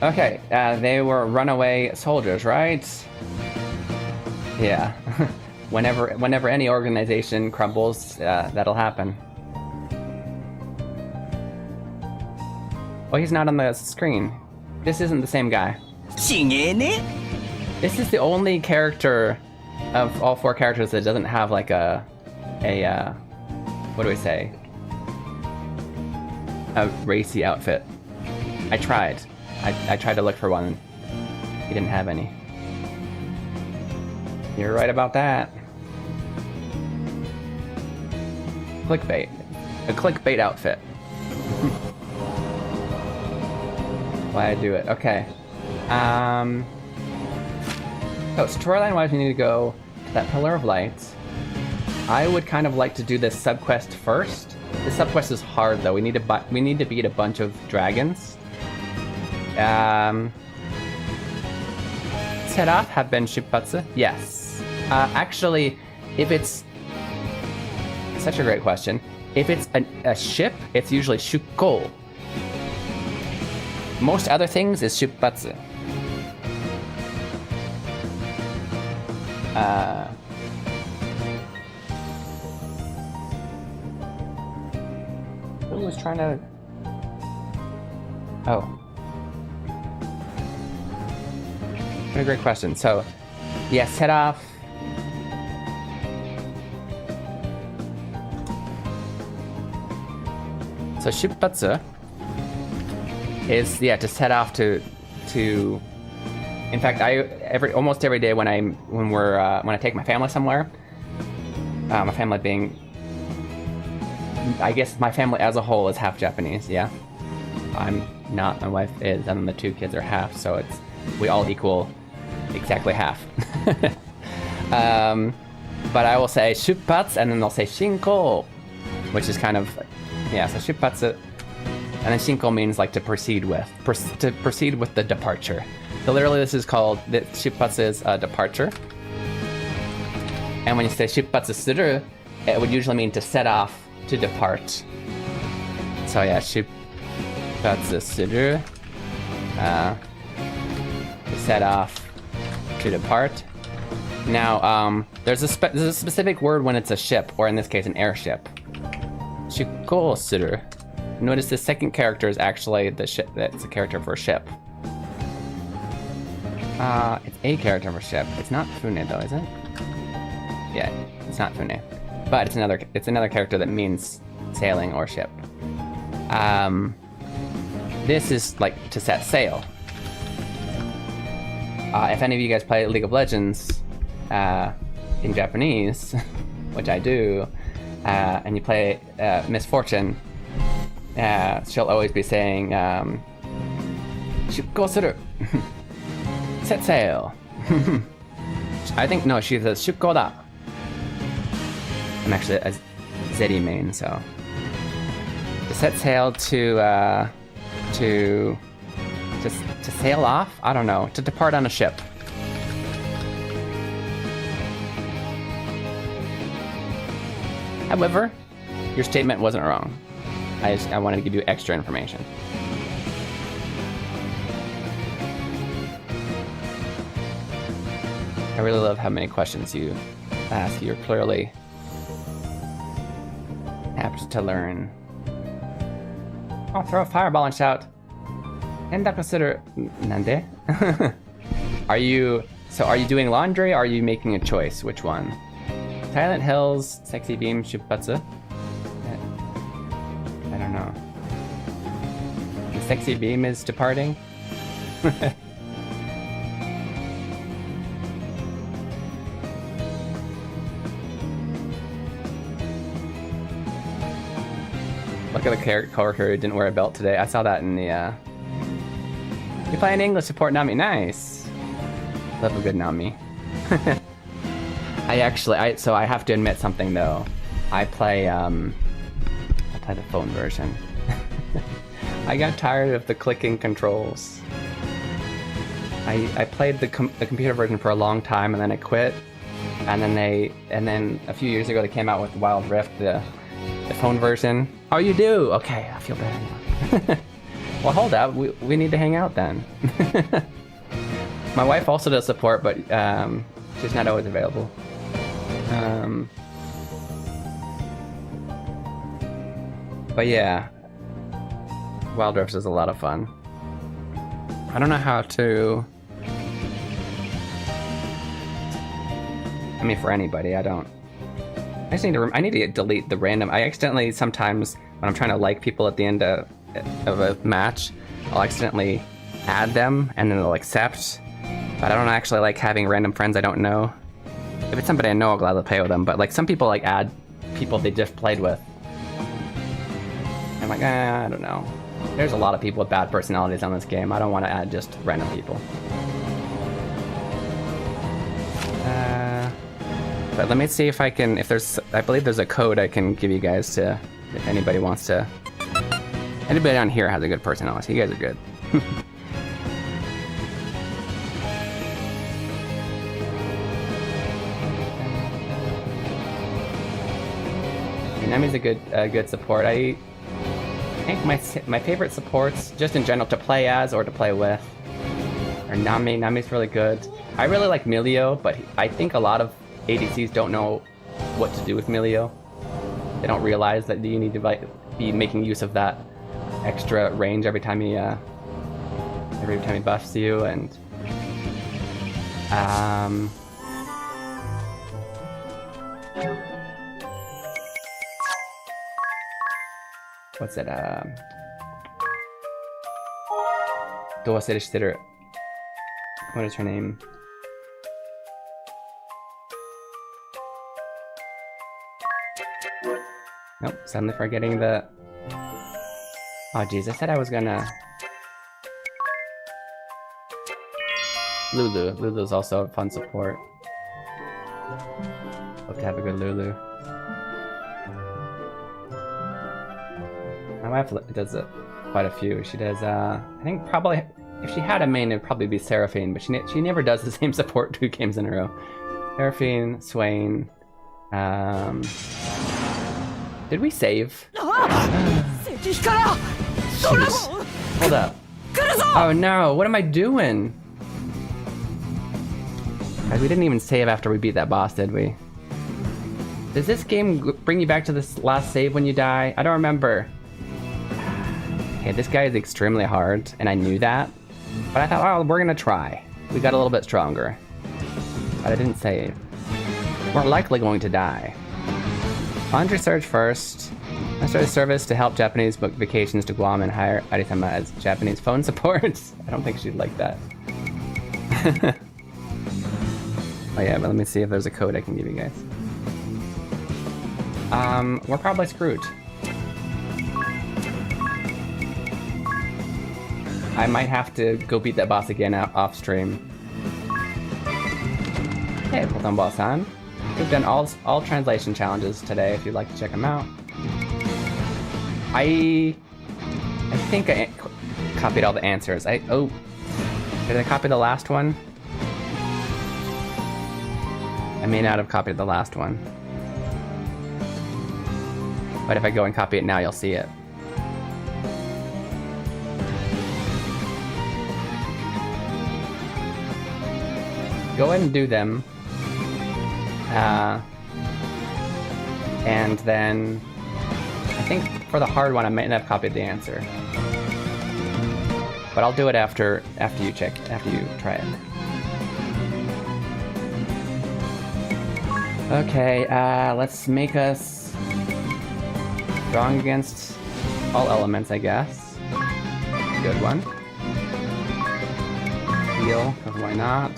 Okay, they were runaway soldiers, right? Yeah. Whenever any organization crumbles, that'll happen. Oh, he's not on the screen. This isn't the same guy. This is the only character of all 4 characters that doesn't have like a what do we say? A racy outfit. I tried. I tried to look for one. He didn't have any. You're right about that. Clickbait. A clickbait outfit. Why I do it. Okay. So storyline-wise, we need to go to that Pillar of Light. I would kind of like to do this subquest first. This subquest is hard though. We need to beat a bunch of dragons. Set off have been Shippatsu? Yes. Actually, if it's such a great question. If it's a ship, it's usually Shukko. Most other things is Shippatsu. Who was trying to... Oh. What a great question. So, yeah, set off. So Shippatsu is, yeah, to set off to in fact, almost every day when I take my family somewhere, my family being, I guess my family as a whole is half Japanese, yeah. I'm not, my wife is, and then the 2 kids are half, so we all equal exactly half. But I will say Shippatsu, and then they'll say Shinko, which is kind of, yeah, so Shippatsu, and then Shinko means like to proceed with, to proceed with the departure. So literally this is called, Shippatsu is a departure. And when you say Shippatsu suru, it would usually mean to set off, to depart. So yeah, Shippatsu suru, to set off, to depart. Now, there's a specific word when it's a ship, or in this case, an airship. Shukko suru. Notice the second character is actually the ship. That's a character for a ship. It's a character for ship. It's not Fune though, is it? Yeah, it's not Fune, but it's another character that means sailing or ship. This is like to set sail. If any of you guys play League of Legends in Japanese, which I do, and you play Miss Fortune, she'll always be saying, Shukko suru. Set sail. I think, no, she says Shukoda. I'm actually a Zeddy main, so. To set sail to sail off? I don't know. To depart on a ship. However, your statement wasn't wrong. I wanted to give you extra information. I really love how many questions you ask. You're clearly apt to learn. I'll throw a fireball and shout, "Enda consider nande?" Are you doing laundry or are you making a choice? Which one? Silent Hills, Sexy Beam, Shupatsu? I don't know. The Sexy Beam is departing? Look at the coworker who didn't wear a belt today. I saw that in the, You're playing English support Nami. Nice! Love a good Nami. So I have to admit something though. I play the phone version. I got tired of the clicking controls. I played the computer version for a long time and then I quit. And then a few years ago they came out with Wild Rift, the phone version. Oh, you do? Okay, I feel better now. Well, hold up. We need to hang out then. My wife also does support, but she's not always available. But yeah, Wild Rift is a lot of fun. I don't know how to. I mean, for anybody, I don't. I just need to. I need to delete the random. I accidentally sometimes when I'm trying to like people at the end of a match, I'll accidentally add them and then they'll accept. But I don't actually like having random friends I don't know. If it's somebody I know, I'll gladly play with them. But like some people like add people they just played with. I'm like, I don't know. There's a lot of people with bad personalities on this game. I don't want to add just random people. But let me see if I can, I believe there's a code I can give you guys to, if anybody wants to. Anybody on here has a good personality. You guys are good. Nami's a good support. I think my favorite supports, just in general, to play as or to play with, are Nami. Nami's really good. I really like Milio, but I think a lot of ADCs don't know what to do with Milio. They don't realize that you need to be making use of that extra range every time he buffs you, and what's it? What is her name? Nope, suddenly forgetting the... Oh jeez, I said I was gonna... Lulu. Lulu's also a fun support. Love to have a good Lulu. My wife does quite a few. She does, I think probably... If she had a main, it'd probably be Seraphine, but she never does the same support 2 games in a row. Seraphine, Swain... Did we save? Jeez. Hold up. Oh no, what am I doing? Guys, we didn't even save after we beat that boss, did we? Does this game bring you back to this last save when you die? I don't remember. Okay, this guy is extremely hard, and I knew that. But I thought, oh, we're gonna try. We got a little bit stronger. But I didn't save. We're likely going to die. Laundry search first. I started service to help Japanese book vacations to Guam and hire Aritama as Japanese phone support. I don't think she'd like that. Oh yeah, but let me see if there's a code I can give you guys. We're probably screwed. I might have to go beat that boss again off stream. Hey, Potonball-san. We've done all translation challenges today if you'd like to check them out. I think I copied all the answers. Oh, did I copy the last one? I may not have copied the last one. But if I go and copy it now, you'll see it. Go ahead and do them. And then I think for the hard one I might not have copied the answer. But I'll do it after you try it. Okay, let's make us strong against all elements, I guess. Good one. Heal, because why not?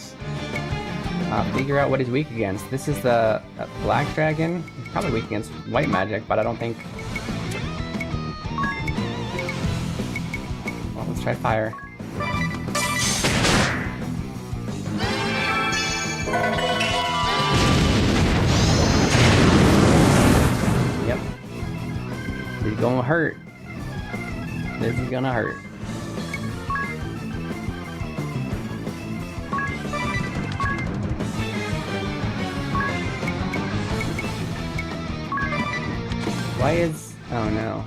Figure out what he's weak against. This is the black dragon. He's probably weak against white magic, but I don't think... Well, let's try fire. Yep. This is gonna hurt. This is gonna hurt. Why is... Oh no.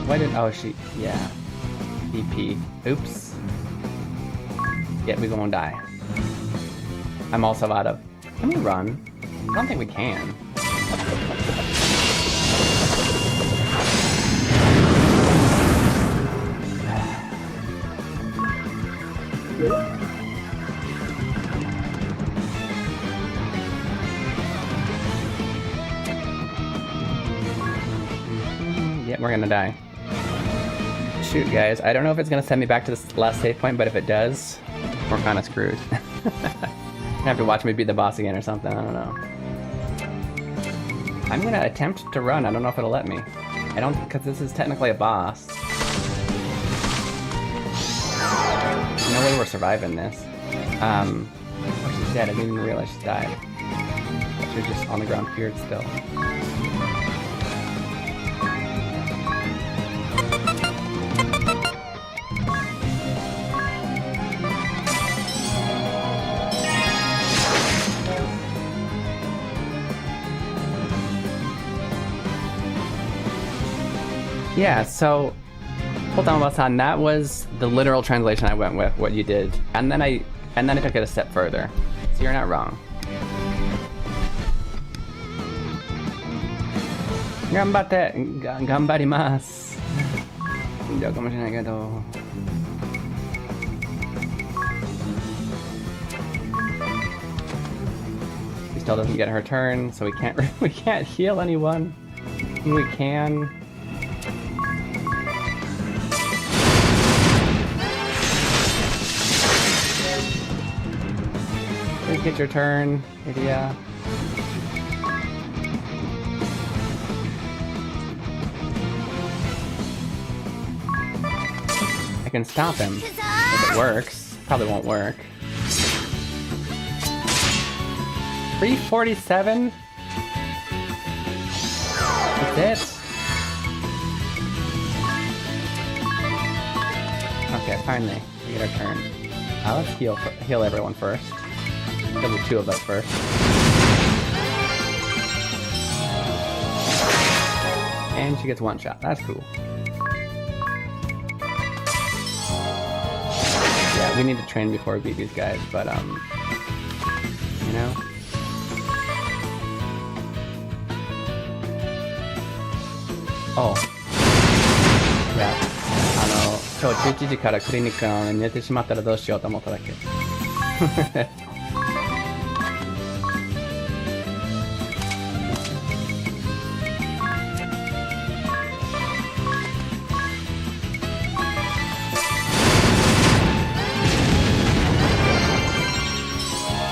Why did... Oh, she... Yeah. EP. Oops. Yeah, we gonna die. I'm also out of... Can we run? I don't think we can. Yeah, we're gonna die. Shoot, guys. I don't know if it's gonna send me back to this last save point, but if it does, we're kinda screwed. You have to watch me beat the boss again or something, I don't know. I'm gonna attempt to run, I don't know if it'll let me. I don't, because this is technically a boss. No way we're surviving this. Oh, she's dead, I didn't even realize she died. She's just on the ground feared still. Yeah, so hold on, Wasan, that was the literal translation I went with, what you did. And then I took it a step further. So you're not wrong. Ganbatte! Ganbarimasu! She still doesn't get her turn, so we can't heal anyone. We can. Please get your turn, Idia. I can stop him if it works. Probably won't work. 347? That's it? Okay, finally. We get our turn. Let's heal everyone first. Kill the two of us first. And she gets one shot. That's cool. Yeah, we need to train before we beat these guys, but you know. Oh. Yeah. 今日11時からクリニックなので寝てしまったらどうしようと思っただけ。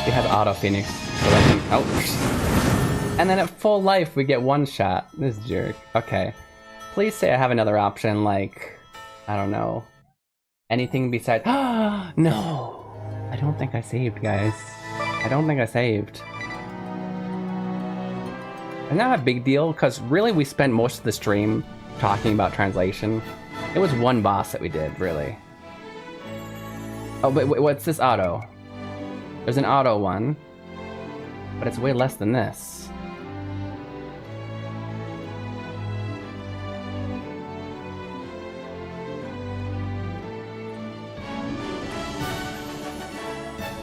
He has auto phoenix, so I can, oh. And then at full life we get one shot. This jerk. Okay. Please say I have another option, like, I don't know, anything besides. No! I don't think I saved, guys. I don't think I saved. Isn't that a big deal? Because really we spent most of the stream talking about translation. It was one boss that we did, really. Oh, but wait, what's this auto? There's an auto one, but it's way less than this.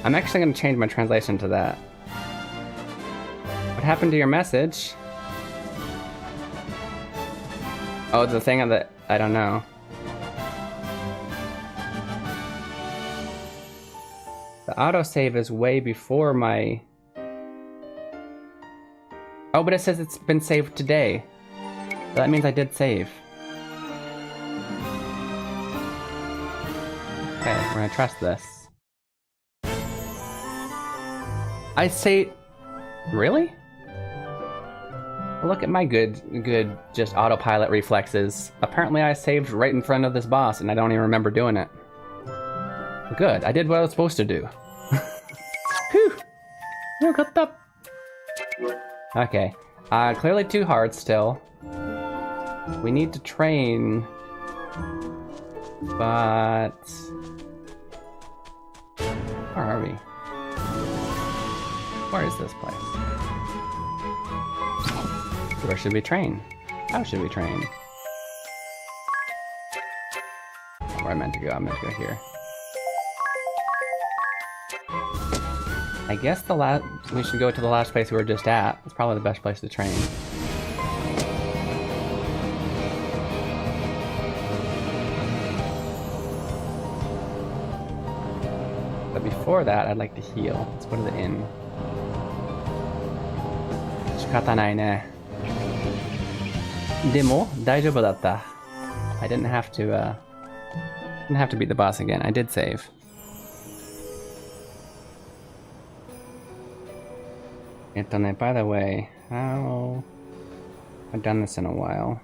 I'm actually going to change my translation to that. What happened to your message? Oh, the thing on the... I don't know. The autosave is way before my... Oh, but it says it's been saved today. So that means I did save. Okay, we're gonna trust this. I say... Really? Look at my good, just autopilot reflexes. Apparently I saved right in front of this boss and I don't even remember doing it. Good, I did what I was supposed to do. Whew! Oh, got that. Okay, clearly too hard still. We need to train, but... Where are we? Where is this place? Where should we train? How should we train? Where I meant to go, I meant to go here. I guess we should go to the last place we were just at. It's probably the best place to train. But before that, I'd like to heal. Let's go to the inn. Shikatanai ne. Demo, daijoubu datta. I didn't have to beat the boss again. I did save. By the way, I've done this in a while.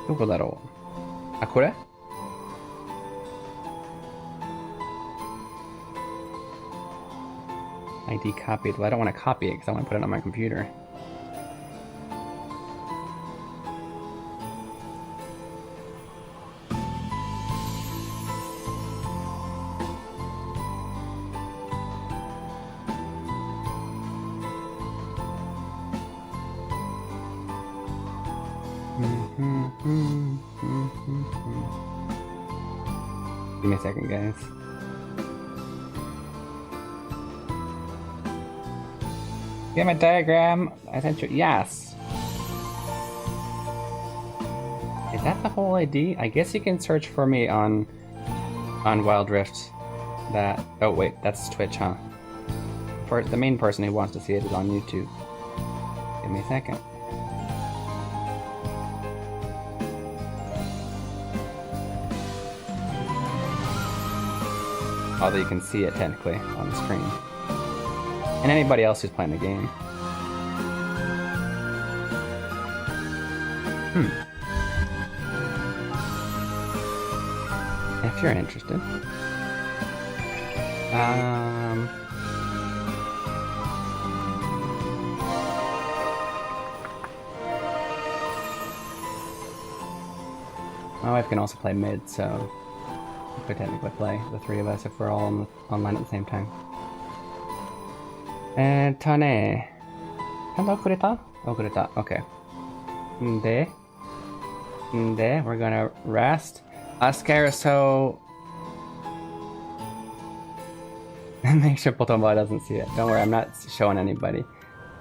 Doko Ah, kore? ID copied. Well, I don't want to copy it because I want to put it on my computer. Give me a second, guys. You have a diagram? I sent you. Yes. Is that the whole ID? I guess you can search for me on Wild Rift. That. Oh wait, that's Twitch, huh? For the main person who wants to see it is on YouTube. Give me a second. Although you can see it technically on the screen. And anybody else who's playing the game. If you're interested. My wife can also play mid, so we could technically play, the three of us, if we're all online at the same time. Tane. Kanda okureta? Okureta, okay. Nde, we're gonna rest. Scaraso. Make sure Potomba doesn't see it. Don't worry, I'm not showing anybody.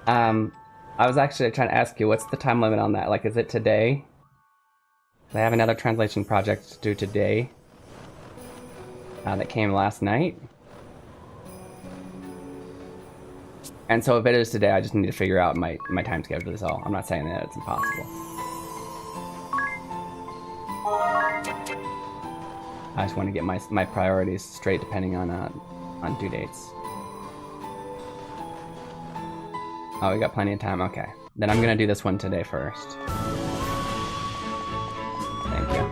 I was actually trying to ask you, what's the time limit on that? Like, is it today? I have another translation project to do today. That came last night. And so if it is today, I just need to figure out my time schedule is all. I'm not saying that it's impossible. I just want to get my priorities straight depending on due dates. Oh, we got plenty of time, okay. Then I'm gonna do this one today first. Thank you.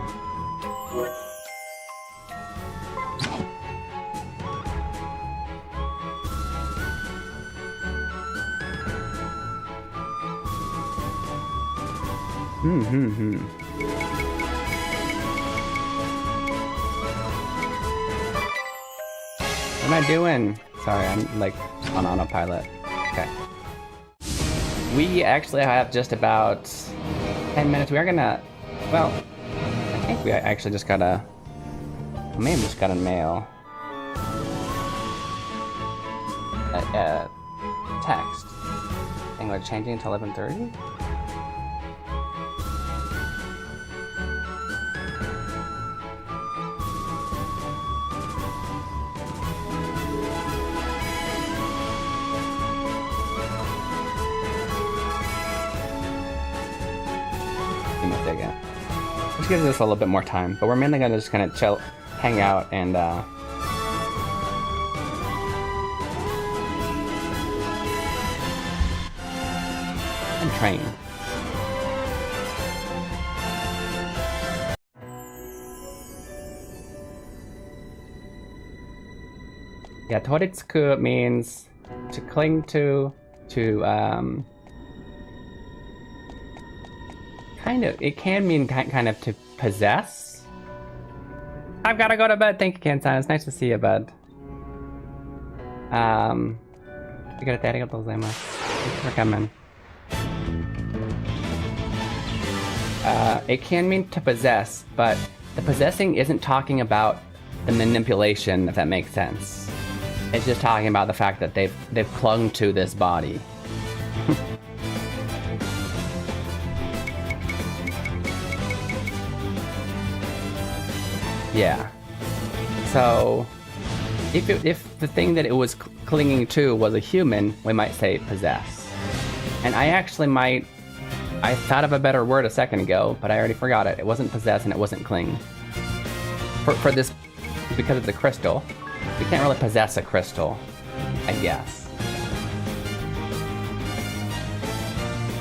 What am I doing? Sorry, I'm like on autopilot. Okay. We actually have just about 10 minutes. We are gonna, well, I think we actually just got a, we may have just got a mail. Text. I think we're changing to 11:30? Which gives us a little bit more time, but we're mainly gonna just kind of chill, hang out, and train. Yeah, toritsuku means to cling to kind of, it can mean kind of to possess. I've gotta go to bed. Thank you, Ken-san. It's nice to see you, bud. Thanks for coming. It can mean to possess, but the possessing isn't talking about the manipulation, if that makes sense. It's just talking about the fact that they've clung to this body. Yeah. So, if the thing that it was clinging to was a human, we might say possess. And I thought of a better word a second ago, but I already forgot it. It wasn't possess and it wasn't cling. For this, because it's a crystal, we can't really possess a crystal, I guess.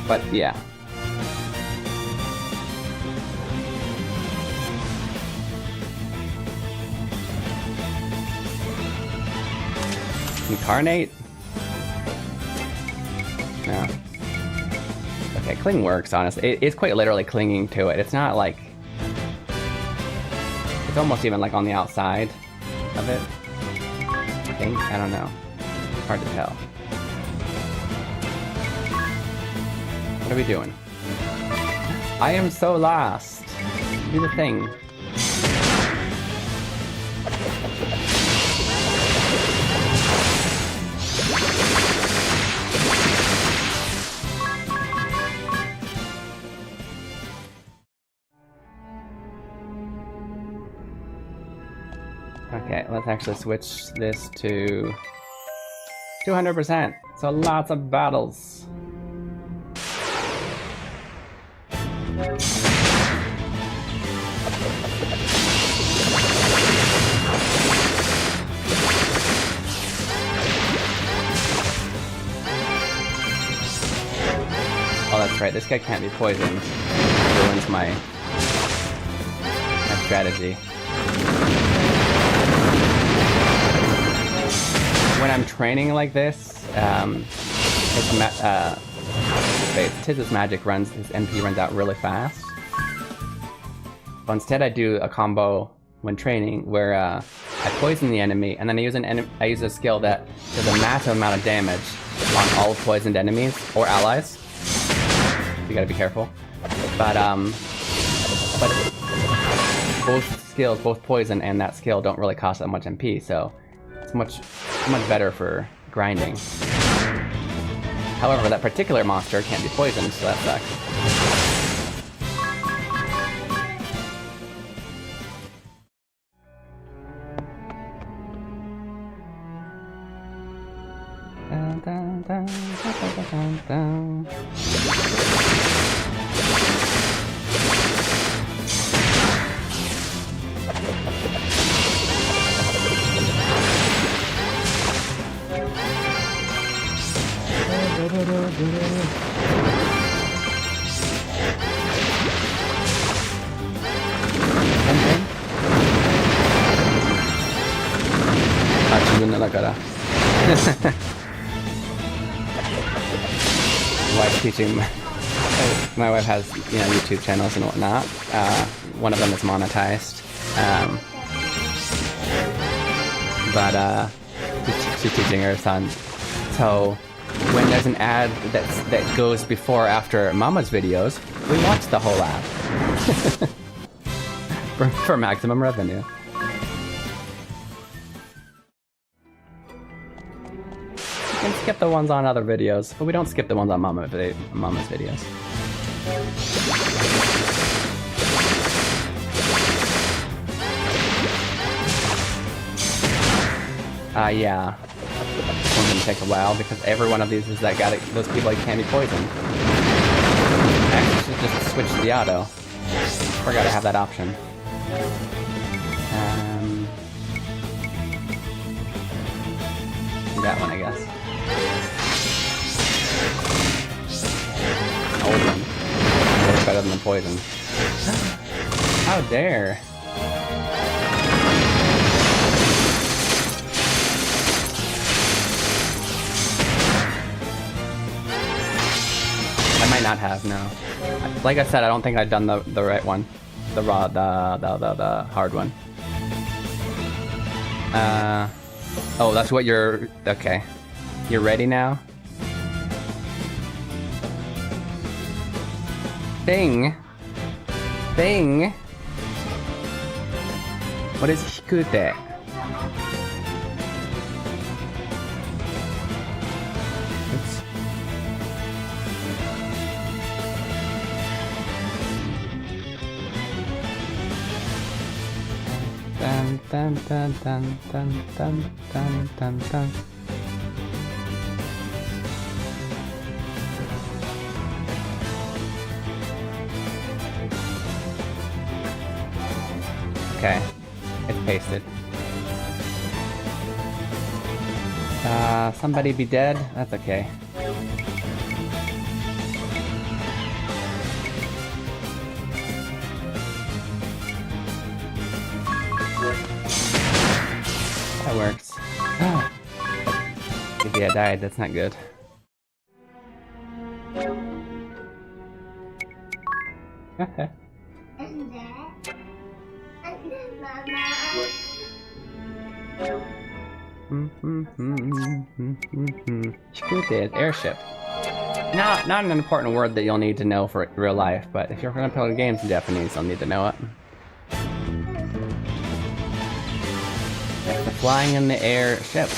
But yeah. Incarnate? No. Okay, cling works, honestly. It's quite literally clinging to it. It's not like... It's almost even like on the outside of it. I think? I don't know. It's hard to tell. What are we doing? I am so lost. Do the thing. Okay, let's actually switch this to 200%. So lots of battles. Oh, that's right. This guy can't be poisoned. It ruins my strategy. When I'm training like this, Tiz's magic runs, his MP runs out really fast. But instead I do a combo when training where I poison the enemy and then I use a skill that does a massive amount of damage on all poisoned enemies or allies. You gotta be careful. But both skills, both poison and that skill don't really cost that much MP, so it's much better for grinding. However, that particular monster can't be poisoned, so that sucks. Dun, dun, dun, dun, dun, dun, dun. Wife teaching My wife has, you know, YouTube channels and whatnot. One of them is monetized. But she's teaching her son. So when there's an ad that goes before or after Mama's videos, we watch the whole ad for maximum revenue. You can skip the ones on other videos, but we don't skip the ones on Mama's videos. Yeah. This one's gonna take a while because every one of these is that those people like can't be poisoned. I actually should just switch to the auto. Forgot to have that option. That one, I guess. Old one. Works better than the poison. How dare! I might not have, no. Like I said, I don't think I've done the right one. The hard one. Oh, that's what you're... Okay. You're ready now? Bing! Bing! What is hikute? Oops. Dun dun dun dun dun dun dun dun dun. Okay, it's pasted. Somebody be dead? That's okay. That works. If he had died, that's not good. Shikute, airship. Not an important word that you'll need to know for real life, but if you're gonna play games in Japanese, you'll need to know it. It's the flying in the air ship.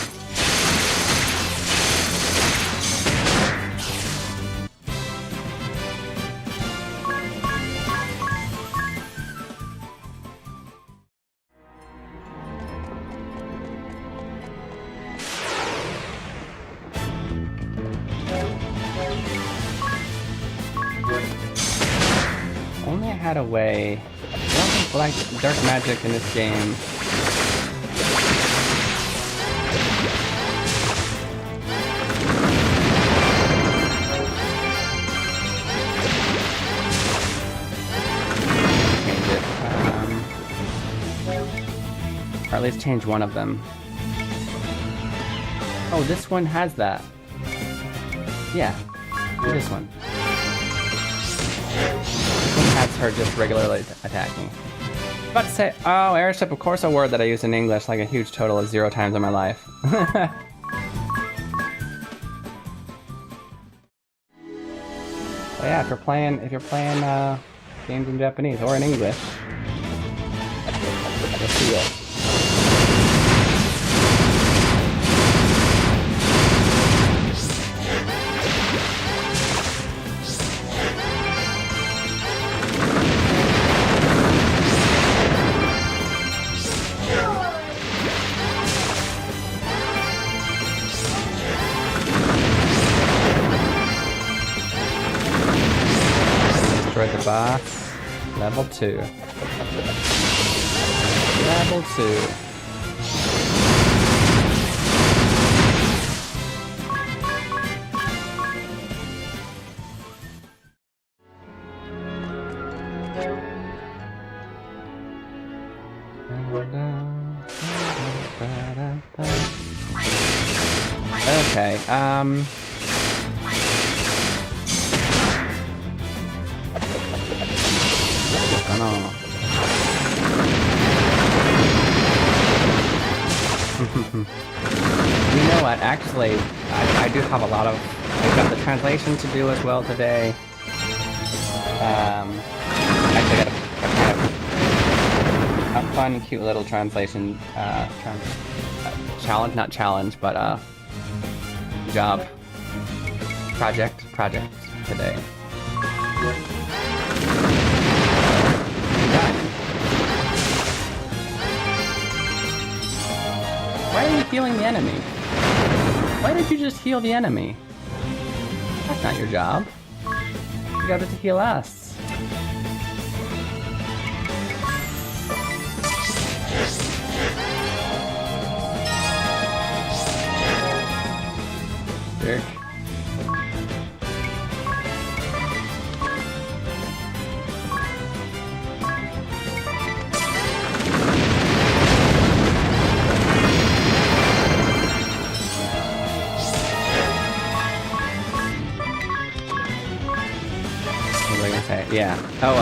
Only I had a way. I don't think like dark magic in this game. Change it. Or at least change one of them. Oh, this one has that. Yeah, do this one. Has her just regularly attacking. About to say, oh, airship, of course a word that I use in English like a huge total of 0 times in my life. But yeah, if you're playing games in Japanese or in English, you'll see it. Destroy the boss. Level 2. Level 2. Okay, You know what? Actually, I do have a lot of. I've got the translation to do as well today. Actually, I got a fun, cute little translation challenge, not challenge, but job project today. Why are you healing the enemy? Why did you just heal the enemy? That's not your job. You got it to heal us. Jerk. Yeah. Oh,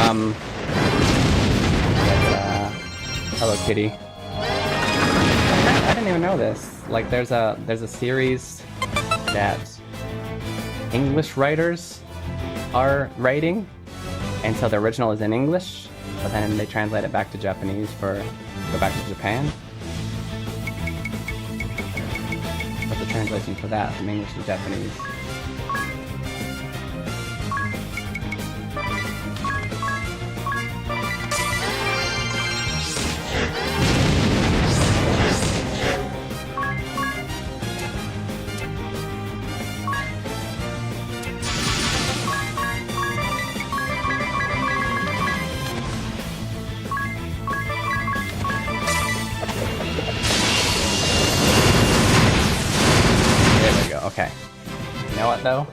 Hello Kitty. I didn't even know this. Like, there's a series that English writers are writing, and so the original is in English, but then they translate it back to Japanese go back to Japan. But the translation for that from English to Japanese. Okay. You know what though?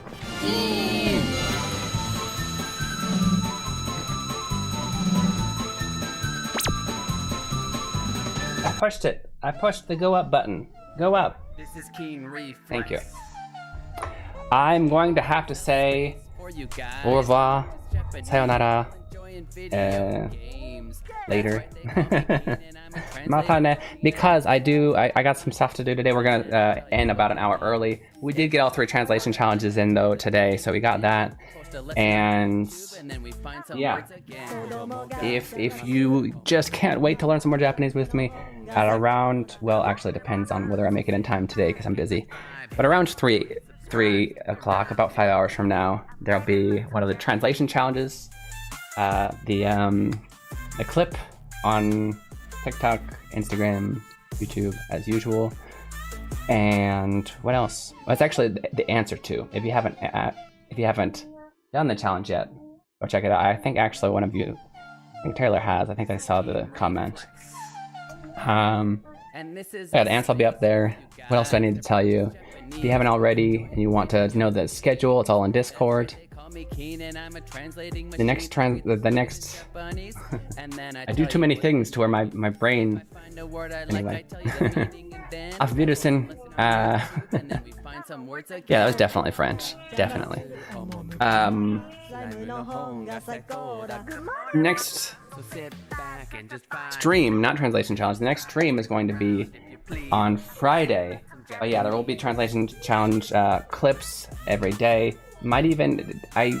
I pushed it. I pushed the go up button. Go up. This is Keen Reflex. Thank you. I'm going to have to say au revoir, sayonara, later. Because I got some stuff to do today. We're gonna end about an hour early. We did get all 3 translation challenges in though today, so we got that. And yeah, if you just can't wait to learn some more Japanese with me, at around, well, actually it depends on whether I make it in time today because I'm busy, but around 3 o'clock, about 5 hours from now, there'll be one of the translation challenges, the clip on TikTok, Instagram, YouTube, as usual. And what else? Well, it's actually the answer to. If you haven't done the challenge yet, go check it out. I think actually one of you, I think Taylor has. I think I saw the comment. Yeah, the answer will be up there. What else do I need to tell you? If you haven't already and you want to know the schedule, it's all in Discord. The next I do too many things to where my brain, anyway. Auf Wiedersehen. Yeah, that was definitely French, definitely. Next stream, not translation challenge, the next stream is going to be on Friday. But yeah, there will be translation challenge clips every day. I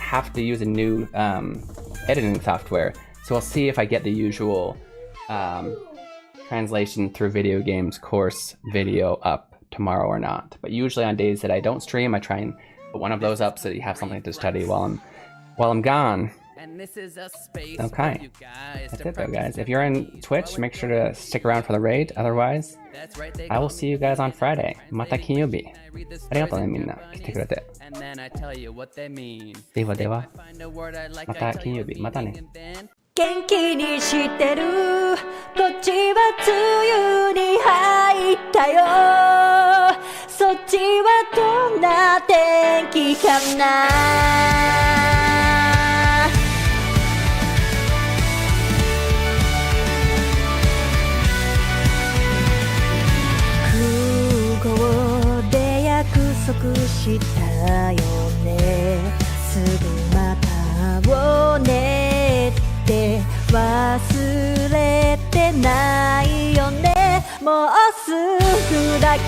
have to use a new editing software, so we'll see if I get the usual translation through video games course video up tomorrow or not. But usually on days that I don't stream, I try and put one of those up so that you have something to study while I'm gone. Okay, that's it though, guys. If you're in Twitch, make sure to stick around for the raid. Otherwise, I will see you guys on Friday. Mata kinyobi. Arigatou ne minna. Kite kurete. Dewa dewa. Mata kinyobi. Mata ne. 元気にしてるこっちは梅雨に入ったよそっちはどんな天気かな空港で約束したよねすぐまた会おうねって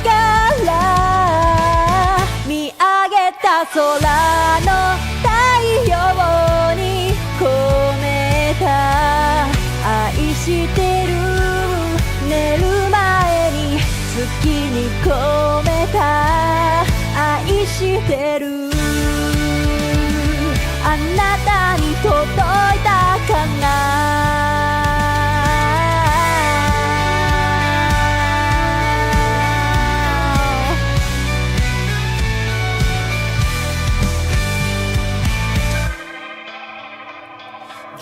から見上げた空の太陽に込めた愛してる寝る前に月に込めた愛してるあなたに届いたかな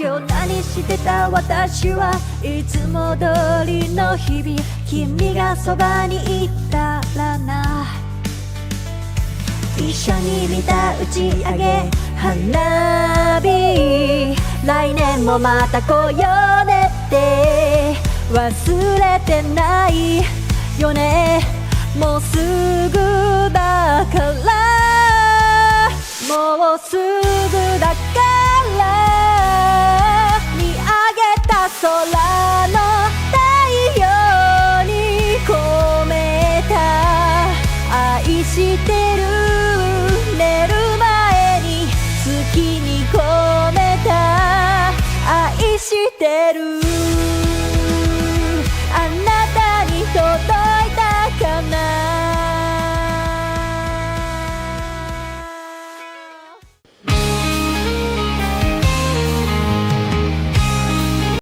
今日何してた私はいつも通りの日々君がそばにいたらな一緒に見た打ち上げ花火来年もまた来ようねって忘れてないよねもうすぐだからもうすぐだから見上げた空の太陽に込めた愛してる寝る前に月に込めた愛してる